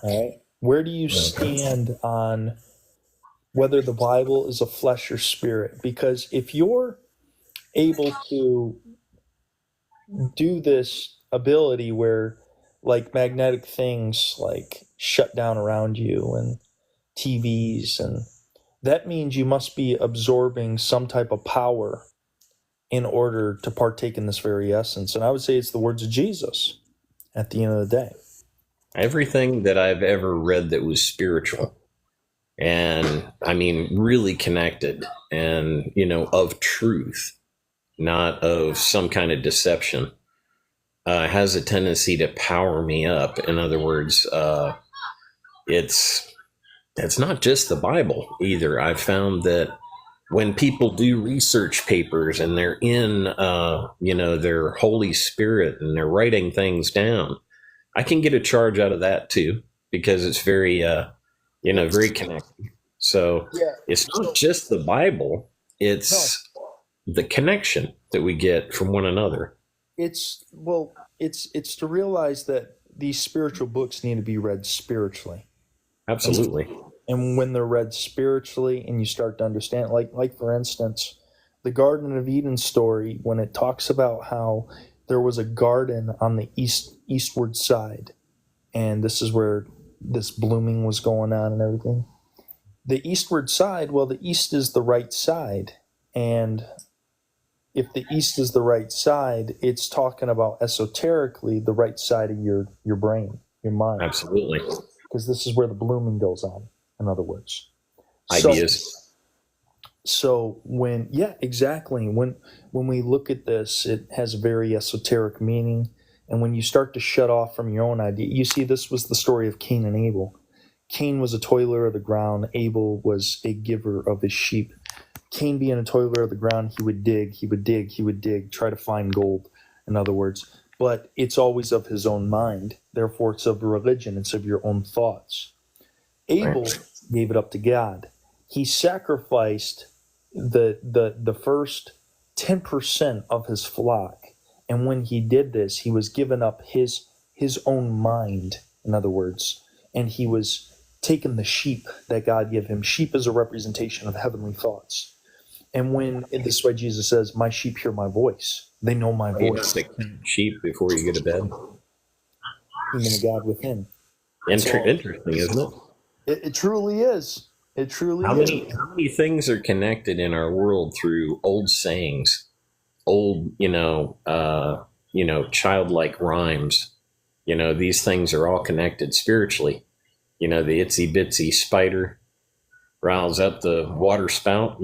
All right. Where do you stand on whether the Bible is a flesh or spirit? Because if you're able to do this ability where like magnetic things like shut down around you and TVs, and that means you must be absorbing some type of power in order to partake in this very essence. And I would say it's the words of Jesus at the end of the day. Everything that I've ever read that was spiritual, and I mean really connected and, of truth, not of some kind of deception, has a tendency to power me up. In other words, it's not just the Bible either. I've found that when people do research papers and they're in, their Holy Spirit and they're writing things down, I can get a charge out of that too, because it's very, very connected. So it's not just the Bible, it's the connection that we get from one another. It's to realize that these spiritual books need to be read spiritually. Absolutely. And when they're read spiritually and you start to understand, like for instance, the Garden of Eden story, when it talks about how there was a garden on the eastward side, and this is where this blooming was going on and everything. The eastward side, well, the east is the right side. And if the east is the right side, it's talking about esoterically the right side of your brain, your mind. Absolutely. Because this is where the blooming goes on, in other words. Ideas. So when we look at this, it has a very esoteric meaning. And when you start to shut off from your own idea, you see, this was the story of Cain and Abel. Cain was a toiler of the ground. Abel was a giver of his sheep. Cain being a toiler of the ground, he would dig, try to find gold, in other words. But it's always of his own mind. Therefore, it's of religion. It's of your own thoughts. Abel gave it up to God. He sacrificed the first 10% of his flock. And when he did this, he was giving up his own mind, in other words. And he was taking the sheep that God gave him. Sheep is a representation of heavenly thoughts. And this is why Jesus says, my sheep hear my voice. They know my voice. You have to count sheep before you go to bed. Human of God within. Interesting, isn't it? It truly is. It truly is. How many things are connected in our world through old sayings, old, childlike rhymes? These things are all connected spiritually. The itsy bitsy spider riles up the water spout.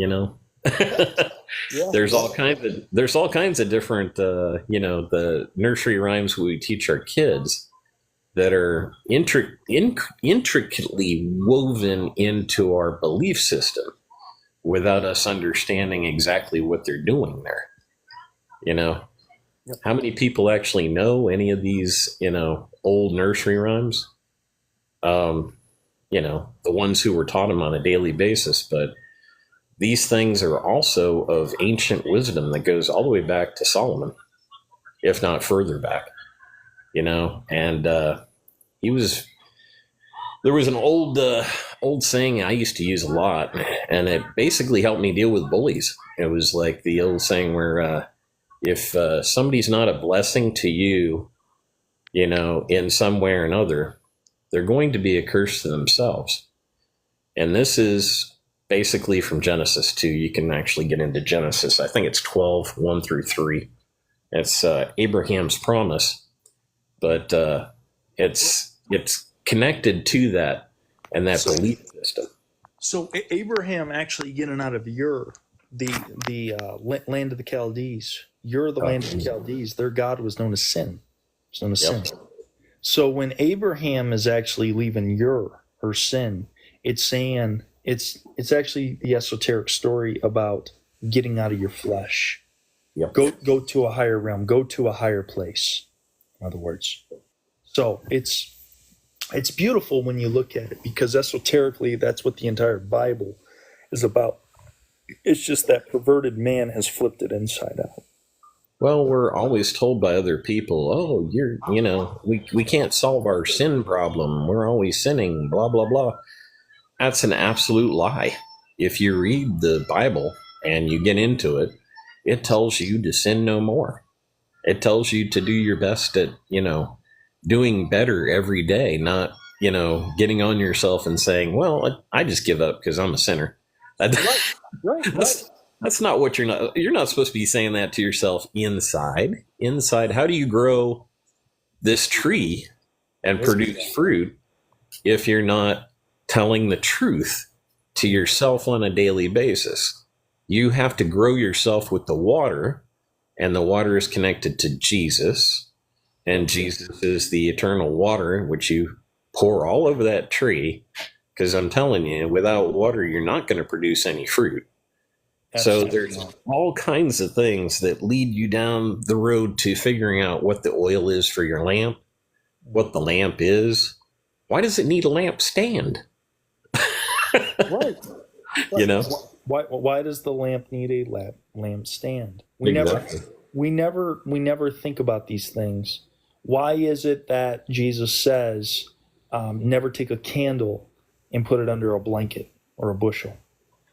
There's all kinds of different, the nursery rhymes we teach our kids that are intricately woven into our belief system without us understanding exactly what they're doing there. How many people actually know any of these, old nursery rhymes? The ones who were taught them on a daily basis, but these things are also of ancient wisdom that goes all the way back to Solomon, if not further back, and there was an old saying I used to use a lot, and it basically helped me deal with bullies. It was like the old saying where if somebody's not a blessing to you, in some way or another, they're going to be a curse to themselves. And this is basically from Genesis 2. You can actually get into Genesis. I think it's 12, 1 through 3. It's Abraham's promise, but it's connected to that and that belief system. So Abraham actually getting out of Ur, the land of the Chaldees, Ur, the land of the Chaldees, their god was known as sin. It's known as sin. So when Abraham is actually leaving Ur, her sin, it's saying it's actually the esoteric story about getting out of your flesh. Yep. Go to a higher realm. Go to a higher place. In other words, so it's beautiful when you look at it, because esoterically, that's what the entire Bible is about. It's just that perverted man has flipped it inside out. Well, we're always told by other people, oh, we can't solve our sin problem. We're always sinning, blah, blah, blah. That's an absolute lie. If you read the Bible and you get into it, it tells you to sin no more. It tells you to do your best at, doing better every day, not, getting on yourself and saying, well, I just give up because I'm a sinner. Right. That's not what you're not supposed to be saying that to yourself inside. Inside, how do you grow this tree and produce fruit if you're not telling the truth to yourself on a daily basis? You have to grow yourself with the water, and the water is connected to Jesus, and Jesus is the eternal water, which you pour all over that tree, because I'm telling you, without water, you're not going to produce any fruit. So there's all kinds of things that lead you down the road to figuring out what the oil is for your lamp, what the lamp is. Why does it need a lamp stand? Right. Why does the lamp need a lamp stand? We never think about these things. Why is it that Jesus says, never take a candle and put it under a blanket or a bushel?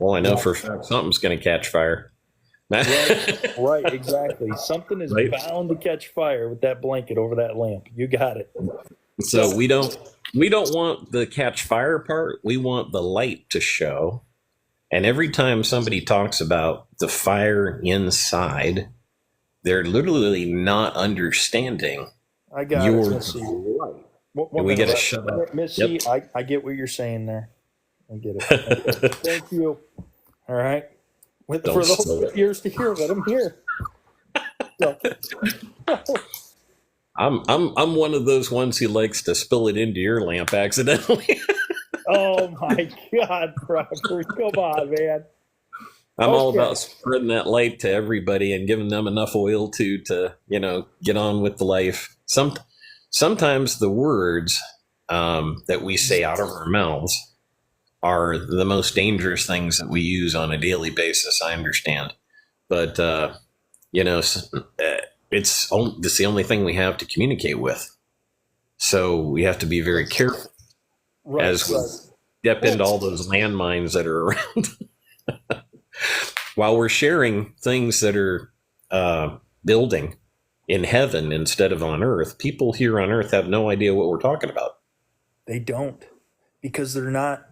Well, I know for a fact something's going to catch fire. Right, exactly. Something is bound to catch fire with that blanket over that lamp. You got it. So we don't want the catch fire part. We want the light to show. And every time somebody talks about the fire inside, they're literally not understanding. I got your it, Missy. And we got to shut up. Missy, yep. I get what you're saying there. I get it. Thank you. All right. For those ears to hear, let them hear. I'm one of those ones who likes to spill it into your lamp accidentally. Oh my God, Robert! Come on, man. I'm all about spreading that light to everybody and giving them enough oil to get on with the life. Sometimes the words that we say out of our mouths are the most dangerous things that we use on a daily basis. I understand, but it's the only thing we have to communicate with. So we have to be very careful as we step into all those landmines that are around. While we're sharing things that are building in heaven instead of on earth, people here on earth have no idea what we're talking about. They don't, because they're not.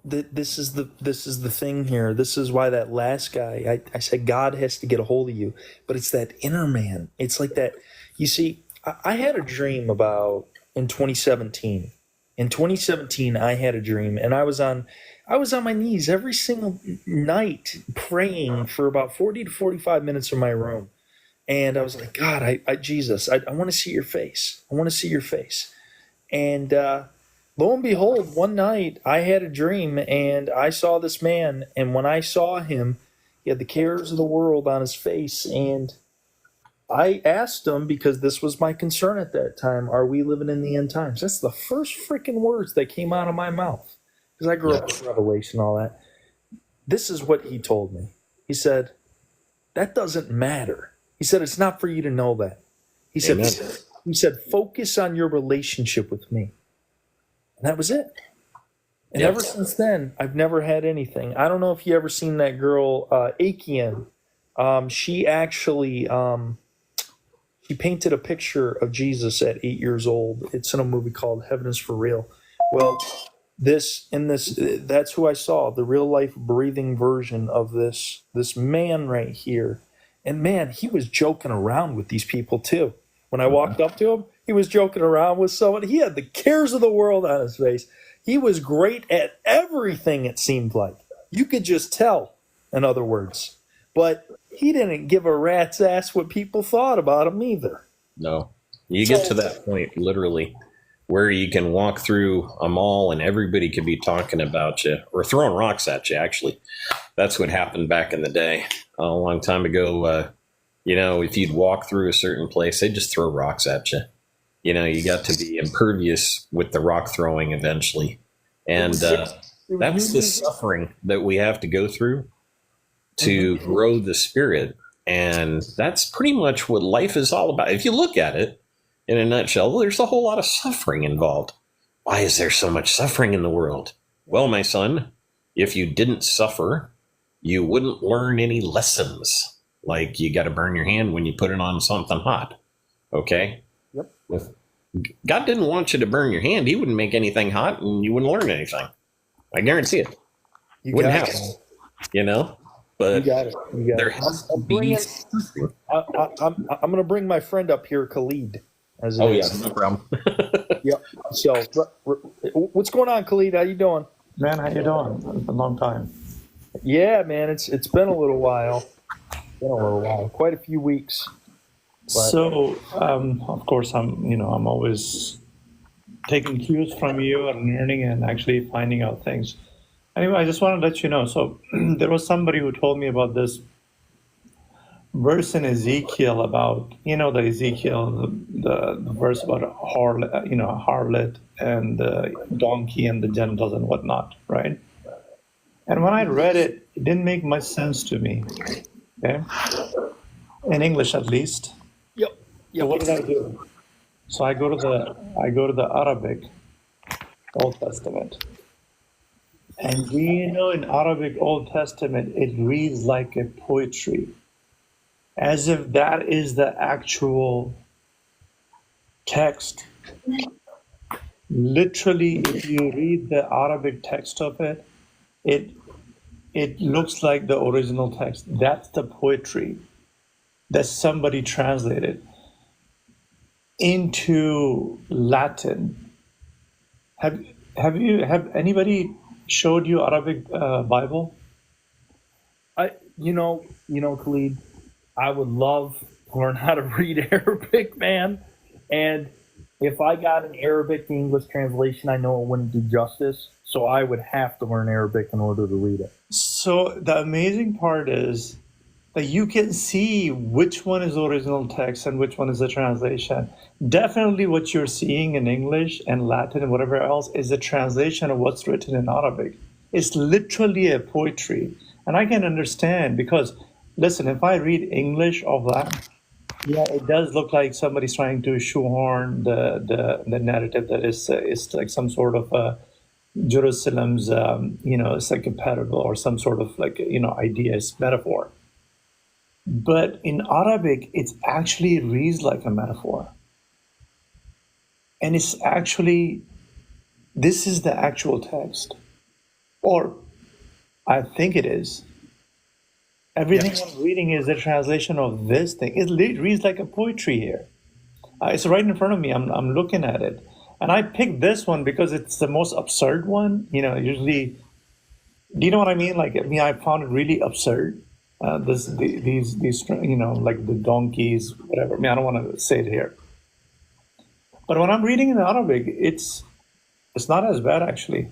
This is the thing here. This is why that last guy, I said God has to get a hold of you, but it's that inner man. It's like that. You see, I had a dream about in 2017. In 2017, I had a dream, and I was on my knees every single night praying for about 40 to 45 minutes in my room, and I was like, God, Jesus, I want to see your face. I want to see your face, and lo and behold, one night I had a dream and I saw this man, and when I saw him, he had the cares of the world on his face, and I asked him, because this was my concern at that time, are we living in the end times? That's the first freaking words that came out of my mouth, because I grew up with Revelation and all that. This is what he told me. He said, that doesn't matter. He said, it's not for you to know that. He said, focus on your relationship with me. And that was it. And ever since then, I've never had anything. I don't know if you ever seen that girl, Akian. She actually she painted a picture of Jesus at 8 years old. It's in a movie called Heaven is for Real. Well, that's who I saw, the real life breathing version of this man right here. And man, he was joking around with these people too. When I walked up to him, he was joking around with someone. He had the cares of the world on his face. He was great at everything, it seemed like. You could just tell, in other words. But he didn't give a rat's ass what people thought about him either. No. You get to that point, literally, where you can walk through a mall and everybody could be talking about you or throwing rocks at you, actually. That's what happened back in the day. A long time ago, if you'd walk through a certain place, they'd just throw rocks at you. You got to be impervious with the rock throwing eventually. And that's the suffering that we have to go through to grow the spirit. And that's pretty much what life is all about. If you look at it in a nutshell, there's a whole lot of suffering involved. Why is there so much suffering in the world? Well, my son, if you didn't suffer, you wouldn't learn any lessons. Like you got to burn your hand when you put it on something hot. Okay? Yep. If God didn't want you to burn your hand, he wouldn't make anything hot and you wouldn't learn anything. I guarantee it. You Wouldn't got happen. it. But You got it. there has to be. I'm going to bring my friend up here, Khalid. As it Oh, is. yeah, no problem. Yep. So, what's going on, Khalid? How you doing? Man, how you doing? It's been a long time. Yeah, man. It's been a little while. Quite a few weeks. But, So, of course, I'm always taking cues from you and learning and actually finding out things. Anyway, I just want to let you know. So, there was somebody who told me about this verse in Ezekiel about, the Ezekiel, the verse about a harlot and the donkey and the genitals and whatnot, right? And when I read it, it didn't make much sense to me. Okay, in English at least. Yep. So what did I do? So I go to the Arabic Old Testament, and in Arabic Old Testament it reads like a poetry, as if that is the actual text. Literally, if you read the Arabic text of it, it looks like the original text. That's the poetry that somebody translated into Latin. Have anybody showed you Arabic Bible? Khalid, I would love to learn how to read Arabic, man. And if I got an Arabic to English translation, I know it wouldn't do justice. So I would have to learn Arabic in order to read it. So the amazing part is that you can see which one is the original text and which one is the translation. Definitely what you're seeing in English and Latin and whatever else is a translation of what's written in Arabic. It's literally a poetry. And I can understand because, listen, if I read English of that, yeah, it does look like somebody's trying to shoehorn the narrative that is like some sort of Jerusalem's, it's like a parable or some sort of idea, it's metaphor. But in Arabic, it actually reads like a metaphor. And it's actually, this is the actual text. Or I think it is. Everything I'm reading is a translation of this thing. It reads like a poetry here. It's right in front of me. I'm looking at it. And I picked this one because it's the most absurd one. Usually, do you know what I mean? I found it really absurd. These, like the donkeys, whatever. I don't want to say it here. But when I'm reading in Arabic, it's not as bad, actually.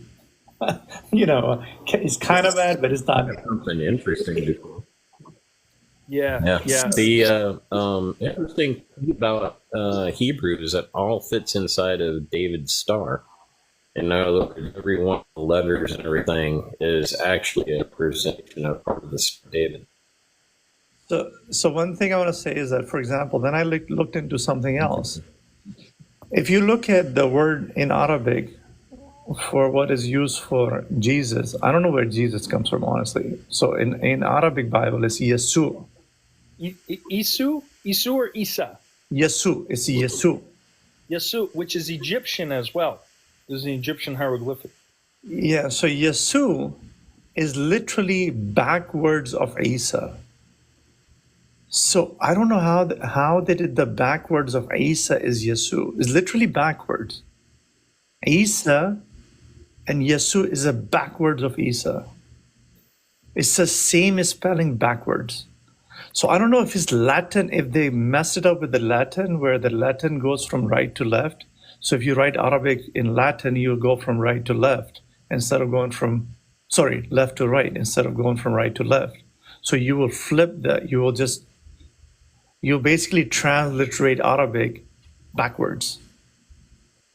It's kind of bad, but it's not. Something interesting. Yeah. The interesting thing about Hebrew is that all fits inside of David's star. And now every one of the letters and everything is actually a representation of part of the star of David. So one thing I want to say is that, for example, then I looked into something else. If you look at the word in Arabic for what is used for Jesus, I don't know where Jesus comes from, honestly. So in Arabic Bible, it's Yesu. Isu or Isa? Yesu, it's Yesu. Yesu, which is Egyptian as well. This is an Egyptian hieroglyphic. Yeah, so Yesu is literally backwards of Isa. So I don't know how they did the backwards of Isa is Yesu. It's literally backwards. Isa and Yesu is a backwards of Isa. It's the same spelling backwards. So I don't know if it's Latin, if they messed it up with the Latin, where the Latin goes from right to left. So if you write Arabic in Latin, you'll go from right to left instead of going from, left to right instead of going from right to left. So you will flip that. You'll basically transliterate Arabic backwards.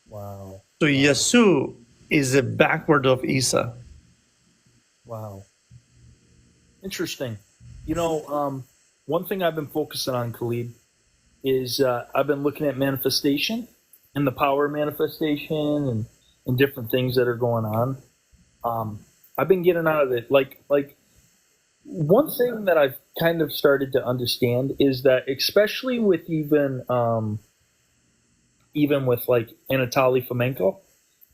Wow. So Yesu is a backward of Isa. Wow. Interesting. You know, one thing I've been focusing on, Khalid, is I've been looking at manifestation and the power of manifestation and different things that are going on. I've been getting out of it. Like one thing that I've kind of started to understand is that, especially with even with like Anatoly Fomenko,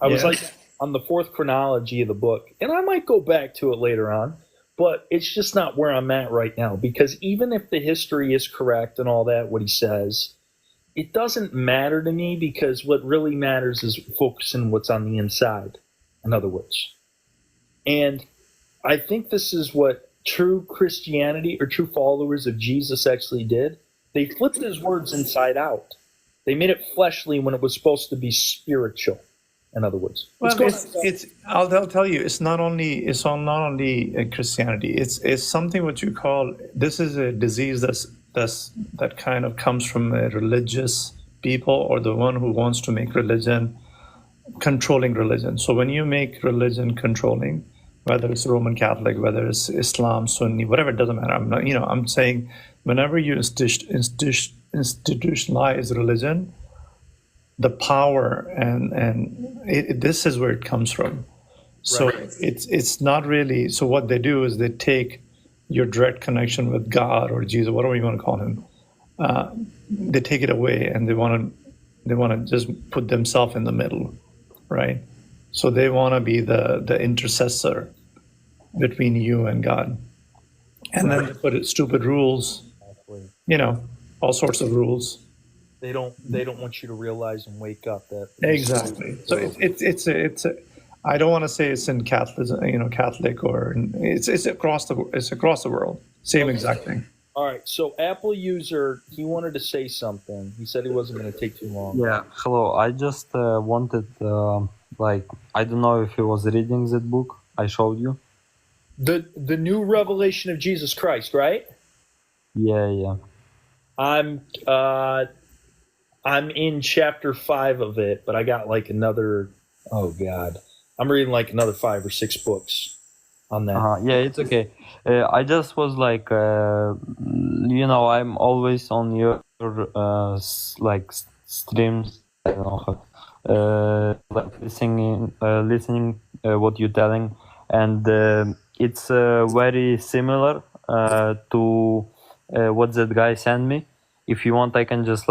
I was like on the fourth chronology of the book, and I might go back to it later on, but it's just not where I'm at right now, because even if the history is correct and all that, what he says, it doesn't matter to me, because what really matters is focusing what's on the inside, in other words. And I think this is what true Christianity or true followers of Jesus actually did. They flipped his words inside out. They made it fleshly when it was supposed to be spiritual. In other words, well, I'll tell you, it's not only Christianity. It's something what you call, this is a disease that kind of comes from a religious people, or the one who wants to make religion controlling religion. So when you make religion controlling, whether it's Roman Catholic, whether it's Islam, Sunni, whatever, it doesn't matter. I'm saying whenever you institutionalize religion, the power and this is where it comes from. So it's not really. So what they do is they take your direct connection with God or Jesus, whatever you want to call him. They take it away, and they want to just put themselves in the middle, right? So they want to be the intercessor between you and God, and then they put stupid rules, all sorts of rules. They don't want you to realize and wake up that exactly. So it's I don't want to say it's in Catholic, Catholic, or it's across the world. Same exact thing. All right. So Apple user, he wanted to say something. He said he wasn't going to take too long. Yeah. Hello. I just wanted, I don't know if he was reading that book I showed you. The new revelation of Jesus Christ, right? Yeah. I'm in chapter 5 of it, but I got like another. Oh God, I'm reading like another 5 or 6 books on that. Yeah, it's okay. I just was like, I'm always on your streams. I don't know how, listening what you're telling, and it's very similar to what that guy sent me. If you want, I can just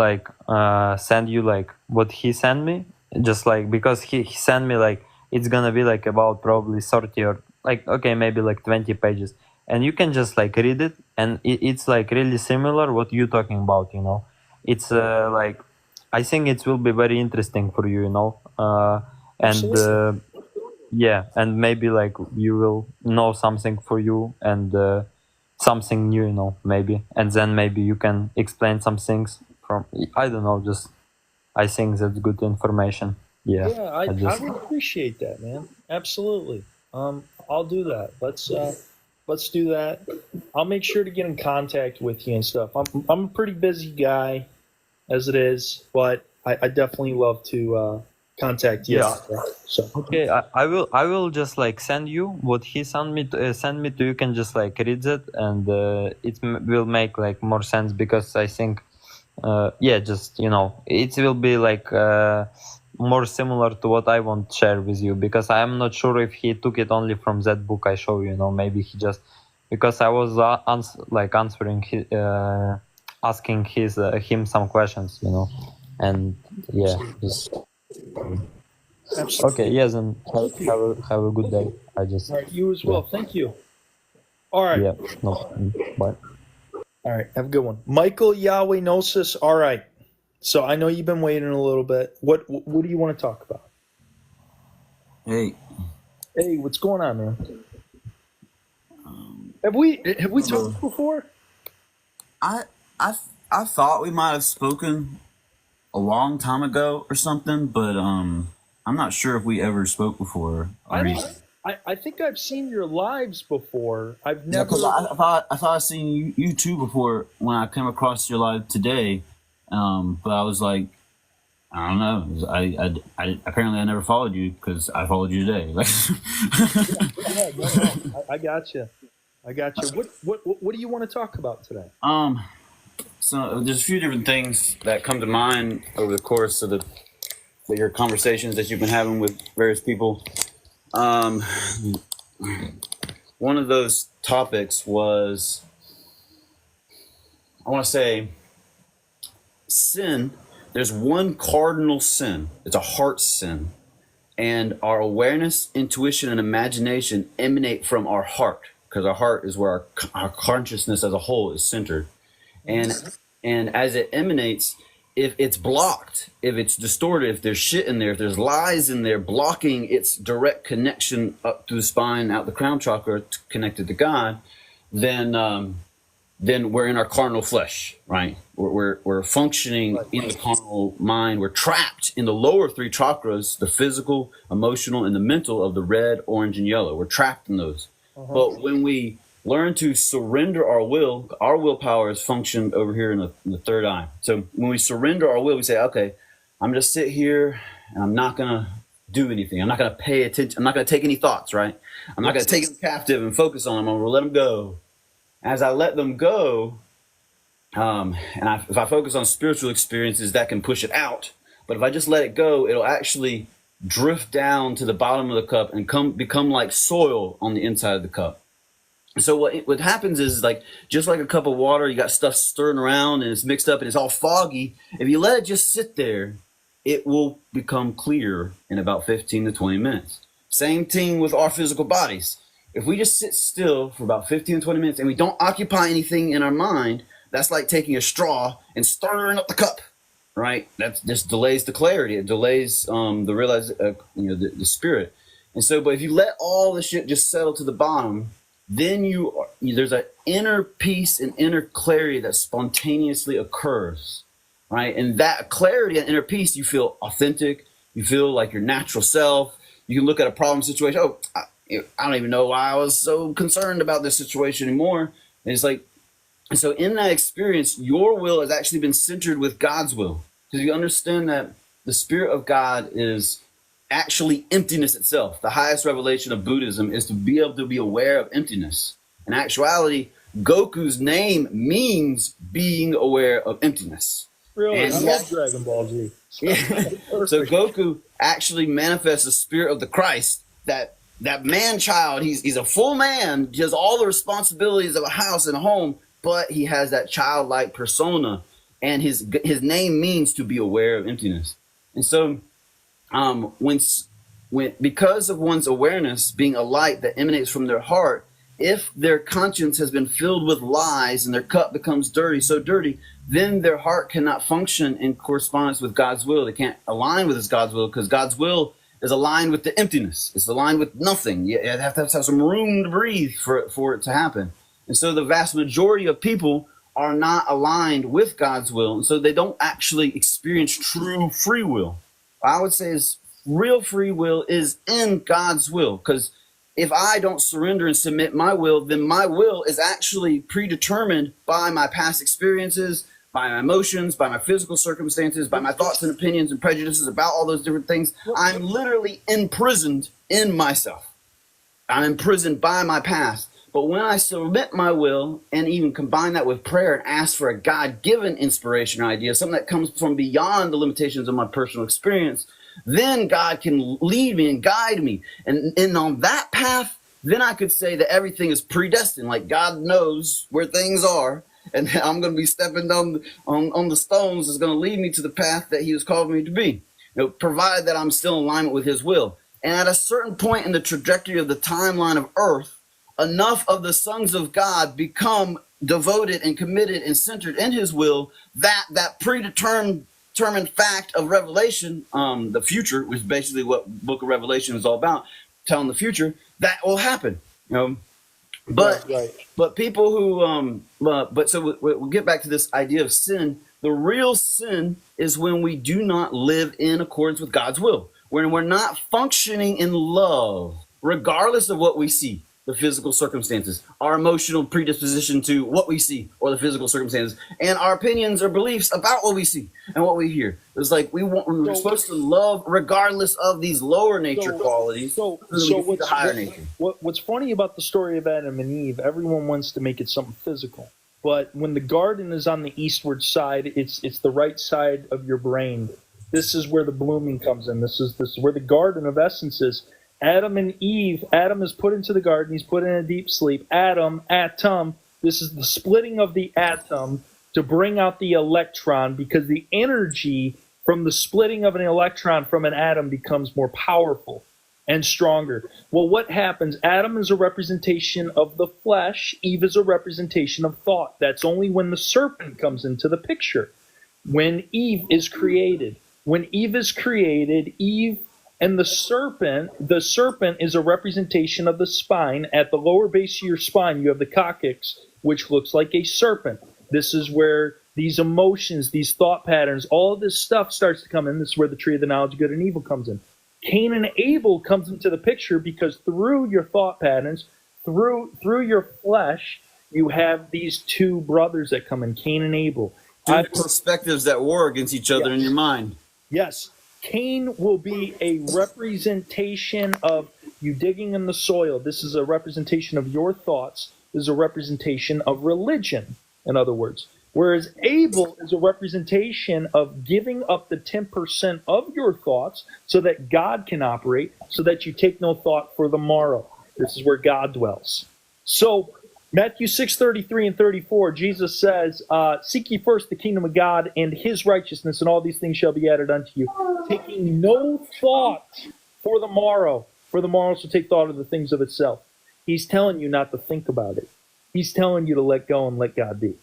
send you what he sent me, just because he sent me it's gonna be about probably 30 or maybe 20 pages, and you can just read it, and it's really similar what you're talking about. It's I think it will be very interesting for you. And yeah, and maybe you will know something for you, and something new, maybe, and then maybe you can explain some things from, I don't know, just I think that's good information. Yeah, I would appreciate that, man. Absolutely. I'll do that. Let's do that. I'll make sure to get in contact with you and stuff. I'm a pretty busy guy as it is, but I definitely love to contact you. Yeah. So okay, I will just send you what he sent me to. You can just read it, and it will make more sense, because I think just it will be more similar to what I want to share with you, because I am not sure if he took it only from that book I show you. Maybe he just, because I was answering asking him some questions, and yeah, just. Absolutely. Okay, yes, and have a good day. All right, you as well. Thank you. All right. Yeah, no, bye. All right, have a good one. Michael Yahweh Gnosis. All right. So I know you've been waiting a little bit. What do you want to talk about? Hey, Hey, what's going on, man? Have we talked before? I I thought we might have spoken a long time ago or something, but I'm not sure if we ever spoke before. I think I've seen your lives before. I've Yeah, never. because I thought I seen you too before when I came across your live today, but I was like, I don't know. I apparently I never followed you because I followed you today. Like, No. I got you. I got you. What do you want to talk about today? So there's a few different things that come to mind over the course of your conversations that you've been having with various people. One of those topics was, I want to say, sin. There's one cardinal sin. It's a heart sin. And our awareness, intuition, and imagination emanate from our heart, because our heart is where our consciousness as a whole is centered. And as it emanates, if it's blocked, if it's distorted, if there's shit in there, if there's lies in there blocking its direct connection up through the spine, out the crown chakra, connected to God, then we're in our carnal flesh, right? We're functioning in the carnal mind. We're trapped in the lower three chakras, the physical, emotional, and the mental of the red, orange, and yellow. We're trapped in those. But when we learn to surrender our willpower is functioned over here in the third eye. So when we surrender our will, we say, okay, I'm just sit here and I'm not going to do anything. I'm not going to pay attention. I'm not going to take any thoughts, right? I'm not going to take them captive and focus on them. I'm going to let them go. As I let them go, if I focus on spiritual experiences, that can push it out. But if I just let it go, it'll actually drift down to the bottom of the cup and become like soil on the inside of the cup. So what happens is, like, just like a cup of water, you got stuff stirring around and it's mixed up and it's all foggy. If you let it just sit there, it will become clear in about 15 to 20 minutes. Same thing with our physical bodies. If we just sit still for about 15 to 20 minutes and we don't occupy anything in our mind, that's like taking a straw and stirring up the cup, right? That just delays the clarity. It delays the spirit. And so, but if you let all the shit just settle to the bottom, then there's an inner peace and inner clarity that spontaneously occurs, right? And that clarity and inner peace, you feel authentic. You feel like your natural self. You can look at a problem situation. Oh, I don't even know why I was so concerned about this situation anymore. And it's like, and so in that experience, your will has actually been centered with God's will, because you understand that the Spirit of God is actually emptiness itself. The highest revelation of Buddhism is to be able to be aware of emptiness. In actuality, Goku's name means being aware of emptiness. Really? I love Dragon Ball Z. Yeah. So Goku actually manifests the spirit of the Christ, that man-child. He's a full man, he has all the responsibilities of a house and a home, but he has that childlike persona, and his name means to be aware of emptiness. And so because of one's awareness being a light that emanates from their heart, if their conscience has been filled with lies and their cup becomes so dirty, then their heart cannot function in correspondence with God's will. They can't align with God's will, because God's will is aligned with the emptiness. It's aligned with nothing. You have to have some room to breathe for it to happen. And so the vast majority of people are not aligned with God's will, and so they don't actually experience true free will. I would say is real free will is in God's will, because if I don't surrender and submit my will, then my will is actually predetermined by my past experiences, by my emotions, by my physical circumstances, by my thoughts and opinions and prejudices about all those different things. I'm literally imprisoned in myself. I'm imprisoned by my past. But when I submit my will and even combine that with prayer and ask for a God-given inspiration or idea, something that comes from beyond the limitations of my personal experience, then God can lead me and guide me. And on that path, then I could say that everything is predestined. Like God knows where things are, and I'm going to be stepping down on the stones is going to lead me to the path that he has called me to be, provided that I'm still in alignment with his will. And at a certain point in the trajectory of the timeline of Earth, enough of the sons of God become devoted and committed and centered in his will, that predetermined fact of Revelation, the future, which is basically what Book of Revelation is all about, telling the future, that will happen. But Right. but people who but so we'll get back to this idea of sin. The real sin is when we do not live in accordance with God's will, when we're not functioning in love, regardless of what we see, the physical circumstances, our emotional predisposition to what we see or the physical circumstances, and our opinions or beliefs about what we see and what we hear. It's like we're supposed to love regardless of these lower nature qualities. So the higher nature. What's funny about the story of Adam and Eve, everyone wants to make it something physical. But when the garden is on the eastward side, it's the right side of your brain. This is where the blooming comes in. This is where the garden of essence is. Adam and Eve, Adam is put into the garden, he's put in a deep sleep. Atom, this is the splitting of the atom to bring out the electron, because the energy from the splitting of an electron from an atom becomes more powerful and stronger. Well, what happens? Adam is a representation of the flesh. Eve is a representation of thought. That's only when the serpent comes into the picture. When Eve is created. When Eve is created, Eve and the serpent is a representation of the spine. At the lower base of your spine, you have the coccyx, which looks like a serpent. This is where these emotions, these thought patterns, all of this stuff starts to come in. This is where the tree of the knowledge of good and evil comes in. Cain and Abel comes into the picture because through your thought patterns, through your flesh, you have these two brothers that come in, Cain and Abel. Two perspectives at war against each other in your mind. Yes. Cain will be a representation of you digging in the soil. This is a representation of your thoughts. This is a representation of religion, in other words. Whereas Abel is a representation of giving up the 10% of your thoughts so that God can operate, so that you take no thought for the morrow. This is where God dwells. So Matthew 6:33 and 34, Jesus says, seek ye first the kingdom of God and his righteousness, and all these things shall be added unto you. Taking no thought for the morrow shall take thought of the things of itself. He's telling you not to think about it. He's telling you to let go and let God be.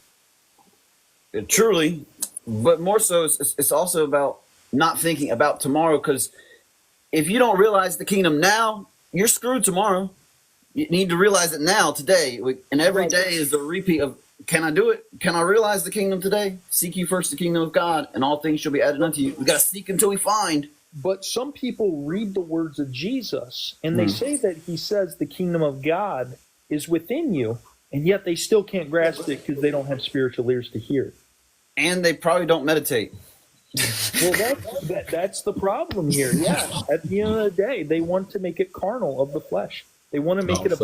Truly, but more so, it's also about not thinking about tomorrow, because if you don't realize the kingdom now, you're screwed tomorrow. You need to realize it now, today. And every day is a repeat of, can I do it? Can I realize the kingdom today? Seek ye first the kingdom of God, and all things shall be added unto you. We got to seek until we find. But some people read the words of Jesus, and they say that he says the kingdom of God is within you, and yet they still can't grasp it because they don't have spiritual ears to hear. And they probably don't meditate. Well, that's the problem here. Yeah, at the end of the day, they want to make it carnal of the flesh. They want to make it a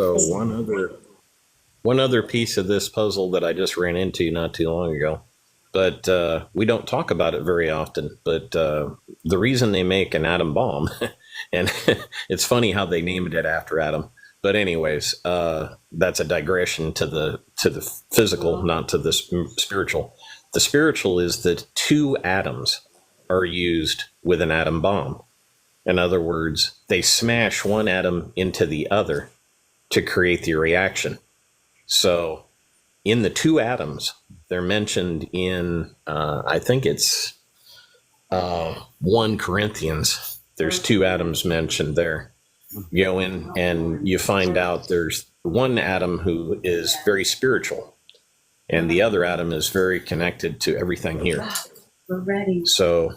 one other piece of this puzzle that I just ran into not too long ago, but we don't talk about it very often. But the reason they make an atom bomb, and it's funny how they named it after Adam. But anyways, that's a digression to the physical, not to the spiritual. The spiritual is that two atoms are used with an atom bomb. In other words, they smash one atom into the other to create the reaction. So in the two atoms, they're mentioned in, I think it's 1 Corinthians. There's two atoms mentioned there. You go in and you find out there's one atom who is very spiritual, and the other atom is very connected to everything here. We're ready. So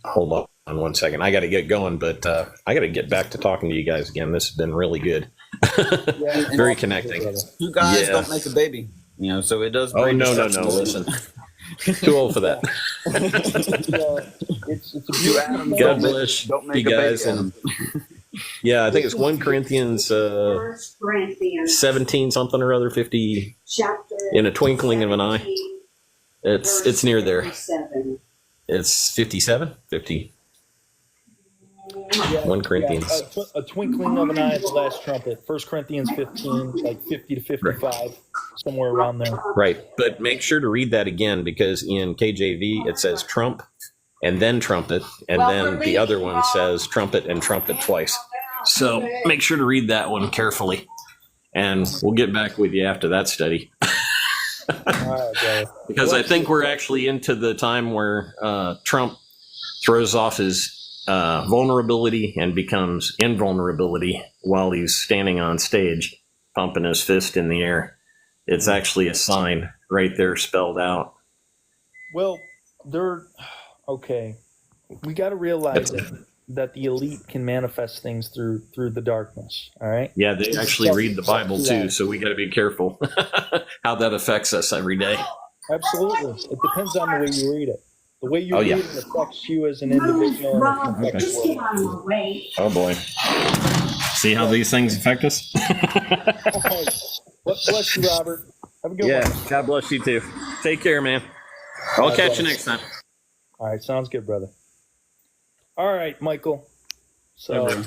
hold on 1 second. I got to get going, but I got to get back to talking to you guys again. This has been really good. Very connecting. Two guys don't make a baby, so it does. Oh, no. Listen, too old for that. It's a beautiful. God bless you guys. And yeah, I think it's 1 Corinthians 17 something or other, 50 in a twinkling of an eye. It's near there. It's 57, 50. 1 Corinthians. A twinkling of an eye at the last trumpet. 1 Corinthians 15, like 50 to 55, somewhere around there. Right, but make sure to read that again, because in KJV it says trump and then trumpet, and then the other one says trumpet and trumpet twice. So make sure to read that one carefully, and we'll get back with you after that study. right, brother. Because I think we're actually into the time where Trump throws off his vulnerability and becomes invulnerability while he's standing on stage, pumping his fist in the air. It's actually a sign right there spelled out. Well, okay. We got to realize that the elite can manifest things through the darkness. All right. Yeah, they actually read the Bible too, so we got to be careful how that affects us every day. Absolutely, it depends on the way you read it. The way you read it affects you as an individual. Oh boy. See how these things affect us? Bless you, Robert. Have a good one. God bless you too. Take care, man. I'll catch you next time. All right, sounds good, brother. All right, Michael. So,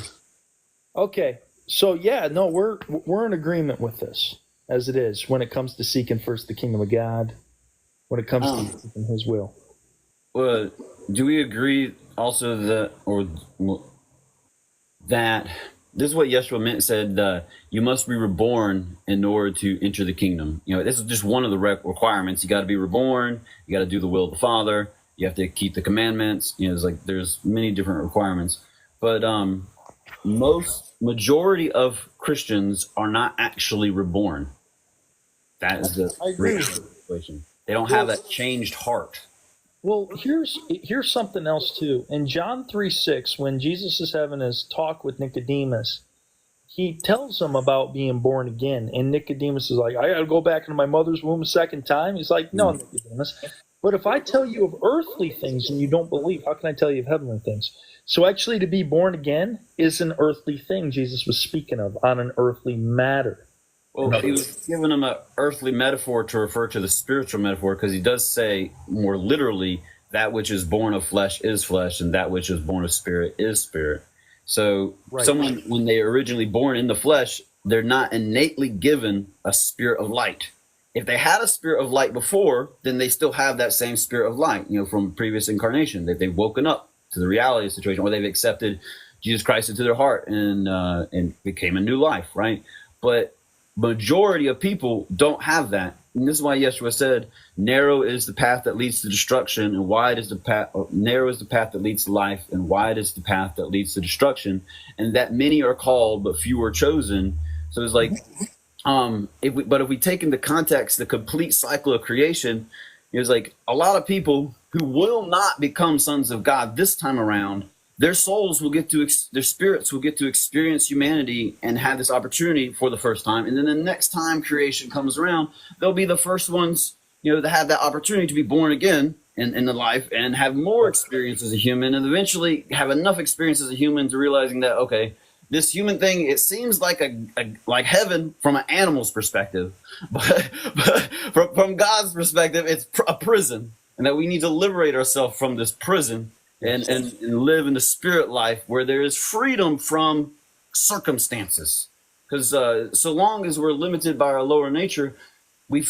okay. So yeah, no, we're in agreement with this as it is when it comes to seeking first the kingdom of God, when it comes to seeking His will. Well, do we agree also that this is what Yeshua said? You must be reborn in order to enter the kingdom. You know, this is just one of the requirements. You got to be reborn. You got to do the will of the Father. You have to keep the commandments. You know, there's many different requirements. But majority of Christians are not actually reborn. That is the real situation. They don't have that changed heart. Well, here's something else too. In John 3:6, when Jesus is having his talk with Nicodemus, he tells him about being born again. And Nicodemus is like, I got to go back into my mother's womb a second time. He's like, no, Nicodemus. But if I tell you of earthly things and you don't believe, how can I tell you of heavenly things? So actually to be born again is an earthly thing Jesus was speaking of, on an earthly matter. Well, he was giving him an earthly metaphor to refer to the spiritual metaphor, because he does say more literally, that which is born of flesh is flesh, and that which is born of spirit is spirit. So someone, when they are originally born in the flesh, they're not innately given a spirit of light. If they had a spirit of light before, then they still have that same spirit of light, you know, from previous incarnation, that they've woken up to the reality of the situation, or they've accepted Jesus Christ into their heart and became a new life, right? But majority of people don't have that. And this is why Yeshua said, narrow is the path that leads to destruction, and wide is the path, narrow is the path that leads to life, and wide is the path that leads to destruction, and that many are called, but few are chosen. So it's like, if we take into context the complete cycle of creation, it's like a lot of people who will not become sons of God this time around, their souls will get to, their spirits will get to experience humanity and have this opportunity for the first time. And then the next time creation comes around, they'll be the first ones, you know, to have that opportunity to be born again in the life and have more experience as a human, and eventually have enough experience as a human to realizing that, okay, this human thing, it seems like like heaven from an animal's perspective, but from God's perspective, it's a prison, and that we need to liberate ourselves from this prison and live in the spirit life where there is freedom from circumstances. Because so long as we're limited by our lower nature, we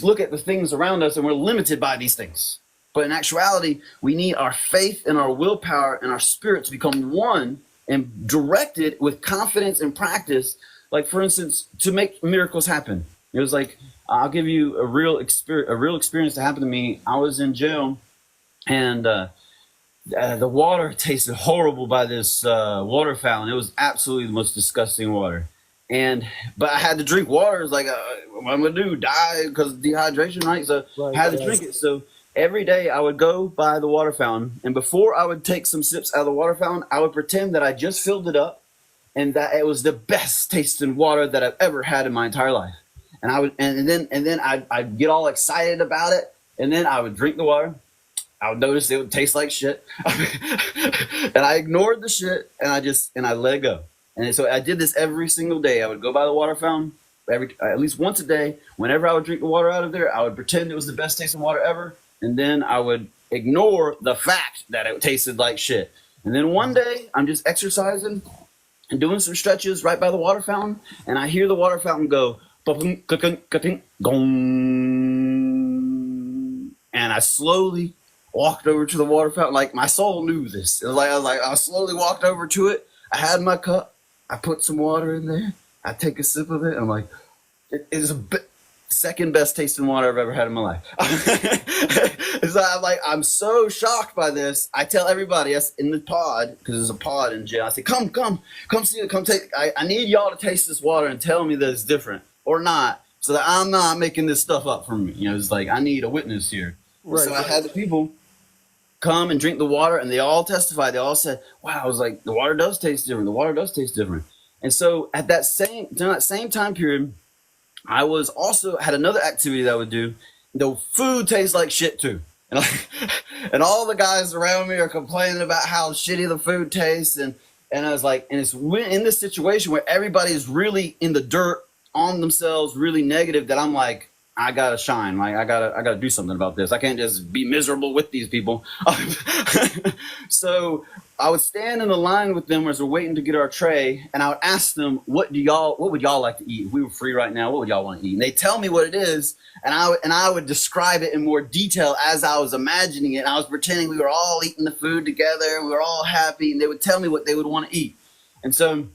look at the things around us and we're limited by these things. But in actuality, we need our faith and our willpower and our spirit to become one and directed with confidence and practice. Like, for instance, to make miracles happen. It was like, I'll give you a real experience that happened to me. I was in jail, and the water tasted horrible by this water fountain. It was absolutely the most disgusting water. But I had to drink water. It's like, what I'm going to do? Die because of dehydration, right? So I had to drink it. So every day I would go by the water fountain, and before I would take some sips out of the water fountain, I would pretend that I just filled it up and that it was the best tasting water that I've ever had in my entire life. And I would, and then I'd get all excited about it, and then I would drink the water. I would notice it would taste like shit, and I ignored the shit, and I let it go. And so I did this every single day. I would go by the water fountain at least once a day. Whenever I would drink the water out of there, I would pretend it was the best tasting water ever, and then I would ignore the fact that it tasted like shit. And then one day, I'm just exercising and doing some stretches right by the water fountain, and I hear the water fountain go, gong. And I slowly walked over to the water fountain. Like, my soul knew this. It was like I slowly walked over to it. I had my cup. I put some water in there. I take a sip of it. I'm like, it's a bit. second best tasting water I've ever had in my life. So I'm so shocked by this. I tell everybody that's in the pod, because there's a pod in jail. I say, come see it, come take. I need y'all to taste this water and tell me that it's different or not, so that I'm not making this stuff up for me. You know, it's like I need a witness here. Right. So I had the people come and drink the water, and they all testified. They all said, "Wow!" I was like, "The water does taste different. The water does taste different." And so during that same time period, I was also had another activity that I would do. The food tastes like shit too. And all the guys around me are complaining about how shitty the food tastes. And I was like, and it's in this situation where everybody's really in the dirt on themselves, really negative, that I'm like, I gotta shine. Like I gotta do something about this. I can't just be miserable with these people. So I would stand in the line with them as we're waiting to get our tray, and I would ask them, what would y'all like to eat? If we were free right now, what would y'all want to eat? And they tell me what it is, and I would describe it in more detail as I was imagining it. And I was pretending we were all eating the food together, and we were all happy, and they would tell me what they would want to eat. And so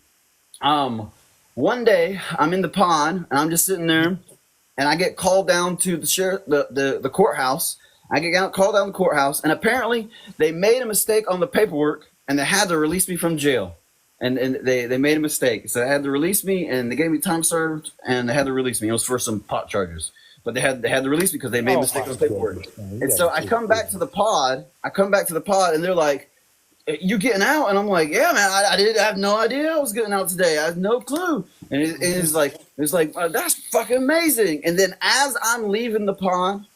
one day I'm in the pond, and I'm just sitting there, and I get called down to the courthouse. I get called down to the courthouse, and apparently they made a mistake on the paperwork, and they had to release me from jail. And they made a mistake. So they had to release me, and they gave me time served, and they had to release me. It was for some pot charges. But they had to release me because they made a mistake on the paperwork. And so I come back to the pod, and they're like, "You getting out?" And I'm like, "Yeah, man, I have no idea I was getting out today. I had no clue." And it's like, that's fucking amazing. And then as I'm leaving the pod,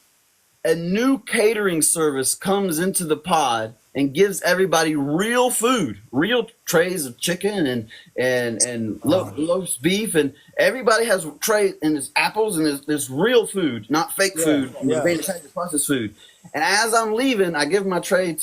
a new catering service comes into the pod and gives everybody real food, real trays of chicken and roast beef, and everybody has trays, and there's apples, and there's real food, not fake food, processed food. And as I'm leaving, I give my tray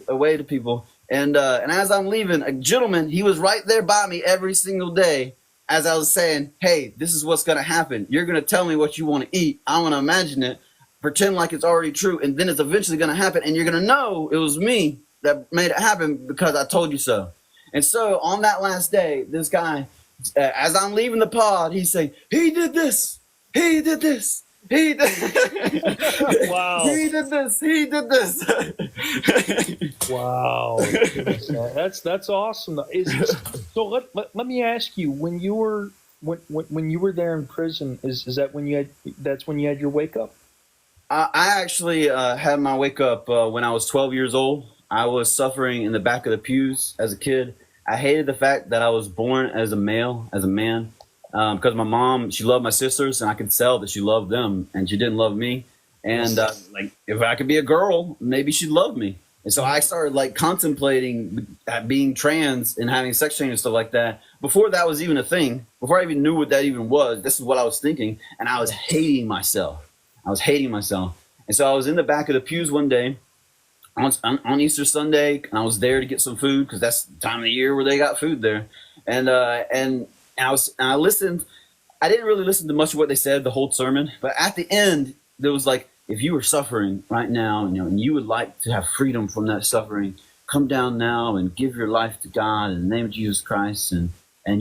away to people, and as I'm leaving, a gentleman, he was right there by me every single day. As I was saying, "Hey, this is what's going to happen. You're going to tell me what you want to eat. I want to imagine it, pretend like it's already true, and then it's eventually going to happen, and you're going to know it was me that made it happen because I told you so." And so on that last day, this guy, as I'm leaving the pod, he's saying, "He did this. He did this. He did Wow. He did this. He did this." Wow. That's awesome. So let me ask you, when you were there in prison, is that when you had your wake up? I actually had my wake up when I was 12 years old. I was suffering in the back of the pews as a kid. I hated the fact that I was born as a male, as a man, because my mom, she loved my sisters, and I could tell that she loved them, and she didn't love me. And if I could be a girl, maybe she'd love me. And so I started contemplating being trans and having sex change and stuff like that. Before that was even a thing, before I even knew what that even was, this is what I was thinking, and I was hating myself. And so I was in the back of the pews one day on Easter Sunday, and I was there to get some food because that's the time of the year where they got food there. And I listened. I didn't really listen to much of what they said the whole sermon, but at the end there was like, if you were suffering right now, and you would like to have freedom from that suffering, come down now and give your life to God in the name of Jesus Christ, and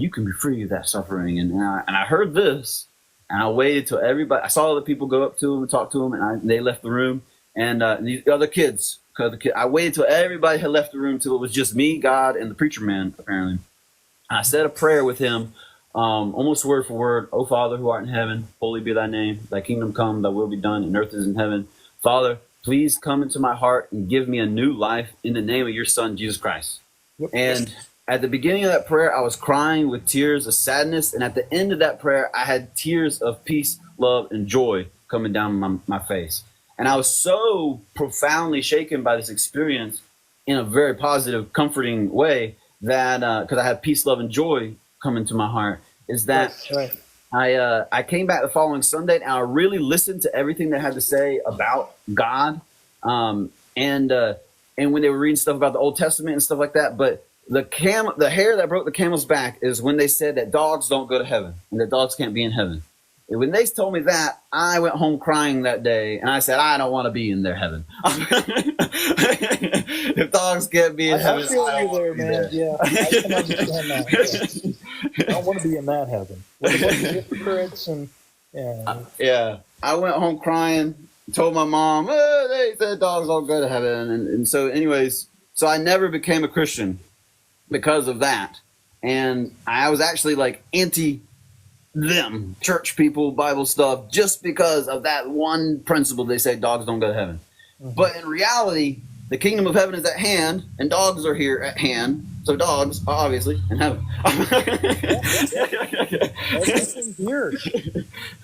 you can be free of that suffering. And I heard this. And I waited till everybody. I saw other people go up to him and talk to him, and they left the room. And the other kids, I waited till everybody had left the room till it was just me, God, and the preacher man. Apparently, and I said a prayer with him, almost word for word. "Oh Father, who art in heaven, holy be thy name. Thy kingdom come, thy will be done, in earth as in heaven. Father, please come into my heart and give me a new life in the name of your Son, Jesus Christ." Yep. And at the beginning of that prayer, I was crying with tears of sadness. And at the end of that prayer, I had tears of peace, love, and joy coming down my face. And I was so profoundly shaken by this experience in a very positive, comforting way that because I had peace, love, and joy come into my heart, is that right. I came back the following Sunday, and I really listened to everything they had to say about God. And when they were reading stuff about the Old Testament and stuff like that. But the hair that broke the camel's back is when they said that dogs don't go to heaven and that dogs can't be in heaven. And when they told me that, I went home crying that day, and I said, I don't want to be in their heaven. If dogs can't be in heaven, I feel you there, man. Yeah, I can understand that. Yeah. I don't want to be in that heaven with a bunch of hypocrites and Yeah. Yeah, I went home crying. Told my mom, they said dogs don't go to heaven, and so, anyways, so I never became a Christian because of that, and I was actually like anti them church people, Bible stuff, just because of that one principle. They say dogs don't go to heaven, but in reality, the kingdom of heaven is at hand, and dogs are here at hand. So dogs are obviously in heaven. Everything here.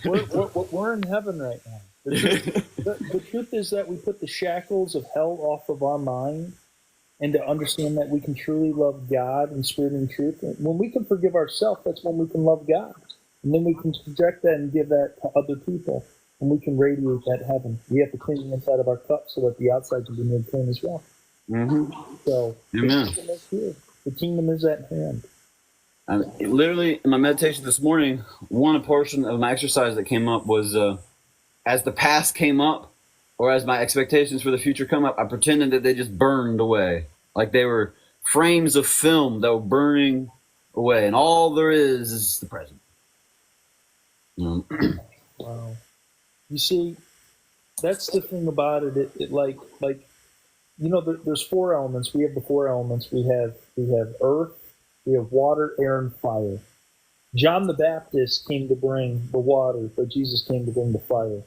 We're in heaven right now. The truth is that we put the shackles of hell off of our mind, and to understand that we can truly love God in spirit and truth. And when we can forgive ourselves, that's when we can love God. And then we can project that and give that to other people, and we can radiate that heaven. We have to clean the inside of our cup so that the outside can be made clean as well. So Amen. the kingdom is here. The kingdom is at hand. Literally, in my meditation this morning, one portion of my exercise that came up was as the past came up, or as my expectations for the future come up, I pretended that they just burned away. Like they were frames of film that were burning away, and all there is the present. Wow. You see, that's the thing about it. It like you know, there's four elements. We have the four elements. We have earth, we have water, air, and fire. John the Baptist came to bring the water, but Jesus came to bring the fire,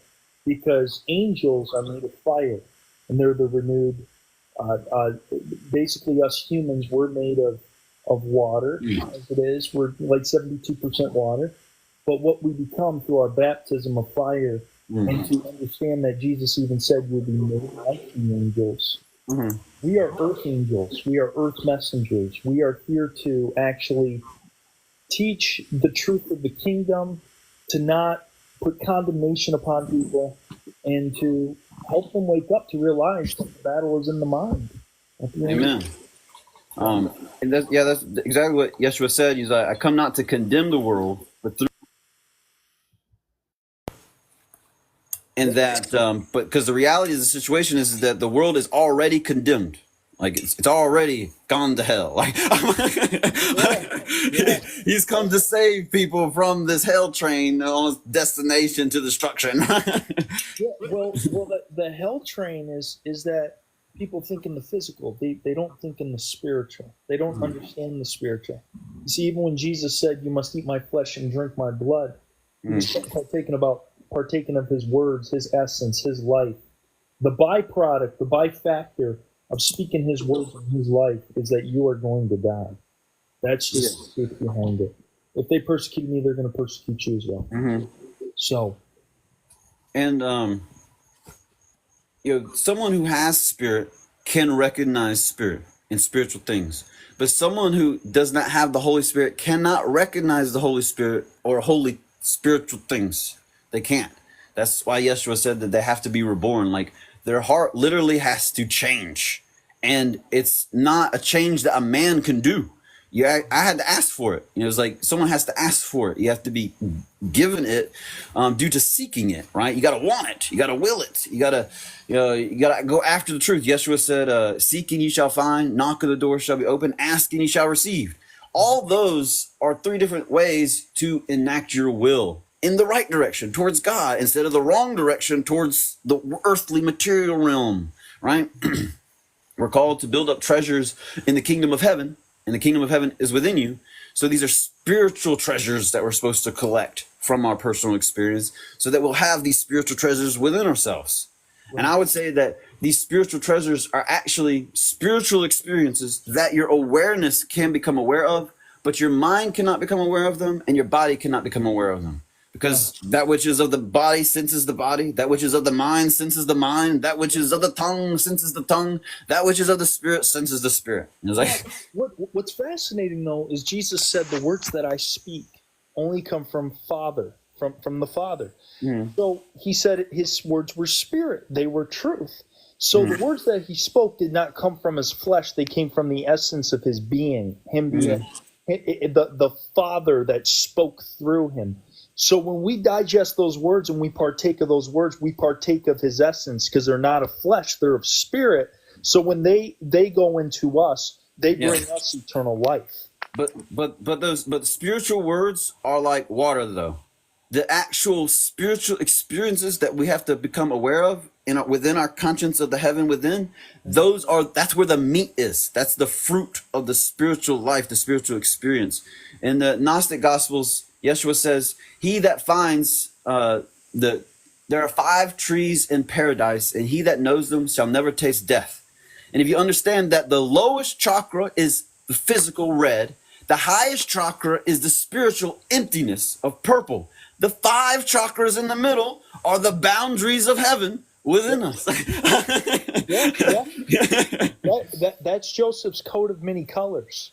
because angels are made of fire, and they're the renewed. Basically, us humans, we're made of water, as it is. We're like 72% water. But what we become through our baptism of fire, and to understand that Jesus even said you'll be made like the angels. We are earth angels. We are earth messengers. We are here to actually teach the truth of the kingdom, to not put condemnation upon people, and to help them wake up to realize that the battle is in the mind. Amen. And that's exactly what Yeshua said. He's like, I come not to condemn the world, but through. And that, but because the reality of the situation is that the world is already condemned. Like it's already gone to hell. Like he's come to save people from this hell train on its destination to destruction. Well, the hell train is that people think in the physical. They don't think in the spiritual. They don't understand the spiritual. You see, even when Jesus said, "You must eat my flesh and drink my blood," he was partaking of his words, his essence, his life. The byproduct, the byfactor of speaking his words in his life is that you are going to die. That's just the truth behind it. If they persecute me, they're going to persecute you as well. So, and someone who has spirit can recognize spirit and spiritual things, but someone who does not have the Holy Spirit cannot recognize the Holy Spirit or holy spiritual things. They can't. That's why Yeshua said that they have to be reborn. Like their heart literally has to change, and it's not a change that a man can do. I had to ask for it. It's like someone has to ask for it. You have to be given it due to seeking it. Right? You got to want it. You got to will it. You got to go after the truth. Yeshua said, "Seek and ye shall find. Knock, and the door shall be open. Ask and ye shall receive." All those are three different ways to enact your will in the right direction towards God instead of the wrong direction towards the earthly material realm, right? We're called to build up treasures in the kingdom of heaven, and the kingdom of heaven is within you. So these are spiritual treasures that we're supposed to collect from our personal experience so that we'll have these spiritual treasures within ourselves. And I would say that these spiritual treasures are actually spiritual experiences that your awareness can become aware of, but your mind cannot become aware of them, and your body cannot become aware of them. Because that which is of the body senses the body, that which is of the mind senses the mind, that which is of the tongue senses the tongue, that which is of the spirit senses the spirit. It's like, what's fascinating though is Jesus said, "The words that I speak only come from Father, from the Father." So he said his words were spirit; they were truth. So the words that he spoke did not come from his flesh; they came from the essence of his being, him being the Father that spoke through him. So when we digest those words and we partake of those words, we partake of his essence, because they're not of flesh, they're of spirit. So when they go into us, they bring us eternal life. But spiritual words are like water, though. the actual spiritual experiences that we have to become aware of within our conscience of the heaven within, that's where the meat is. That's the fruit of the spiritual life, the spiritual experience. In the Gnostic Gospels, Yeshua says, he that finds there are 5 trees in paradise, and he that knows them shall never taste death. And if you understand that the lowest chakra is the physical red, the highest chakra is the spiritual emptiness of purple. The 5 chakras in the middle are the boundaries of heaven within us. That's Joseph's coat of many colors.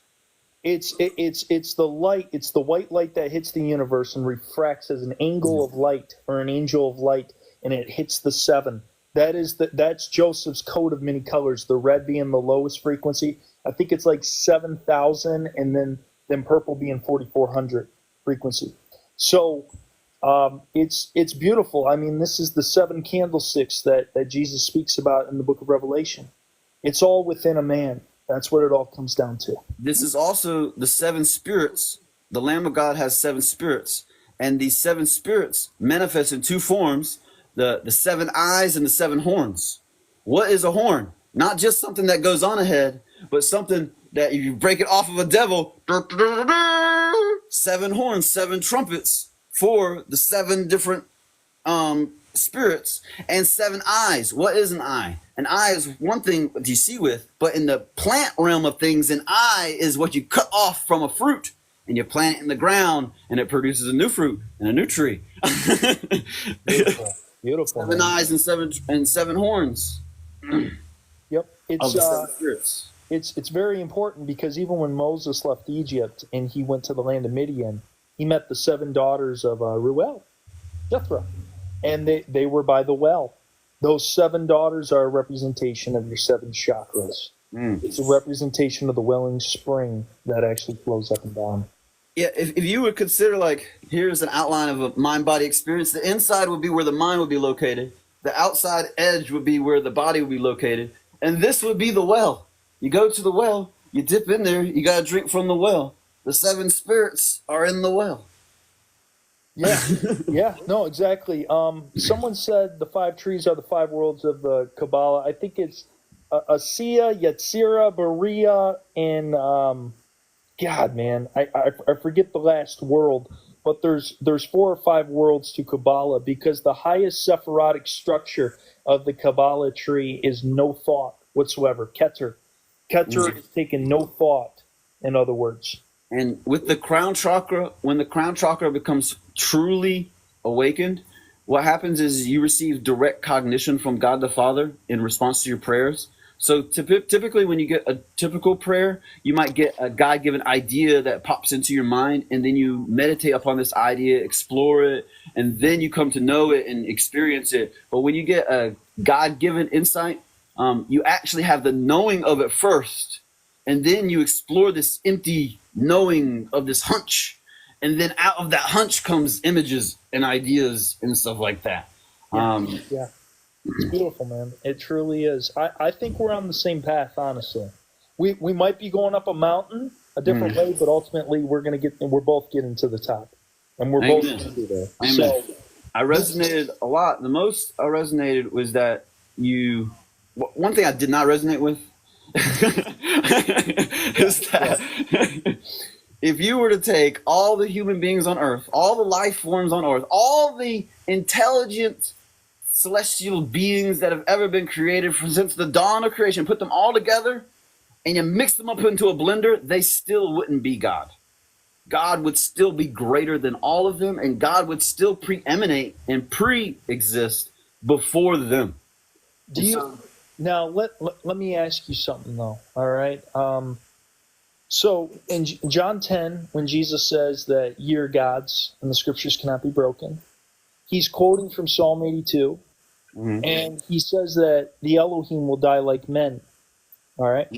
It's the light. It's the white light that hits the universe and refracts as an angle of light or an angel of light, and it hits the 7. That's Joseph's coat of many colors. The red being the lowest frequency. I think it's like 7,000, and then purple being 4,400 frequency. So it's beautiful. I mean, this is the 7 candlesticks that Jesus speaks about in the book of Revelation. It's all within a man. That's what it all comes down to. This is also the 7 spirits. The Lamb of God has 7 spirits, and these 7 spirits manifest in 2 forms: the 7 eyes and the 7 horns. What is a horn? Not just something that goes on ahead, but something that if you break it off of a devil, 7 horns, 7 trumpets for the 7 different spirits, and 7 eyes. What is an eye? An eye is one thing that you see with, but in the plant realm of things, an eye is what you cut off from a fruit and you plant it in the ground, and it produces a new fruit and a new tree. Beautiful. 7 eyes and 7 horns. Yep. Of the 7 spirits. It's very important, because even when Moses left Egypt and he went to the land of Midian, he met the 7 daughters of Ruel, Jethro, and they were by the well. Those 7 daughters are a representation of your 7 chakras. It's a representation of the welling spring that actually flows up and down. Yeah, if you would consider, like, here's an outline of a mind-body experience. The inside would be where the mind would be located. The outside edge would be where the body would be located. And this would be the well. You go to the well, you dip in there, you got to drink from the well. The 7 spirits are in the well. Yeah, yeah, no, exactly. Someone said the 5 trees are the 5 worlds of the Kabbalah. I think it's Asiya, Yetzirah, Beriah, and God, man, I forget the last world. But there's 4 or 5 worlds to Kabbalah, because the highest Sephirotic structure of the Kabbalah tree is no thought whatsoever. Keter. Keter is taking no thought, in other words. And with the crown chakra, when the crown chakra becomes truly awakened, what happens is you receive direct cognition from God the Father in response to your prayers. So typically when you get a typical prayer, you might get a God-given idea that pops into your mind, and then you meditate upon this idea, explore it, and then you come to know it and experience it. But when you get a God-given insight, you actually have the knowing of it first, and then you explore this empty knowing of this hunch, and then out of that hunch comes images and ideas and stuff like that. Yeah. It's beautiful, man. It truly is. I think we're on the same path, honestly. We might be going up a mountain a different way, but ultimately we're both getting to the top, and we're both going to be there. Amen. So I resonated a lot. The most I resonated was that one thing I did not resonate with is that if you were to take all the human beings on Earth, all the life forms on Earth, all the intelligent celestial beings that have ever been created since the dawn of creation, put them all together, and you mix them up into a blender, they still wouldn't be God. God would still be greater than all of them, and God would still preeminate and pre-exist before them. Now, let me ask you something, though, all right? So in John 10, when Jesus says that ye are gods and the scriptures cannot be broken, he's quoting from Psalm 82, and he says that the Elohim will die like men, all right?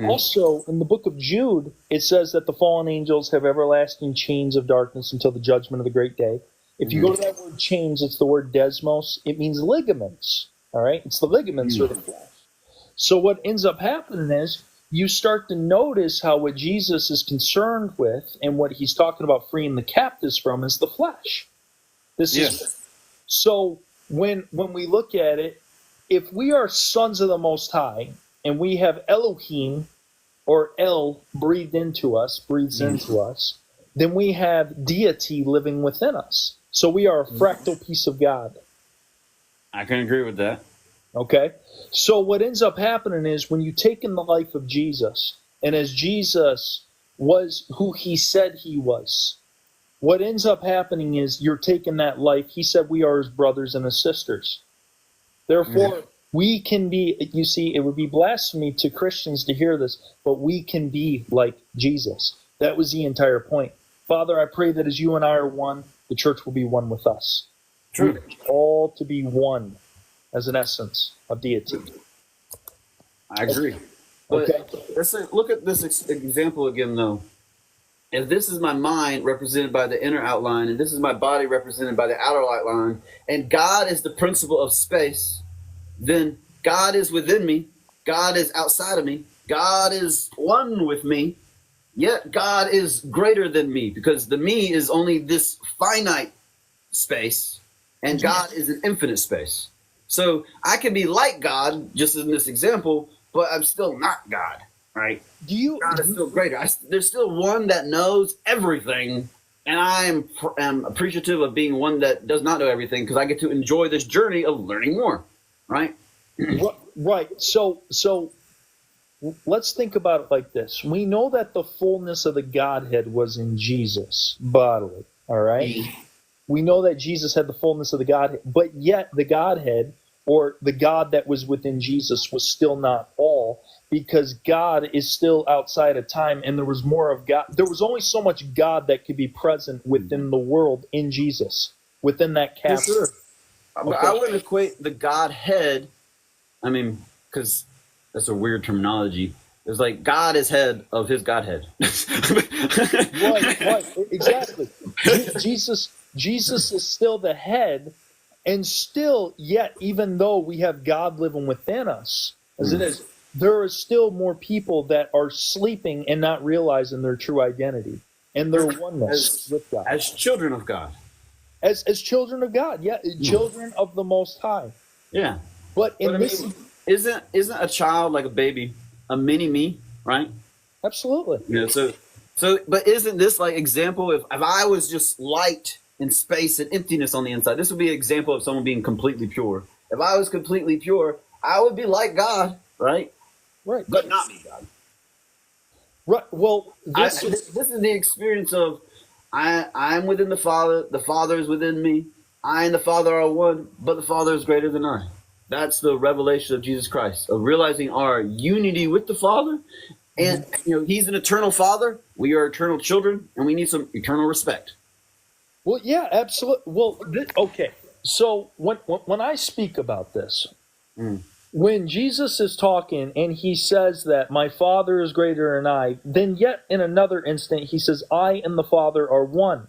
Also, in the book of Jude, it says that the fallen angels have everlasting chains of darkness until the judgment of the great day. If you go to that word chains, it's the word desmos. It means ligaments, all right? It's the ligaments or the flesh. So what ends up happening is you start to notice how what Jesus is concerned with and what he's talking about freeing the captives from is the flesh. This Yes. is so when we look at it, if we are sons of the Most High and we have Elohim or El breathes into us, then we have deity living within us. So we are a fractal piece of God. I can agree with that. Okay? So what ends up happening is when you take in the life of Jesus, and as Jesus was who he said he was, what ends up happening is you're taking that life. He said we are his brothers and his sisters. Therefore, we can be, you see, it would be blasphemy to Christians to hear this, but we can be like Jesus. That was the entire point. Father, I pray that as you and I are one, the church will be one with us. True. All to be one as an essence of deity. I agree. But Okay. look at this example again, though. If this is my mind represented by the inner outline, and this is my body represented by the outer outline, and God is the principle of space, then God is within me, God is outside of me, God is one with me, yet God is greater than me, because the me is only this finite space, and God is an infinite space. So I can be like God, just in this example, but I'm still not God, right? God is still greater. There's still one that knows everything, and I am appreciative of being one that does not know everything, because I get to enjoy this journey of learning more, right? Right. So let's think about it like this. We know that the fullness of the Godhead was in Jesus bodily, all right? We know that Jesus had the fullness of the Godhead, but yet the Godhead, or the God that was within Jesus, was still not all, because God is still outside of time, and there was more of God. There was only so much God that could be present within the world in Jesus, within that For capsule. sure. But I wouldn't equate the Godhead, I mean, because that's a weird terminology. It's like God is head of his Godhead. Right, exactly. Jesus is still the head, and still, yet, even though we have God living within us, as it is, there are still more people that are sleeping and not realizing their true identity and their oneness with God. As children of God. As children of God, children of the Most High. Yeah. But I mean, isn't a child like a baby a mini me, right? Absolutely. You know, but isn't this like example, if I was just light and space and emptiness on the inside, this would be an example of someone being completely pure. If I was completely pure, I would be like God, right? Right. But not be God. Right. Well, this is the experience of I'm within the Father is within me, I and the Father are one, but the Father is greater than I. That's the revelation of Jesus Christ, of realizing our unity with the Father. And he's an eternal Father, we are eternal children, and we need some eternal respect. Well, yeah, absolutely. Well, okay. So when I speak about this, when Jesus is talking and he says that my Father is greater than I, then yet in another instant he says I and the Father are one.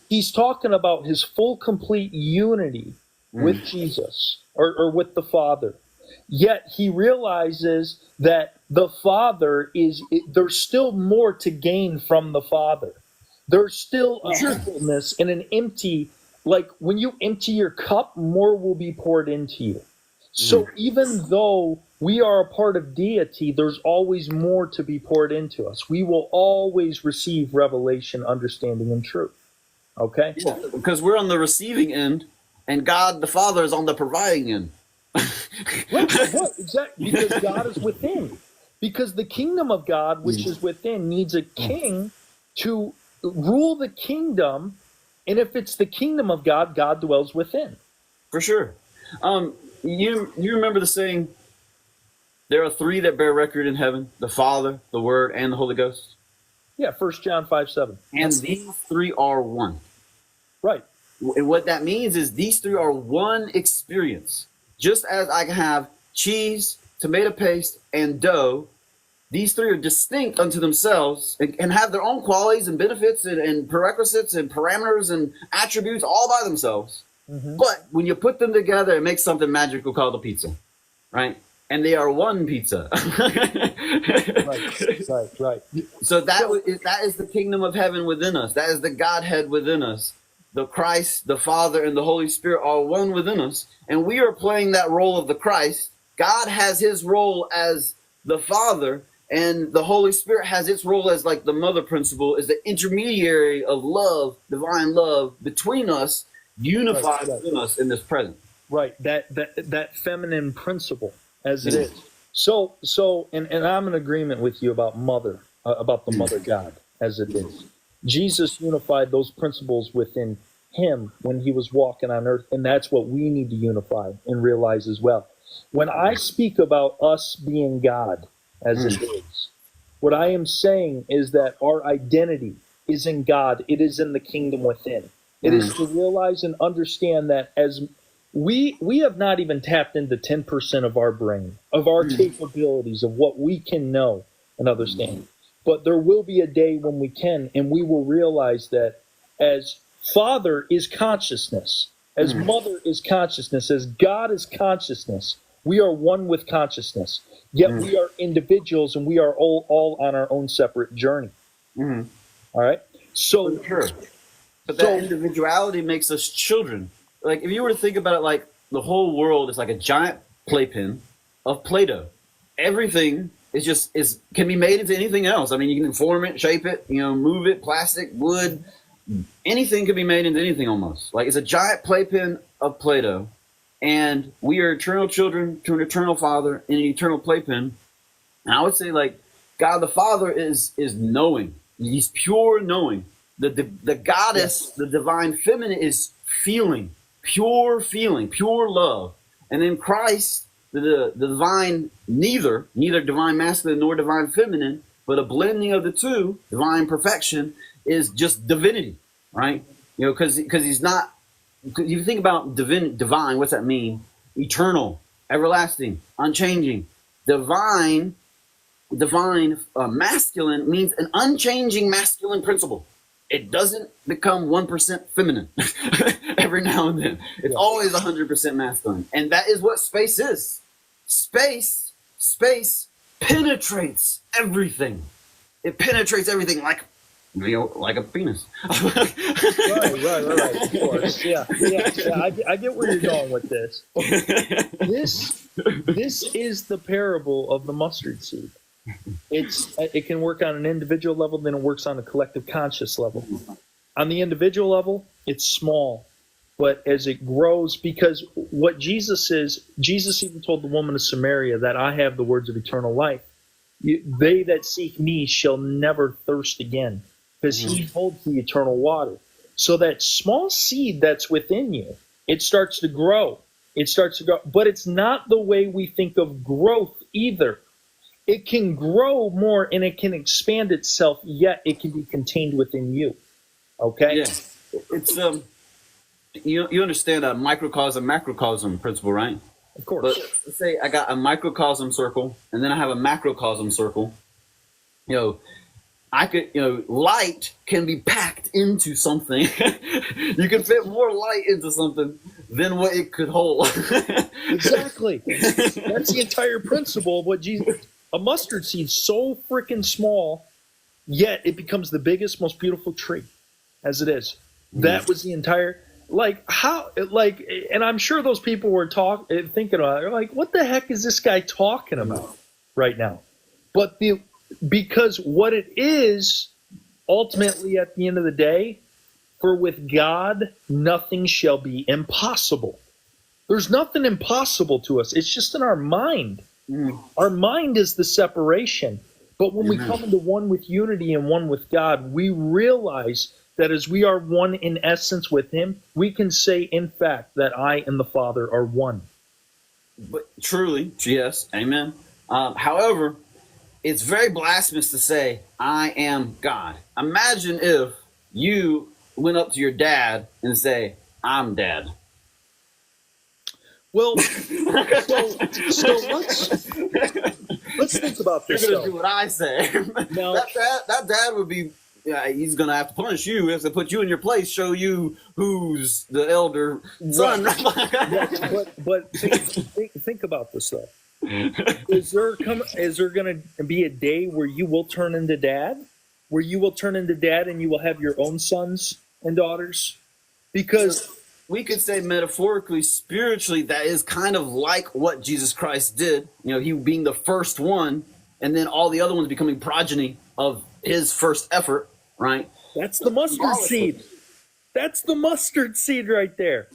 He's talking about his full, complete unity with Jesus or with the Father. Yet he realizes that the Father there's still more to gain from the Father. There's still a fullness and an empty, like when you empty your cup, more will be poured into you. So even though we are a part of deity, there's always more to be poured into us. We will always receive revelation, understanding, and truth. Okay? Yeah, because we're on the receiving end, and God the Father is on the providing end. Right, exactly. Because God is within. Because the kingdom of God, which is within, needs a king to rule the kingdom. And if it's the kingdom of God, God dwells within. For sure. You remember the saying, there are three that bear record in heaven, the Father, the Word, and the Holy Ghost? Yeah, 1 John 5:7. And these three are one. Right. And what that means is these three are one experience. Just as I can have cheese, tomato paste, and dough, these three are distinct unto themselves and have their own qualities and benefits and prerequisites and parameters and attributes all by themselves. But when you put them together, it makes something magical called a pizza, right? And they are one pizza. Right. So that is the kingdom of heaven within us. That is the Godhead within us. the Christ, the Father, and the Holy Spirit are one within us, and we are playing that role of the Christ. God has his role as the Father, and the Holy Spirit has its role as like the mother principle, is the intermediary of love, divine love between us, unified within us in this present. Right, that feminine principle, as it is. So, and I'm in agreement with you about mother, about the mother God, as it is. Jesus unified those principles within him when he was walking on earth, and that's what we need to unify and realize as well. When I speak about us being God, as it is, what I am saying is that our identity is in God. It is in the kingdom within. It is to realize and understand that as we have not even tapped into 10% of our brain, of our capabilities, of what we can know and understand. But there will be a day when we can, and we will realize that as Father is consciousness, as Mother is consciousness, as God is consciousness, we are one with consciousness. Yet we are individuals, and we are all on our own separate journey. All right? So, but that individuality makes us children. Like, if you were to think about it, like the whole world is like a giant playpen of Play-Doh. Everything can be made into anything else. I mean, you can form it, shape it, move it, plastic, wood, anything can be made into anything almost. Like, it's a giant playpen of Play-Doh, and we are eternal children to an eternal Father in an eternal playpen. And I would say, like, God the Father is knowing. He's pure knowing. The goddess, the divine feminine, is feeling, pure love. And then Christ, the divine, neither divine masculine nor divine feminine, but a blending of the two, divine perfection, is just divinity, right? Because he's not. If you think about divine, what's that mean? Eternal, everlasting, unchanging. Divine masculine means an unchanging masculine principle. It doesn't become 1% feminine every now and then. It's always 100% masculine. And that is what space is. Space penetrates everything. It penetrates everything like a penis. Right. Of course. Yeah. I get where you're going with this. This is the parable of the mustard seed. It can work on an individual level, then it works on a collective conscious level. On the individual level, it's small, but as it grows, because what Jesus even told the woman of Samaria that I have the words of eternal life. They that seek me shall never thirst again, because he holds the eternal water. So that small seed that's within you, it starts to grow. But it's not the way we think of growth either. It can grow more and it can expand itself, yet it can be contained within you. Okay? Yeah. It's you understand a microcosm macrocosm principle, right? Of course. But let's say I got a microcosm circle and then I have a macrocosm circle. Light can be packed into something. You can fit more light into something than what it could hold. Exactly. That's the entire principle of what Jesus. A mustard seed so freaking small, yet it becomes the biggest, most beautiful tree, as it is. That was the entire, and I'm sure those people were thinking about it, they're like, what the heck is this guy talking about right now? But because what it is, ultimately at the end of the day, for with God, nothing shall be impossible. There's nothing impossible to us. It's just in our mind. Our mind is the separation. But when we come into one with unity and one with God, we realize that as we are one in essence with him, we can say, in fact, that I and the Father are one. But truly, yes, amen. However, it's very blasphemous to say, I am God. Imagine if you went up to your dad and say, I'm dad. Well, so let's think about this. You're going to do what I say. Now, that dad would be, he's going to have to punish you. He has to put you in your place, show you who's the elder son. Right. But think about this, though. Is there going to be a day where you will turn into dad? Where you will turn into dad and you will have your own sons and daughters? Because we could say metaphorically, spiritually, that is kind of like what Jesus Christ did. You know, he being the first one, and then all the other ones becoming progeny of his first effort, right? that's the mustard seed. That's the mustard seed right there.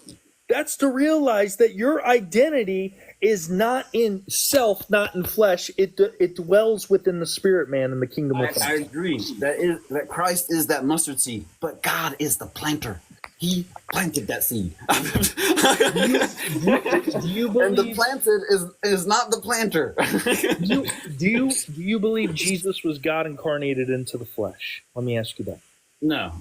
That's to realize that your identity is not in self, not in flesh. It dwells within the spirit, man, in the kingdom of God. I agree that Christ is that mustard seed, but God is the planter. He planted that seed. Do you believe? And the planted is not the planter. do you believe Jesus was God incarnated into the flesh? Let me ask you that. No,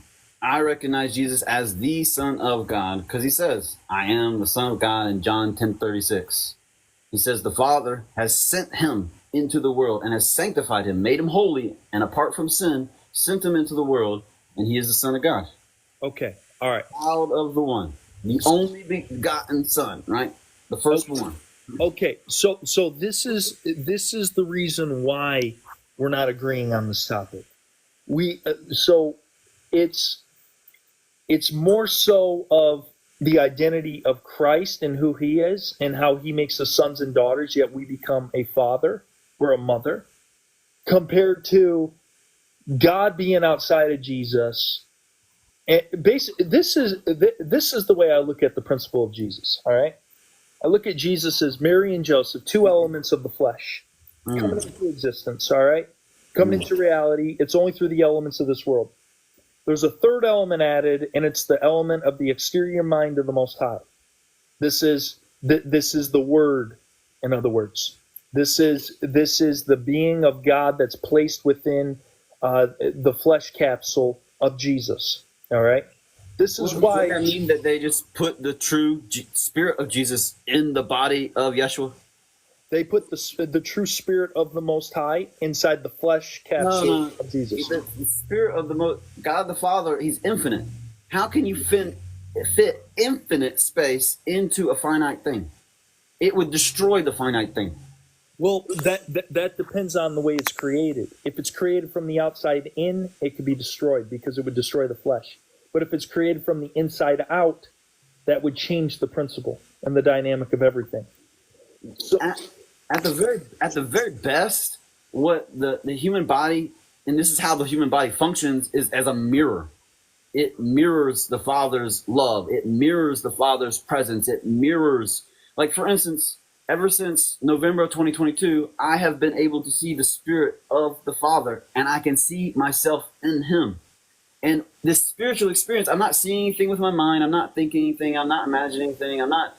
I recognize Jesus as the Son of God because he says, "I am the Son of God" in John 10:36. He says the Father has sent him into the world and has sanctified him, made him holy, and apart from sin, sent him into the world, and he is the Son of God. Okay, all right. Child of the One, the only begotten Son, right? The firstborn. Okay, so this is the reason why we're not agreeing on this topic. So it's more so of the identity of Christ and who he is and how he makes us sons and daughters, yet we become a father or a mother, compared to God being outside of Jesus. And basically, this is the way I look at the principle of Jesus, all right? I look at Jesus as Mary and Joseph, two elements of the flesh, coming into existence, all right? Coming into reality. It's only through the elements of this world. There's a third element added, and it's the element of the exterior mind of the Most High. This is the Word, in other words. This is the being of God that's placed within the flesh capsule of Jesus, all right? This is why... Does that mean that they just put the true spirit of Jesus in the body of Yeshua? They put the true spirit of the Most High inside the flesh capsule of Jesus. The spirit of God the Father, he's infinite. How can you fit infinite space into a finite thing? It would destroy the finite thing. Well, that depends on the way it's created. If it's created from the outside in, it could be destroyed because it would destroy the flesh. But if it's created from the inside out, that would change the principle and the dynamic of everything. So, at the very best, what the human body, and this is how the human body functions, is as a mirror. It mirrors the Father's love. It mirrors the Father's presence. It mirrors, like for instance, ever since November of 2022, I have been able to see the Spirit of the Father, and I can see myself in Him. And this spiritual experience, I'm not seeing anything with my mind. I'm not thinking anything. I'm not imagining anything. I'm not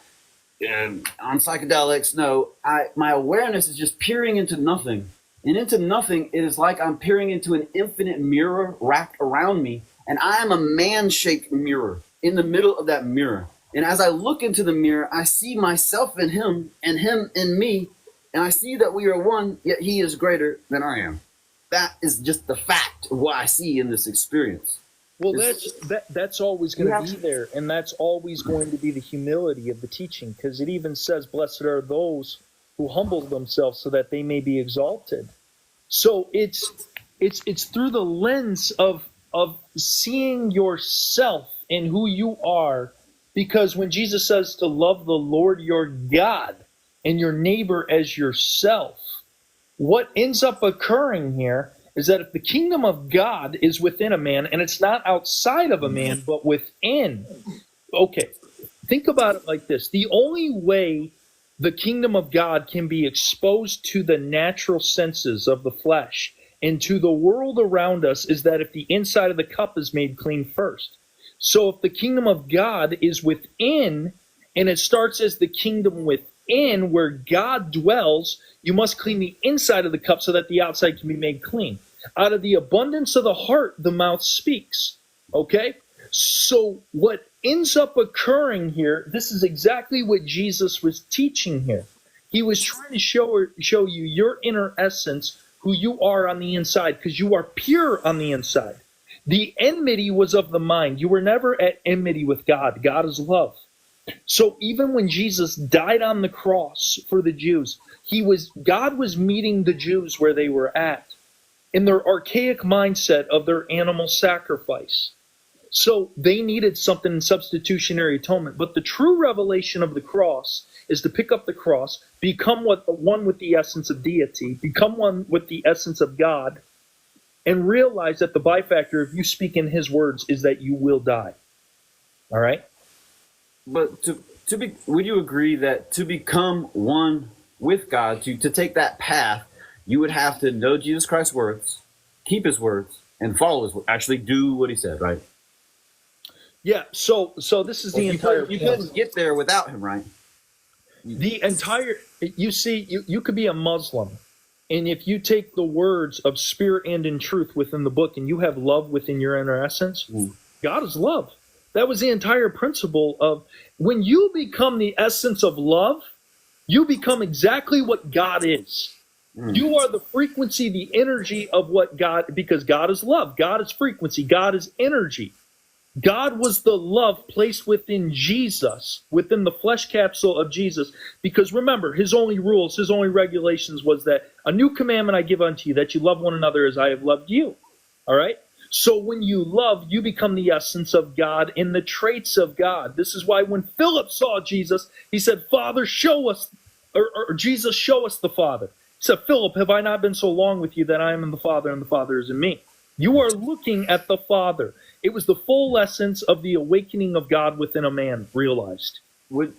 on psychedelics. No, my awareness is just peering into nothing. And into nothing, it is like I'm peering into an infinite mirror wrapped around me. And I am a man-shaped mirror in the middle of that mirror. And as I look into the mirror, I see myself in him and him in me. And I see that we are one, yet he is greater than I am. That is just the fact of what I see in this experience. Well, that's always going to be there, and that's always going to be the humility of the teaching, because it even says, "Blessed are those who humble themselves, so that they may be exalted." So it's through the lens of seeing yourself and who you are, because when Jesus says to love the Lord your God and your neighbor as yourself, what ends up occurring here is that if the kingdom of God is within a man, and it's not outside of a man, but within. Okay, think about it like this. The only way the kingdom of God can be exposed to the natural senses of the flesh and to the world around us is that if the inside of the cup is made clean first. So if the kingdom of God is within, and it starts as the kingdom within where God dwells, you must clean the inside of the cup so that the outside can be made clean. Out of the abundance of the heart, the mouth speaks. Okay? So what ends up occurring here, this is exactly what Jesus was teaching here. He was trying to show you your inner essence, who you are on the inside, because you are pure on the inside. The enmity was of the mind. You were never at enmity with God. God is love. So even when Jesus died on the cross for the Jews, God was meeting the Jews where they were at, in their archaic mindset of their animal sacrifice. So they needed something in substitutionary atonement. But the true revelation of the cross is to pick up the cross, become one with the essence of deity, become one with the essence of God, and realize that the byfactor of you speaking his words is that you will die. All right? But would you agree that to become one with God, to take that path, you would have to know Jesus Christ's words, keep his words, and follow his words, actually do what he said, right? Yeah, so this is the entire You couldn't get there without him, right? The entire, you see, you could be a Muslim, and if you take the words of spirit and in truth within the book, and you have love within your inner essence, God is love. That was the entire principle of when you become the essence of love, you become exactly what God is. You are the frequency, the energy of what God, because God is love, God is frequency, God is energy. God was the love placed within Jesus, within the flesh capsule of Jesus, because remember, his only rules, his only regulations was that a new commandment I give unto you, that you love one another as I have loved you. All right? So when you love, you become the essence of God in the traits of God. This is why when Philip saw Jesus, he said, Father, show us, or Jesus, show us the Father. He said, Philip, have I not been so long with you that I am in the Father and the Father is in me? You are looking at the Father. It was the full essence of the awakening of God within a man realized. When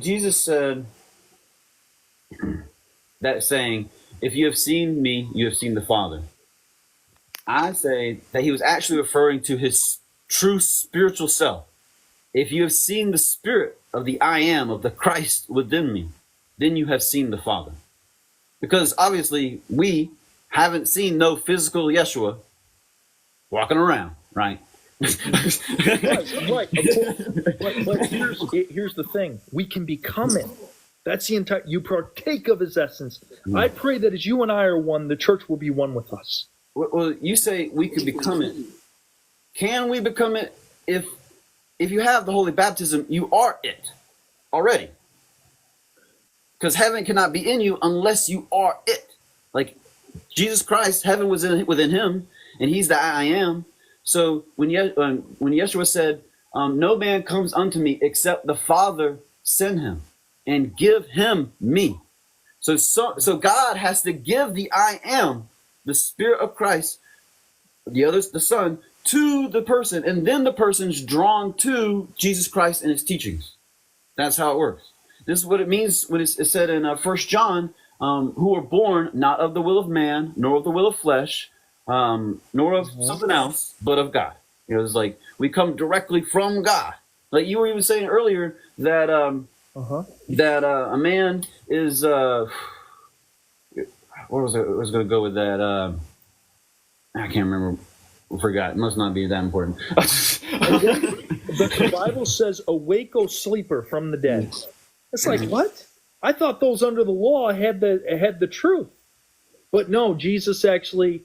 Jesus said that saying, if you have seen me, you have seen the Father, I say that he was actually referring to his true spiritual self. If you have seen the spirit of the I am, of the Christ within me, then you have seen the Father. Because obviously we haven't seen no physical Yeshua walking around, right? Right. But here's the thing. We can become it. That's the entire, you partake of his essence. I pray that as you and I are one, the church will be one with us. Well, you say we could become it. Can we become it? If you have the holy baptism, you are it already. Because heaven cannot be in you unless you are it. Like Jesus Christ, heaven was within him, and he's the I am. So when Yeshua said, no man comes unto me except the Father send him and give him me. So God has to give the I am, the Spirit of Christ, the Son, to the person, and then the person's drawn to Jesus Christ and his teachings. That's how it works. This is what it means when it's said in 1 John, who are born not of the will of man, nor of the will of flesh, nor of something else, but of God. You know, it's like we come directly from God. Like you were even saying earlier that a man is what was it? I was going to go with that. I can't remember. I forgot. It must not be that important. The Bible says, "Awake, O sleeper, from the dead." It's like, what? I thought those under the law had the truth, but no. Jesus actually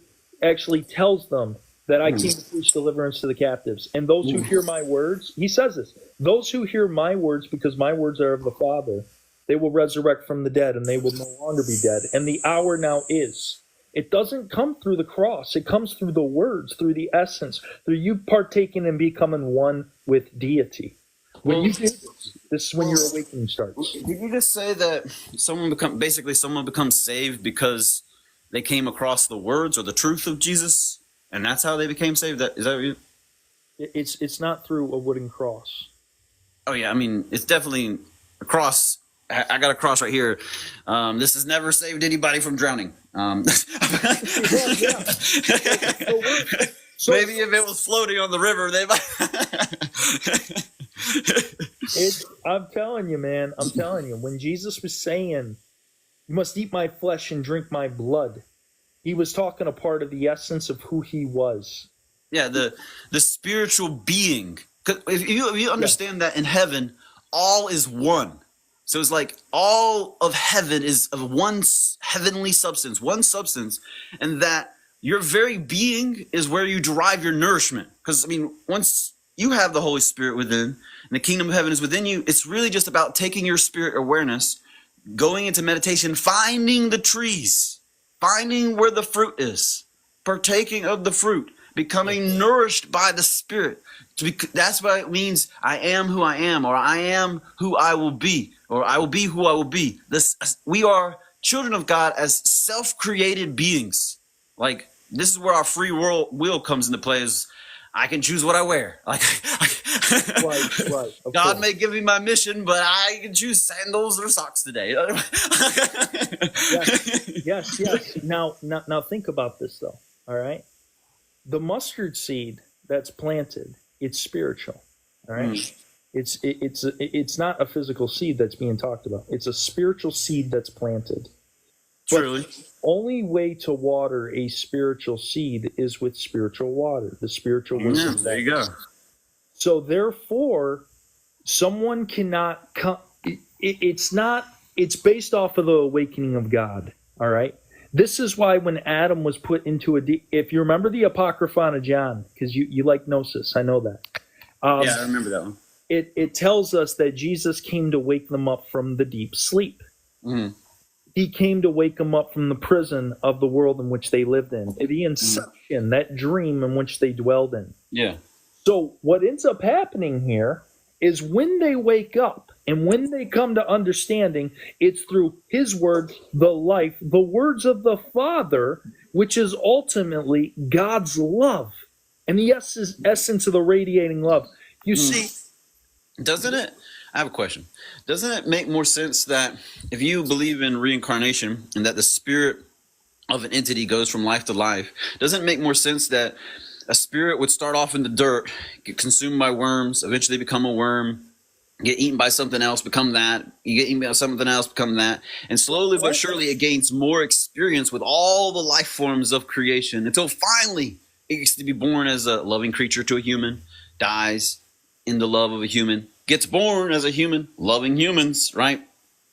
tells them that I came to preach deliverance to the captives, and those who hear my words. He says this: those who hear my words, because my words are of the Father, they will resurrect from the dead, and they will no longer be dead. And the hour now is. It doesn't come through the cross. It comes through the words, through the essence, through you partaking and becoming one with deity. When you do this is when your awakening starts. Did you just say that someone becomes saved because they came across the words or the truth of Jesus, and that's how they became saved? Is that what you? It's not through a wooden cross. Oh yeah, I mean it's definitely a cross. I got a cross right here. This has never saved anybody from drowning. Maybe if it was floating on the river, they might. I'm telling you, man. I'm telling you. When Jesus was saying, "You must eat my flesh and drink my blood," he was talking a part of the essence of who he was. Yeah, the spiritual being. 'Cause if you understand that in heaven, all is one. So it's like all of heaven is of one heavenly substance, one substance, and that your very being is where you derive your nourishment. Because, I mean, once you have the Holy Spirit within, and the kingdom of heaven is within you, it's really just about taking your spirit awareness, going into meditation, finding the trees, finding where the fruit is, partaking of the fruit, becoming nourished by the Spirit. That's what it means. I am who I am, or I am who I will be, or I will be who I will be. We are children of God as self-created beings. Like, this is where our free will comes into play. Is I can choose what I wear. Like, Right. God may give me my mission, but I can choose sandals or socks today. Yes. Now think about this though. All right, the mustard seed that's planted, it's spiritual. All right, it's not a physical seed that's being talked about. It's a spiritual seed that's planted. Truly. But the only way to water a spiritual seed is with spiritual water, the spiritual wisdom. There you go. So therefore, someone cannot come. It's based off of the awakening of God. All right. This is why when Adam was put into if you remember the Apocryphon of John, because you like Gnosis, I know that. Yeah, I remember that one. It tells us that Jesus came to wake them up from the deep sleep. Mm-hmm. He came to wake them up from the prison of the world in which they lived in, the inception, that dream in which they dwelled in. Yeah. So what ends up happening here is when they wake up and when they come to understanding, it's through his word, the life, the words of the Father, which is ultimately God's love and the essence of the radiating love. You see, doesn't it? I have a question. Doesn't it make more sense that if you believe in reincarnation and that the spirit of an entity goes from life to life, doesn't it make more sense that a spirit would start off in the dirt, get consumed by worms, eventually become a worm, get eaten by something else, become that. You get eaten by something else, become that. And slowly but surely it gains more experience with all the life forms of creation until finally it gets to be born as a loving creature to a human, dies in the love of a human, gets born as a human, loving humans, right?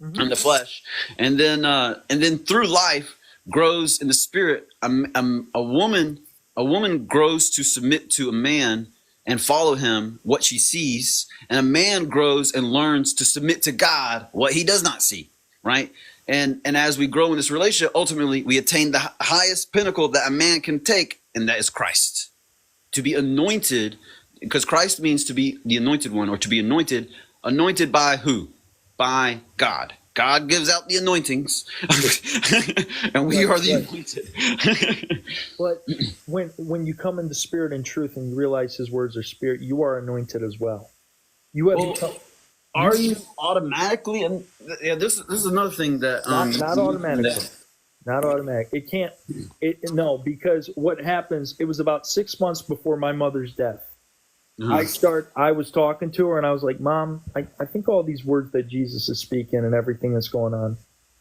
In the flesh. And then through life grows in the spirit. A woman grows to submit to a man and follow him what she sees, and a man grows and learns to submit to God what he does not see, right? And as we grow in this relationship, ultimately we attain the highest pinnacle that a man can take, and that is Christ. To be anointed, because Christ means to be the anointed one, or to be anointed by who? By God. God gives out the anointings, and we are the anointed. But when you come into spirit and truth and you realize his words are spirit, you are anointed as well. You have become. Are you automatically? And yeah, this is another thing that not automatically. Not automatic. It can't. No, because what happens? It was about 6 months before my mother's death. I was talking to her and I was like, Mom, I think all these words that Jesus is speaking and everything that's going on,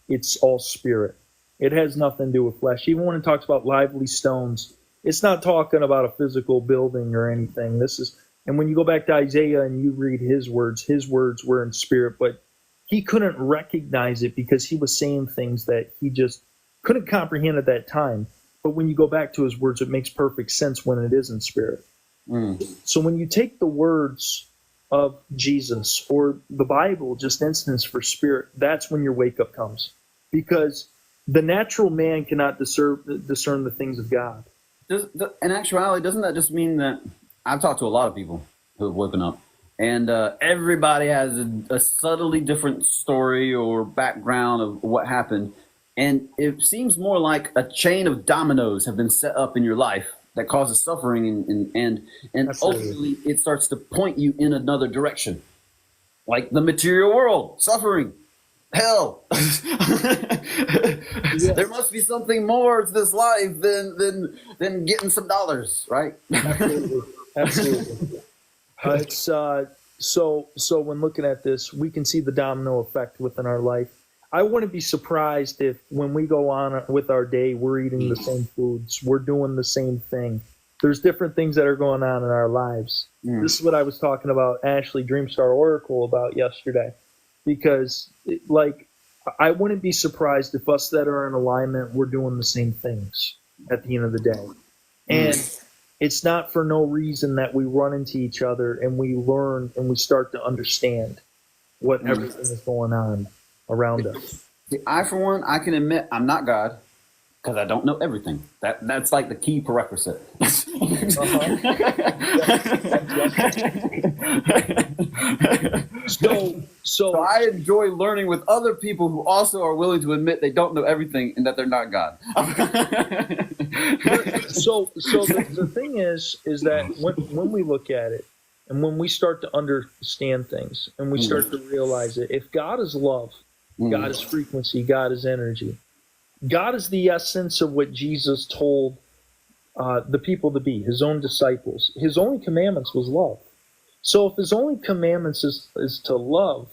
it's all spirit. It has nothing to do with flesh. Even when it talks about lively stones, it's not talking about a physical building or anything. And when you go back to Isaiah and you read his words were in spirit, but he couldn't recognize it because he was saying things that he just couldn't comprehend at that time. But when you go back to his words, it makes perfect sense when it is in spirit. So when you take the words of Jesus or the Bible, just instance for spirit, that's when your wake up comes, because the natural man cannot discern the things of God. In actuality, doesn't that just mean that I've talked to a lot of people who have woken up, and everybody has a subtly different story or background of what happened, and it seems more like a chain of dominoes have been set up in your life that causes suffering, and ultimately it starts to point you in another direction, like the material world, suffering, hell. There must be something more to this life than getting some dollars, right? Absolutely. It's so when looking at this, we can see the domino effect within our life. I wouldn't be surprised if when we go on with our day, we're eating the same foods, we're doing the same thing. There's different things that are going on in our lives. This is what I was talking about Ashley Dreamstar Oracle about yesterday, because I wouldn't be surprised if us that are in alignment, we're doing the same things at the end of the day. And it's not for no reason that we run into each other and we learn and we start to understand what everything is going on around us. I, for one, I can admit I'm not God. Because I don't know everything. That's like the key prerequisite. So I enjoy learning with other people who also are willing to admit they don't know everything and that they're not God. So the thing is that when we look at it and when we start to understand things and we start to realize it, if God is love, God is frequency, God is energy, God is the essence of what Jesus told the people to be, his own disciples. His only commandments was love. So if his only commandments is to love,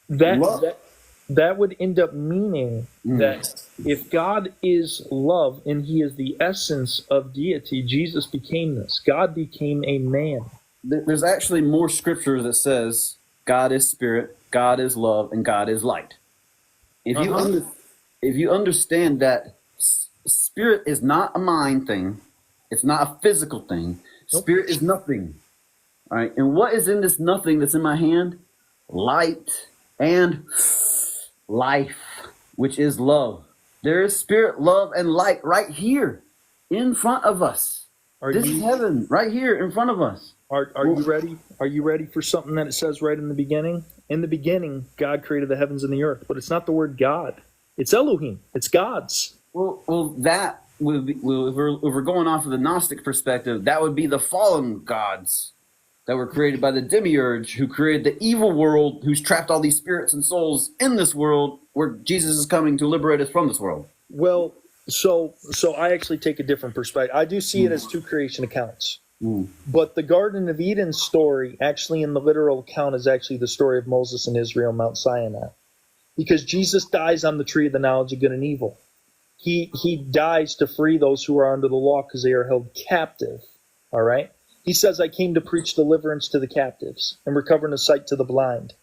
that would end up meaning that if God is love and he is the essence of deity, Jesus became this. God became a man. There's actually more scripture that says God is spirit, God is love, and God is light. If you understand that spirit is not a mind thing, it's not a physical thing. Spirit is nothing. All right. And what is in this nothing that's in my hand? Light and life, which is love. There is spirit, love, and light right here in front of us. This is heaven right here in front of us. Are you ready? Are you ready for something that it says right in the beginning? In the beginning, God created the heavens and the earth, but it's not the word God. It's Elohim. It's God's. Well, that would be, if we're going off of the Gnostic perspective, that would be the fallen gods that were created by the demiurge, who created the evil world, who's trapped all these spirits and souls in this world, where Jesus is coming to liberate us from this world. Well, so I actually take a different perspective. I do see it as two creation accounts. But the Garden of Eden story, actually in the literal account, is actually the story of Moses and Israel, Mount Sinai. Because Jesus dies on the tree of the knowledge of good and evil. He dies to free those who are under the law because they are held captive. All right? He says, I came to preach deliverance to the captives and recovering the sight to the blind.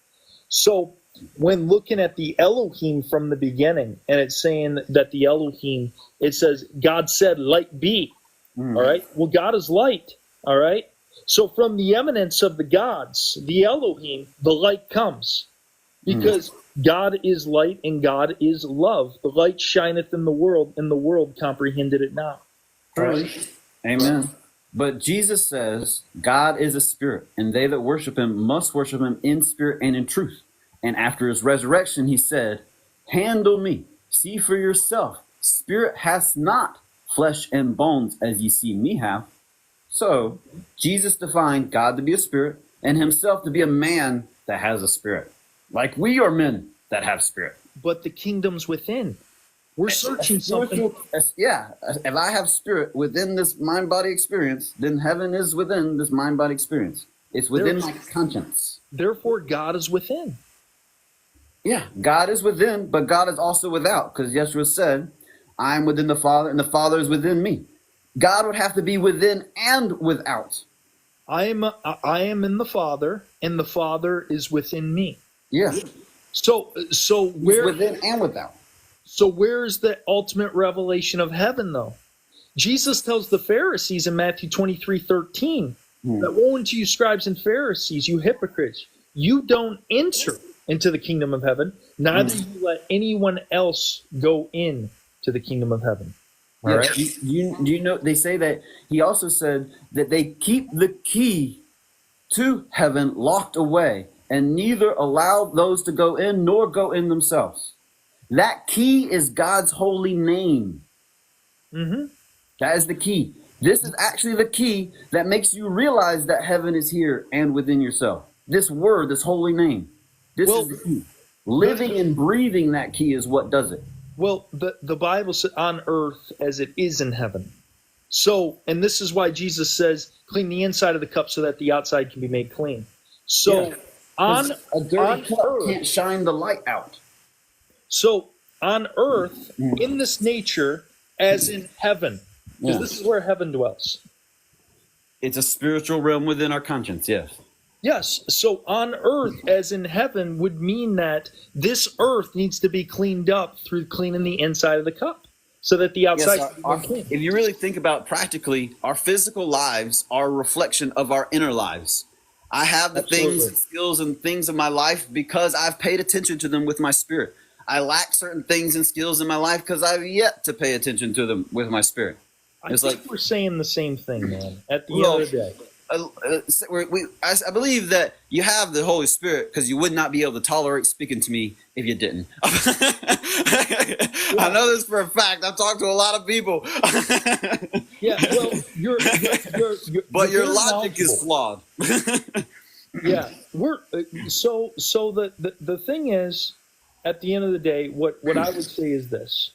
So when looking at the Elohim from the beginning, and it's saying that the Elohim, it says, God said, light be. All right? Well, God is light. All right? So from the eminence of the gods, the Elohim, the light comes. Because God is light and God is love. The light shineth in the world, and the world comprehended it not. Right? Amen. But Jesus says God is a spirit, and they that worship him must worship him in spirit and in truth. And after his resurrection, he said, handle me, see for yourself. Spirit hath not flesh and bones as ye see me have. So Jesus defined God to be a spirit and himself to be a man that has a spirit. Like we are men that have spirit. But the kingdom's within. We're searching something. Yeah. If I have spirit within this mind-body experience, then heaven is within this mind-body experience. It's within my conscience. Therefore, God is within. Yeah, God is within, but God is also without. Because Yeshua said, I am within the Father, and the Father is within me. God would have to be within and without. I am in the Father, and the Father is within me. Yeah. So where within and without. So where is the ultimate revelation of heaven, though? Jesus tells the Pharisees in Matthew 23:13 that woe unto you, scribes and Pharisees, you hypocrites! You don't enter into the kingdom of heaven, neither you let anyone else go in to the kingdom of heaven. All right? You know, they say that he also said that they keep the key to heaven locked away, and neither allow those to go in nor go in themselves. That key is God's holy name. That is the key. This is actually the key that makes you realize that heaven is here and within yourself. This word, this holy name. This is the key. Living and breathing that key is what does it. Well, the Bible says on earth as it is in heaven. So, and this is why Jesus says, clean the inside of the cup so that the outside can be made clean. So on a dirty cup can't shine the light out. So on earth, in this nature, as in heaven, because this is where heaven dwells. It's a spiritual realm within our conscience, yes. Yes, so on earth as in heaven would mean that this earth needs to be cleaned up through cleaning the inside of the cup so that the outside can be clean. If you really think about practically, our physical lives are a reflection of our inner lives. I have the things and skills and things of my life because I've paid attention to them with my spirit. I lack certain things and skills in my life because I've yet to pay attention to them with my spirit. I It's think like, we're saying the same thing, man. At the well, end of the day, I believe that you have the Holy Spirit because you would not be able to tolerate speaking to me if you didn't. I know this for a fact. I've talked to a lot of people. yeah. Well, you're But your very logic is knowledgeable. flawed. Yeah, we're so the thing is, at the end of the day, what I would say is this: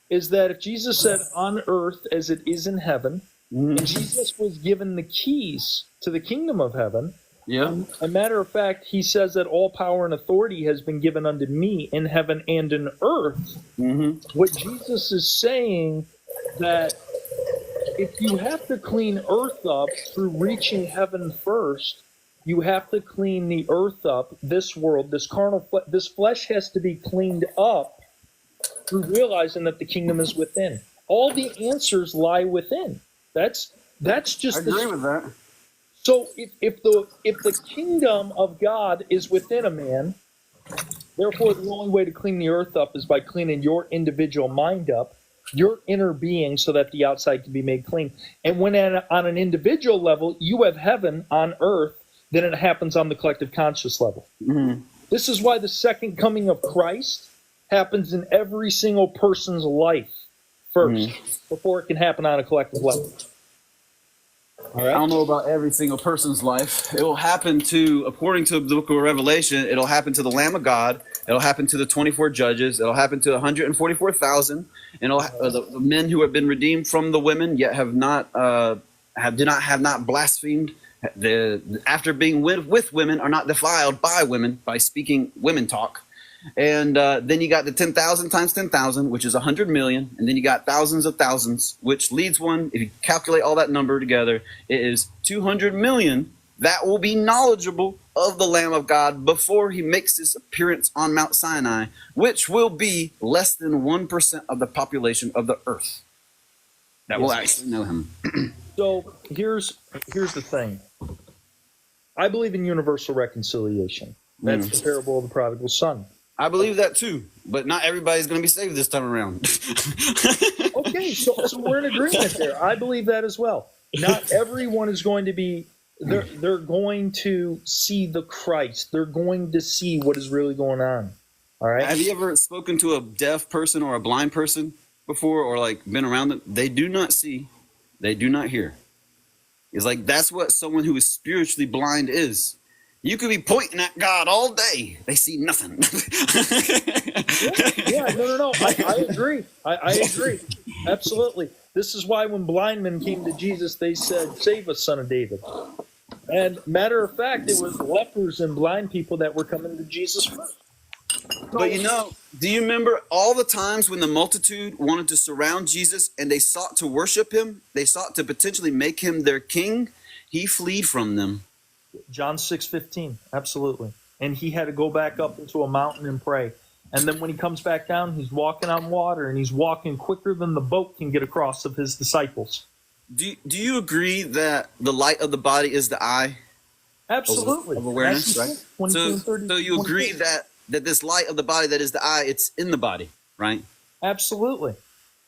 is that if Jesus said, "On earth as it is in heaven," and Jesus was given the keys to the kingdom of heaven. Yeah. A matter of fact, he says that all power and authority has been given unto me in heaven and in earth. What Jesus is saying, that if you have to clean earth up through reaching heaven first, you have to clean the earth up, this world, this carnal, this flesh has to be cleaned up through realizing that the kingdom is within. All the answers lie within. That's just. I agree with that. So if the kingdom of God is within a man, therefore the only way to clean the earth up is by cleaning your individual mind up, your inner being, so that the outside can be made clean. And when on an individual level you have heaven on earth, then it happens on the collective conscious level. This is why the second coming of Christ happens in every single person's life first, before it can happen on a collective level. All right. I don't know about every single person's life. It will happen to, according to the book of Revelation, it'll happen to the Lamb of God. It'll happen to the 24 judges. It'll happen to 144,000. And the men who have been redeemed from the women, yet have not blasphemed. After being with women, are not defiled by women by speaking women talk. And then you got the 10,000 times 10,000, which is 100 million. And then you got thousands of thousands, which leads one, if you calculate all that number together, it is 200 million that will be knowledgeable of the Lamb of God before he makes his appearance on Mount Sinai, which will be less than 1% of the population of the earth that will actually know him. So here's the thing. I believe in universal reconciliation. That's the parable of the prodigal son. I believe that too, but not everybody's going to be saved this time around. Okay, so we're in agreement there. I believe that as well. Not everyone is going to be. They're going to see the Christ. They're going to see what is really going on. All right. Have you ever spoken to a deaf person or a blind person before, or like been around them? They do not see. They do not hear. It's like that's what someone who is spiritually blind is. You could be pointing at God all day. They see nothing. No. I agree. I agree. Absolutely. This is why when blind men came to Jesus, they said, "Save us, Son of David." And matter of fact, it was lepers and blind people that were coming to Jesus first. But do you remember all the times when the multitude wanted to surround Jesus and they sought to worship him? They sought to potentially make him their king. He fled from them. John 6:15, absolutely. And he had to go back up into a mountain and pray. And then when he comes back down, he's walking on water, and he's walking quicker than the boat can get across of his disciples. Do you agree that the light of the body is the eye? Absolutely. Of awareness, right? So you agree that this light of the body that is the eye, it's in the body, right? Absolutely.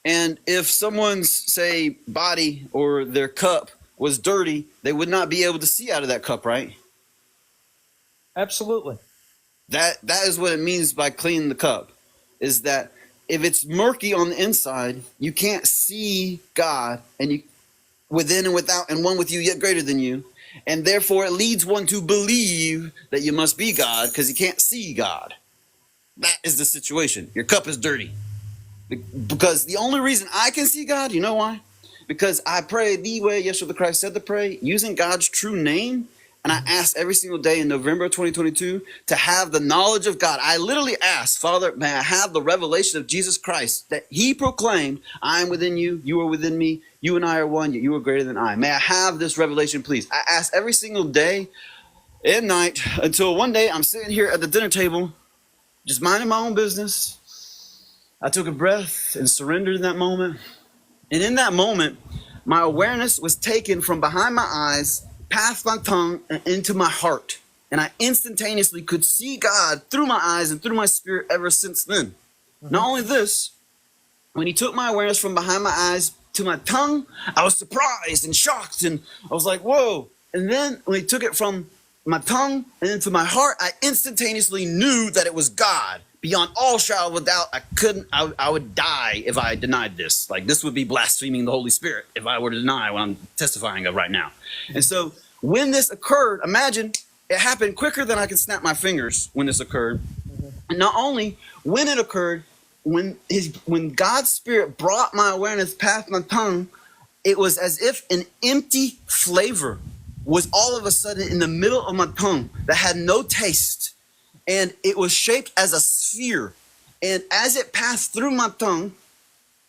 And if someone's, say, body or their cup was dirty, they would not be able to see out of that cup, right? Absolutely. That is what it means by cleaning the cup, is that if it's murky on the inside, you can't see God, and you within and without, and one with you yet greater than you, and therefore it leads one to believe that you must be God because you can't see God. That is the situation. Your cup is dirty. Because the only reason I can see God, you know why? Because I pray the way Yeshua the Christ said to pray, using God's true name. And I ask every single day in November of 2022 to have the knowledge of God. I literally ask, Father, may I have the revelation of Jesus Christ that he proclaimed, I am within you, you are within me, you and I are one, yet you are greater than I. May I have this revelation, please? I ask every single day and night until one day I'm sitting here at the dinner table, just minding my own business. I took a breath and surrendered in that moment. And in that moment, my awareness was taken from behind my eyes, past my tongue, and into my heart. And I instantaneously could see God through my eyes and through my spirit ever since then. Not only this, when he took my awareness from behind my eyes to my tongue, I was surprised and shocked, and I was like, whoa. And then when he took it from my tongue and into my heart, I instantaneously knew that it was God. Beyond all shadow of doubt, I would die if I denied this. Like, this would be blaspheming the Holy Spirit if I were to deny what I'm testifying of right now. And so when this occurred, imagine it happened quicker than I could snap my fingers when this occurred. And not only when it occurred, when God's Spirit brought my awareness past my tongue, it was as if an empty flavor was all of a sudden in the middle of my tongue that had no taste. And it was shaped as a sphere. And as it passed through my tongue,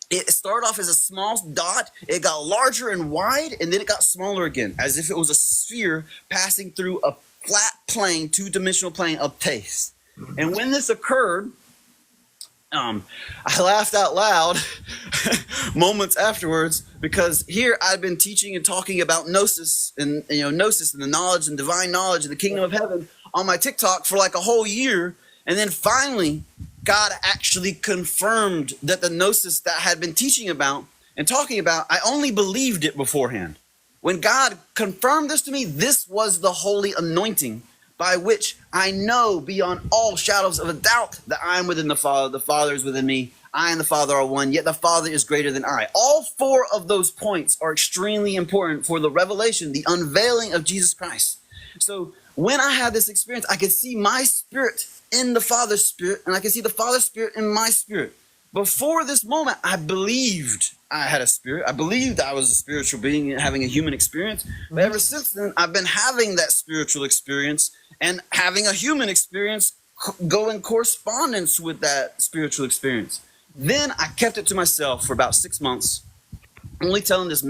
it started off as a small dot. It got larger and wide, and then it got smaller again, as if it was a sphere passing through a flat plane, two-dimensional plane of taste. And when this occurred, I laughed out loud moments afterwards, because here I'd been teaching and talking about gnosis and gnosis and the knowledge and divine knowledge and the kingdom of heaven on my TikTok for like a whole year, and then finally God actually confirmed that the gnosis that I had been teaching about and talking about, I only believed it beforehand. When God confirmed this to me, this was the holy anointing by which I know beyond all shadows of a doubt that I am within the Father is within me, I and the Father are one, yet the Father is greater than I. All four of those points are extremely important for the revelation, the unveiling of Jesus Christ. So when I had this experience, I could see my spirit in the Father's spirit, and I could see the Father's spirit in my spirit. Before this moment, I believed I had a spirit. I believed I was a spiritual being having a human experience. But ever since then, I've been having that spiritual experience and having a human experience go in correspondence with that spiritual experience. Then I kept it to myself for about 6 months, only telling this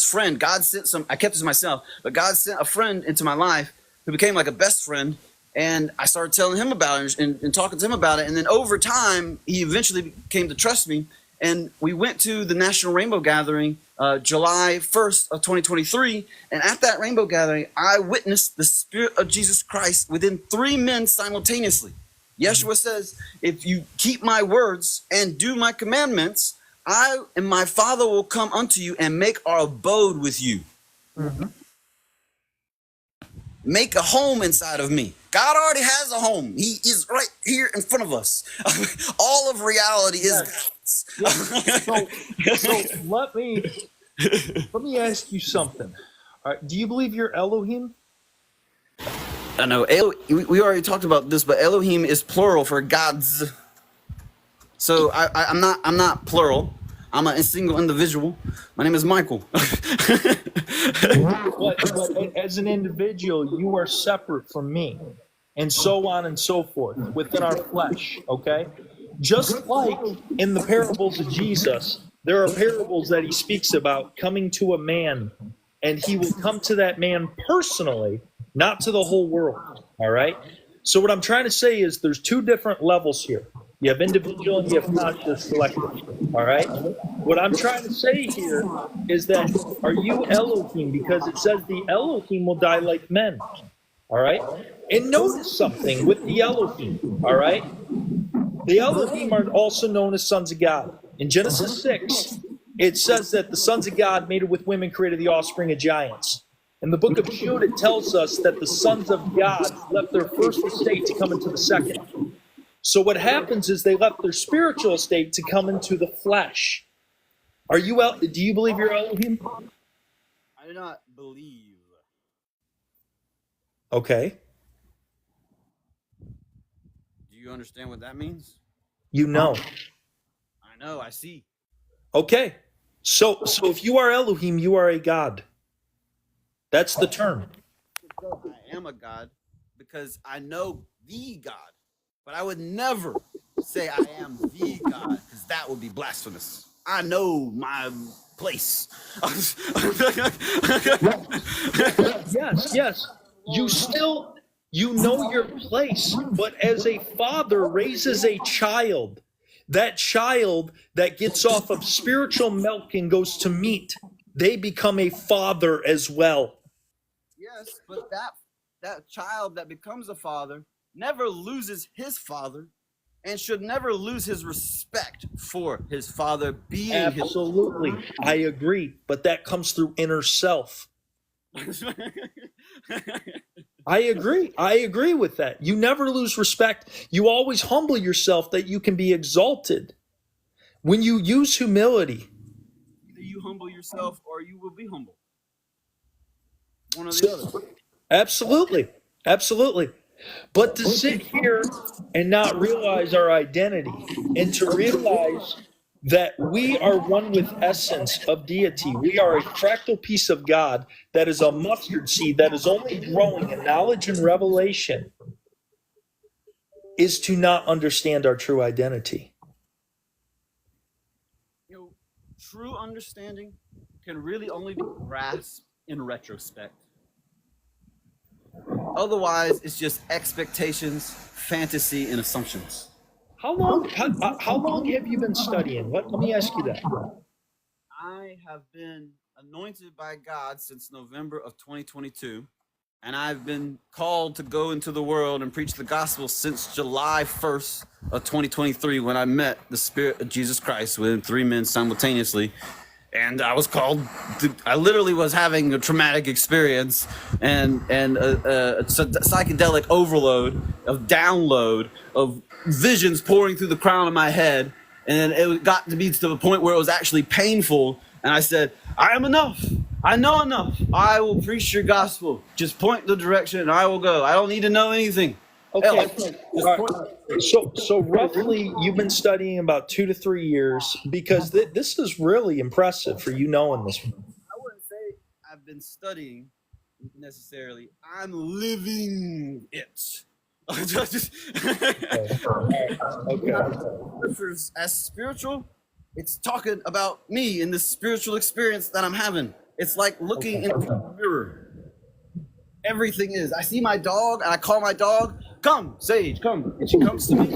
friend. God sent I kept it to myself, but God sent a friend into my life who became like a best friend. And I started telling him about it and talking to him about it. And then over time, he eventually came to trust me. And we went to the National Rainbow Gathering, July 1st of 2023. And at that Rainbow Gathering, I witnessed the Spirit of Jesus Christ within 3 men simultaneously. Yeshua says, if you keep my words and do my commandments, I and my Father will come unto you and make our abode with you. Mm-hmm. Make a home inside of me. God already has a home. He is right here in front of us. All of reality is God's. So let me ask you something. All right, do you believe you're Elohim? I know. We already talked about this, but Elohim is plural for gods. So I'm not plural. I'm a single individual. My name is Michael. But as an individual, you are separate from me, and so on and so forth within our flesh, okay? Just like in the parables of Jesus, there are parables that he speaks about coming to a man, and he will come to that man personally, not to the whole world, all right? So what I'm trying to say is there's two different levels here. You have individual and you have conscious collective, all right? What I'm trying to say here is that, are you Elohim? Because it says the Elohim will die like men, all right? And notice something with the Elohim, all right? The Elohim are also known as sons of God. In Genesis 6, it says that the sons of God mated with women created the offspring of giants. In the book of Jude, it tells us that the sons of God left their first estate to come into the second. So what happens is they left their spiritual estate to come into the flesh. Do you believe you're Elohim? I do not believe. Okay. Do you understand what that means? You know. I know, I see. Okay. So if you are Elohim, you are a god. That's the term. I am a god because I know the God. But I would never say I am the God, because that would be blasphemous. I know my place. Yes. You know your place, but as a father raises a child, that child that gets off of spiritual milk and goes to meat, they become a father as well. Yes, but that child that becomes a father never loses his father. and should never lose his respect for his Father being Absolutely. I agree. But that comes through inner self. his. I agree. I agree with that. You never lose respect. You always humble yourself that you can be exalted. When you use humility, Either you humble yourself or you will be humble. One or the other. absolutely. Absolutely. But to sit here and not realize our identity and to realize that we are one with essence of deity. We are a fractal piece of God that is a mustard seed that is only growing in knowledge and revelation is to not understand our true identity. You know, true understanding can really only be grasped in retrospect. Otherwise, it's just expectations, fantasy, and assumptions. How long have you been studying? Let me ask you that. I have been anointed by God since November of 2022, and I've been called to go into the world and preach the gospel since July 1st of 2023 when I met the Spirit of Jesus Christ within 3 men simultaneously. And I was called I literally was having a traumatic experience and a psychedelic overload of download of visions pouring through the crown of my head. And it got to be to the point where it was actually painful. And I said, I am enough. I know enough. I will preach your gospel. Just point the direction and I will go. I don't need to know anything. Okay. So roughly, you've been studying about 2 to 3 years because this is really impressive for you knowing this. I wouldn't say I've been studying necessarily. I'm living it. Scriptures as spiritual, it's talking about me and this spiritual experience that I'm having. It's like looking into a mirror. Everything is. I see my dog and I call my dog, come, Sage, come. And she comes to me.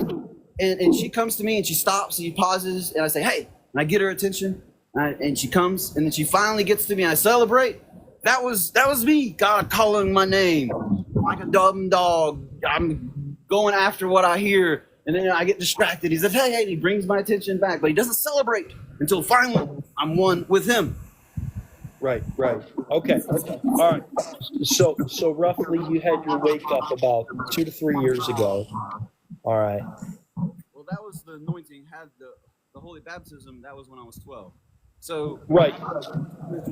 And she comes to me and she stops and she pauses and I say, hey, and I get her attention and she comes and then she finally gets to me and I celebrate. That was me, God calling my name like a dumb dog. I'm going after what I hear and then I get distracted. He says, hey, he brings my attention back, but he doesn't celebrate until finally I'm one with him. Right. Okay. All right. So roughly you had your wake up about 2 to 3 years ago. All right. Well, that was the anointing, had the holy baptism. That was when I was 12. So right.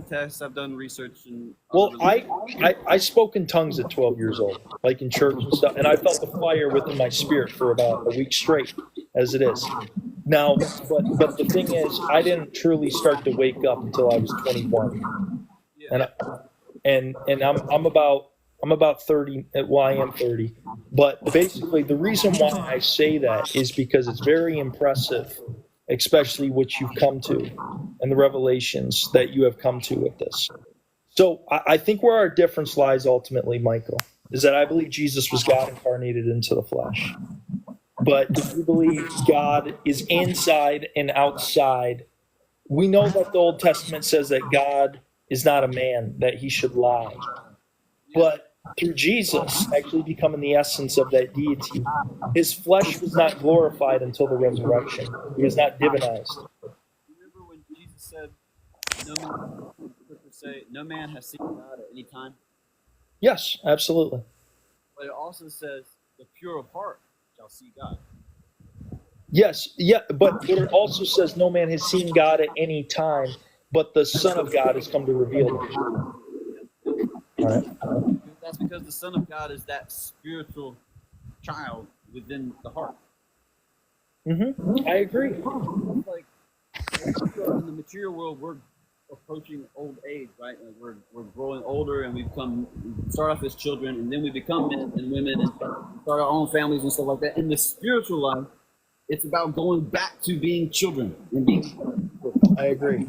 Tests. I've done research and. Well, I spoke in tongues at 12 years old, like in church and stuff, and I felt the fire within my spirit for about a week straight, as it is. Now, but the thing is, I didn't truly start to wake up until I was 21, yeah. and I'm about 30. Well, I am 30, but basically the reason why I say that is because it's very impressive, especially what you've come to and the revelations that you have come to with this. So I think where our difference lies ultimately, Michael, is that I believe Jesus was God incarnated into the flesh. But if you believe God is inside and outside, we know that the Old Testament says that God is not a man, that he should lie. But through Jesus actually becoming the essence of that deity, his flesh was not glorified until the resurrection. He was not divinized. Remember when Jesus said, no man has seen God at any time? Yes, absolutely. But it also says, the pure of heart shall see God. Yes, yeah, but it also says no man has seen God at any time, but the Son of God has come to reveal him. All right. That's because the Son of God is that spiritual child within the heart. Mm-hmm. I agree. Like in the material world, we're approaching old age, right? Like we're growing older, and we start off as children, and then we become men and women, and start our own families and stuff like that. In the spiritual life, it's about going back to being children and being. I agree.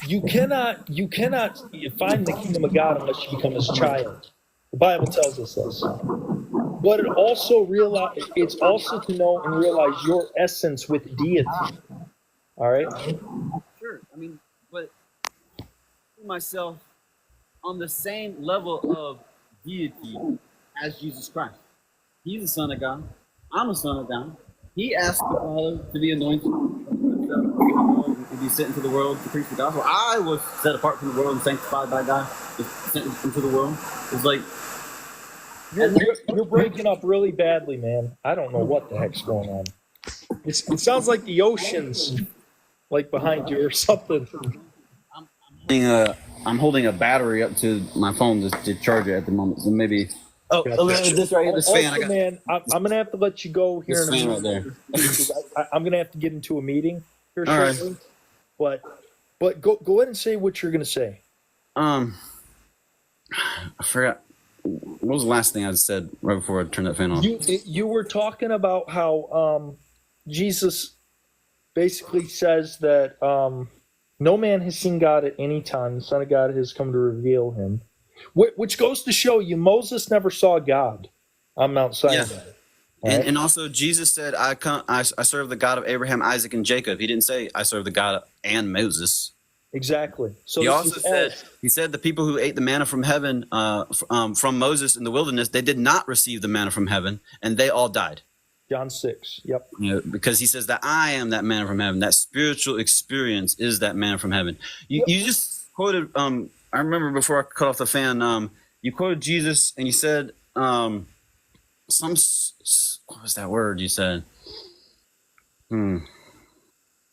You cannot find the kingdom of God unless you become his child. The Bible tells us this. But it's also to know and realize your essence with deity. All right? Sure. I mean, but myself on the same level of deity as Jesus Christ. He's the Son of God. I'm a son of God. He asked the Father to be anointed, to be sent into the world to preach the gospel. I was set apart from the world and sanctified by God, sent into the world. It's like You're breaking up really badly, man. I don't know what the heck's going on. It sounds like the ocean's like behind you or something. I'm holding a battery up to my phone to charge it at the moment. So maybe. Oh, Gotcha. this right here, this fan. Also, man, I'm gonna have to let you go here This in a fan minute. right there. Because I'm gonna have to get into a meeting here All right. shortly. But go ahead and say what you're gonna say. I forgot. What was the last thing I said right before I turned that fan on? You were talking about how Jesus basically says that no man has seen God at any time. The Son of God has come to reveal him, which goes to show you Moses never saw God on Mount Sinai. Yeah. Right? And also Jesus said, I serve the God of Abraham, Isaac, and Jacob. He didn't say I serve the God and Moses. Exactly. So he also said the people who ate the manna from heaven from Moses in the wilderness, they did not receive the manna from heaven, and they all died. John 6. Yep. You know, because he says that I am that manna from heaven. That spiritual experience is that manna from heaven. You just quoted. I remember before I cut off the fan. You quoted Jesus, and you said what was that word you said?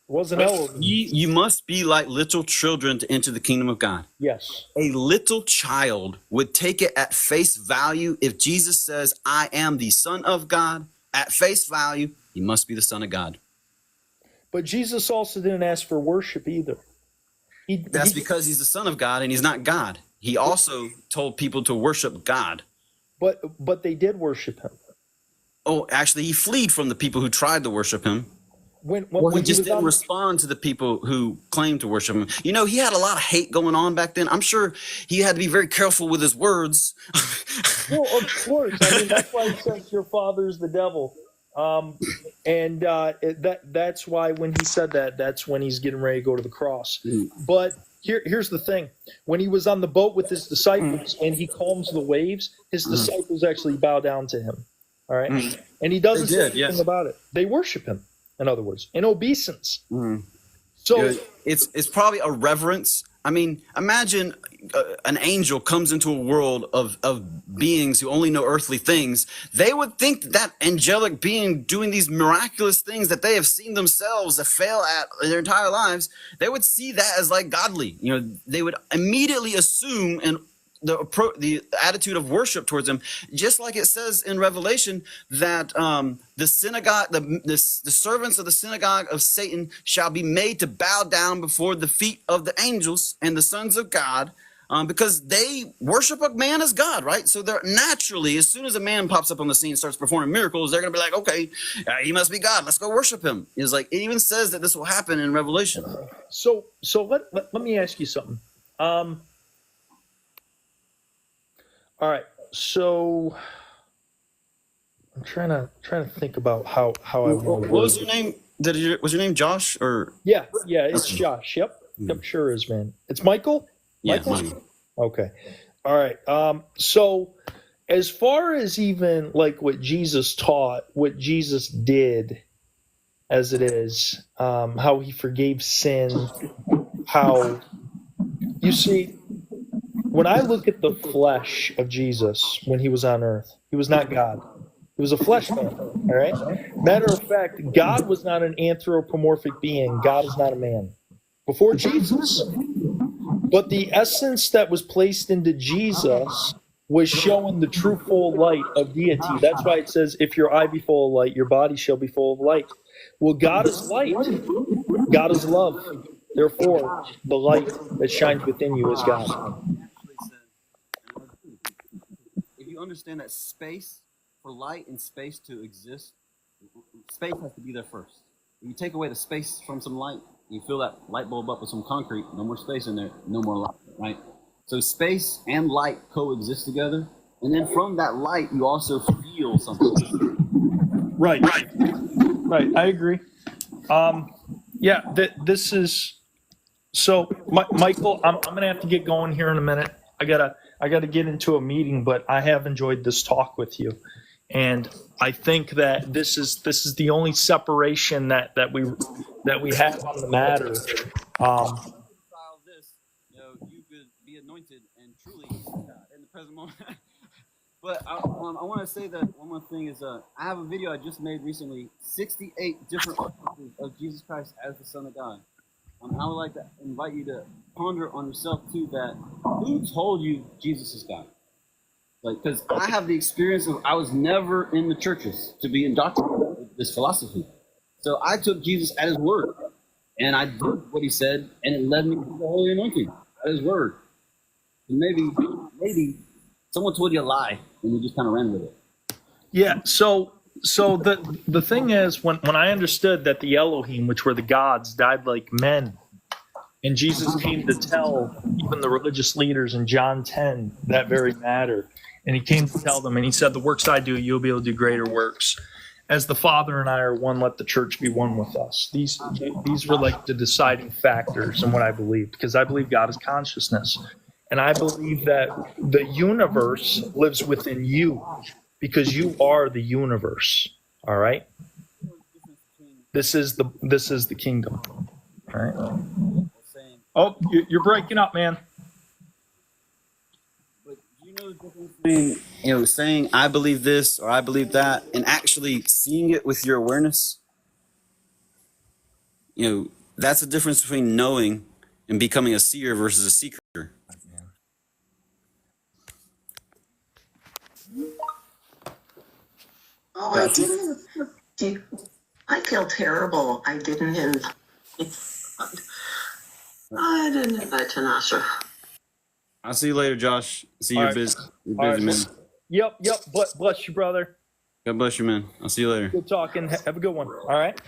Wasn't Elohim. You must be like little children to enter the kingdom of God. Yes. A little child would take it at face value if Jesus says, I am the Son of God. At face value, he must be the Son of God. But Jesus also didn't ask for worship either. That's because he's the Son of God and he's not God. He also told people to worship God. But they did worship him. Oh, actually, he fled from the people who tried to worship him. When he just didn't respond to the people who claimed to worship him. You know, he had a lot of hate going on back then. I'm sure he had to be very careful with his words. Well, of course. I mean, that's why he says your father's the devil. That's why when he said that, that's when he's getting ready to go to the cross. But here's the thing. When he was on the boat with his disciples and he calms the waves, his disciples actually bow down to him. All right? And he doesn't say anything about it. They worship him. In other words, in obeisance. So it's probably a reverence. I mean, imagine an angel comes into a world of beings who only know earthly things. They would think that angelic being doing these miraculous things that they have seen themselves that fail at in their entire lives, they would see that as like godly. You know, they would immediately assume the attitude of worship towards him, just like it says in Revelation that the synagogue, the servants of the synagogue of Satan shall be made to bow down before the feet of the angels and the sons of God, because they worship a man as God, right? So they're naturally, as soon as a man pops up on the scene and starts performing miracles, they're going to be like, okay, he must be God. Let's go worship him. It's like, it even says that this will happen in Revelation. So let me ask you something. All right, so I'm trying to think about how I want to. What was your name? Was your name Josh or? Yeah, it's Josh. Yep, sure is, man. It's Michael. Michael? Okay, all right. So as far as even like what Jesus taught, what Jesus did, as it is, how he forgave sin, how you see. When I look at the flesh of Jesus when he was on earth, he was not God. He was a flesh man, all right? Matter of fact, God was not an anthropomorphic being. God is not a man. Before Jesus. But the essence that was placed into Jesus was showing the true full light of deity. That's why it says, if your eye be full of light, your body shall be full of light. Well, God is light. God is love. Therefore, the light that shines within you is God. Understand that space, for light and space to exist, space has to be there first. When you take away the space from some light, you fill that light bulb up with some concrete, no more space in there, no more light, right? So space and light coexist together, and then from that light, you also feel something. Right. I agree. This is so. Michael, I'm gonna have to get going here in a minute. I gotta get into a meeting, but I have enjoyed this talk with you. And I think that this is the only separation that we have on the matter. This, you could be anointed and truly in the present moment. But I want to say that one more thing is I have a video I just made recently, 68 different references of Jesus Christ as the Son of God. I would like to invite you to ponder on yourself too, that who told you Jesus is God? Like, because I have the experience of I was never in the churches to be indoctrinated with this philosophy. So I took Jesus at his word, and I did what he said, and it led me to the Holy Anointing at his word. And maybe someone told you a lie, and you just kind of ran with it. Yeah. So the thing is, when I understood that the Elohim, which were the gods, died like men, and Jesus came to tell even the religious leaders in John 10 that very matter. And he came to tell them, and he said, the works I do, you'll be able to do greater works. As the Father and I are one, let the church be one with us. These were like the deciding factors in what I believe, because I believe God is consciousness. And I believe that the universe lives within you because you are the universe. All right? This is the kingdom. All right? Oh, you're breaking up, man. But do you know the difference between, saying I believe this or I believe that and actually seeing it with your awareness? That's the difference between knowing and becoming a seer versus a seeker. Oh, I didn't. I feel terrible. I didn't invite. I didn't invite Tanasha. I'll see you later, Josh. See All you're right. busy. You're All busy, right. man. Yep. Bless you, brother. God bless you, man. I'll see you later. Good talking. Have a good one. All right.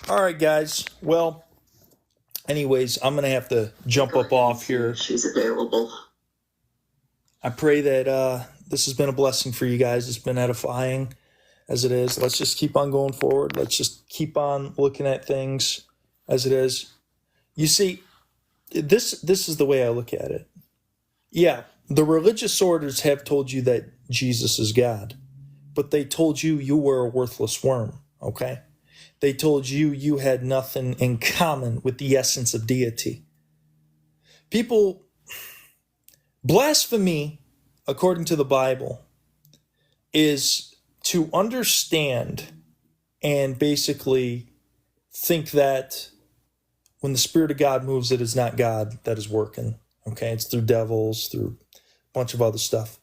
All right, guys. Well, anyways, I'm going to have to jump up off here. She's available. I pray that this has been a blessing for you guys. It's been edifying as it is. Let's just keep on going forward. Let's just keep on looking at things as it is. You see, this is the way I look at it. Yeah, the religious orders have told you that Jesus is God, but they told you were a worthless worm, okay? They told you had nothing in common with the essence of deity. Blasphemy, according to the Bible, is to understand and basically think that when the Spirit of God moves, it is not God that is working. Okay, it's through devils, through a bunch of other stuff.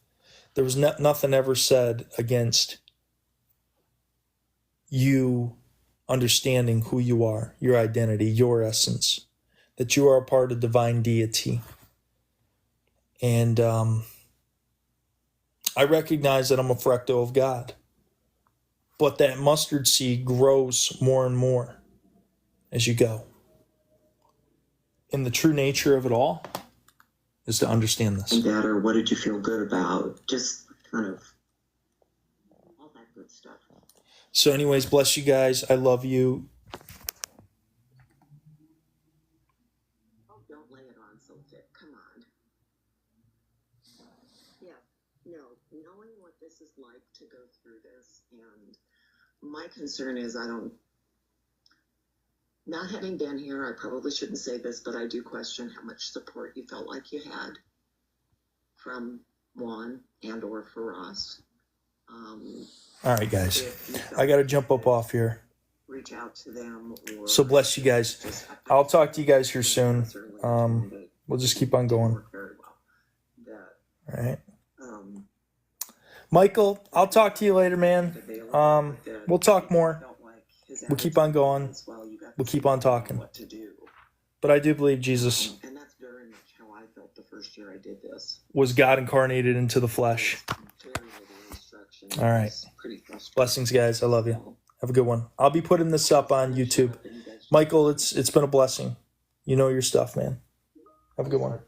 There was nothing ever said against you understanding who you are, your identity, your essence, that you are a part of divine deity. And I recognize that I'm a fractal of God. But that mustard seed grows more and more as you go. And the true nature of it all is to understand this. That, or what did you feel good about? Just kind of all that good stuff. So anyways, bless you guys. I love you. Oh, don't lay it on so thick. Come on. Yeah, no, knowing what this is like to go through this, and my concern is not having been here, I probably shouldn't say this, but I do question how much support you felt like you had from Juan and or for us. All right, guys. I got to jump up off here. Reach out to them. So bless you guys. I'll talk to you guys here soon. We'll just keep on going. All right. Michael, I'll talk to you later, man. We'll talk more. We'll keep on going. We'll keep on talking. But I do believe Jesus And that's very much how I felt the first year I did this. was God incarnated into the flesh. All right. Blessings, guys. I love you. Have a good one. I'll be putting this up on YouTube. Michael, it's been a blessing. You know your stuff, man. Have a good one.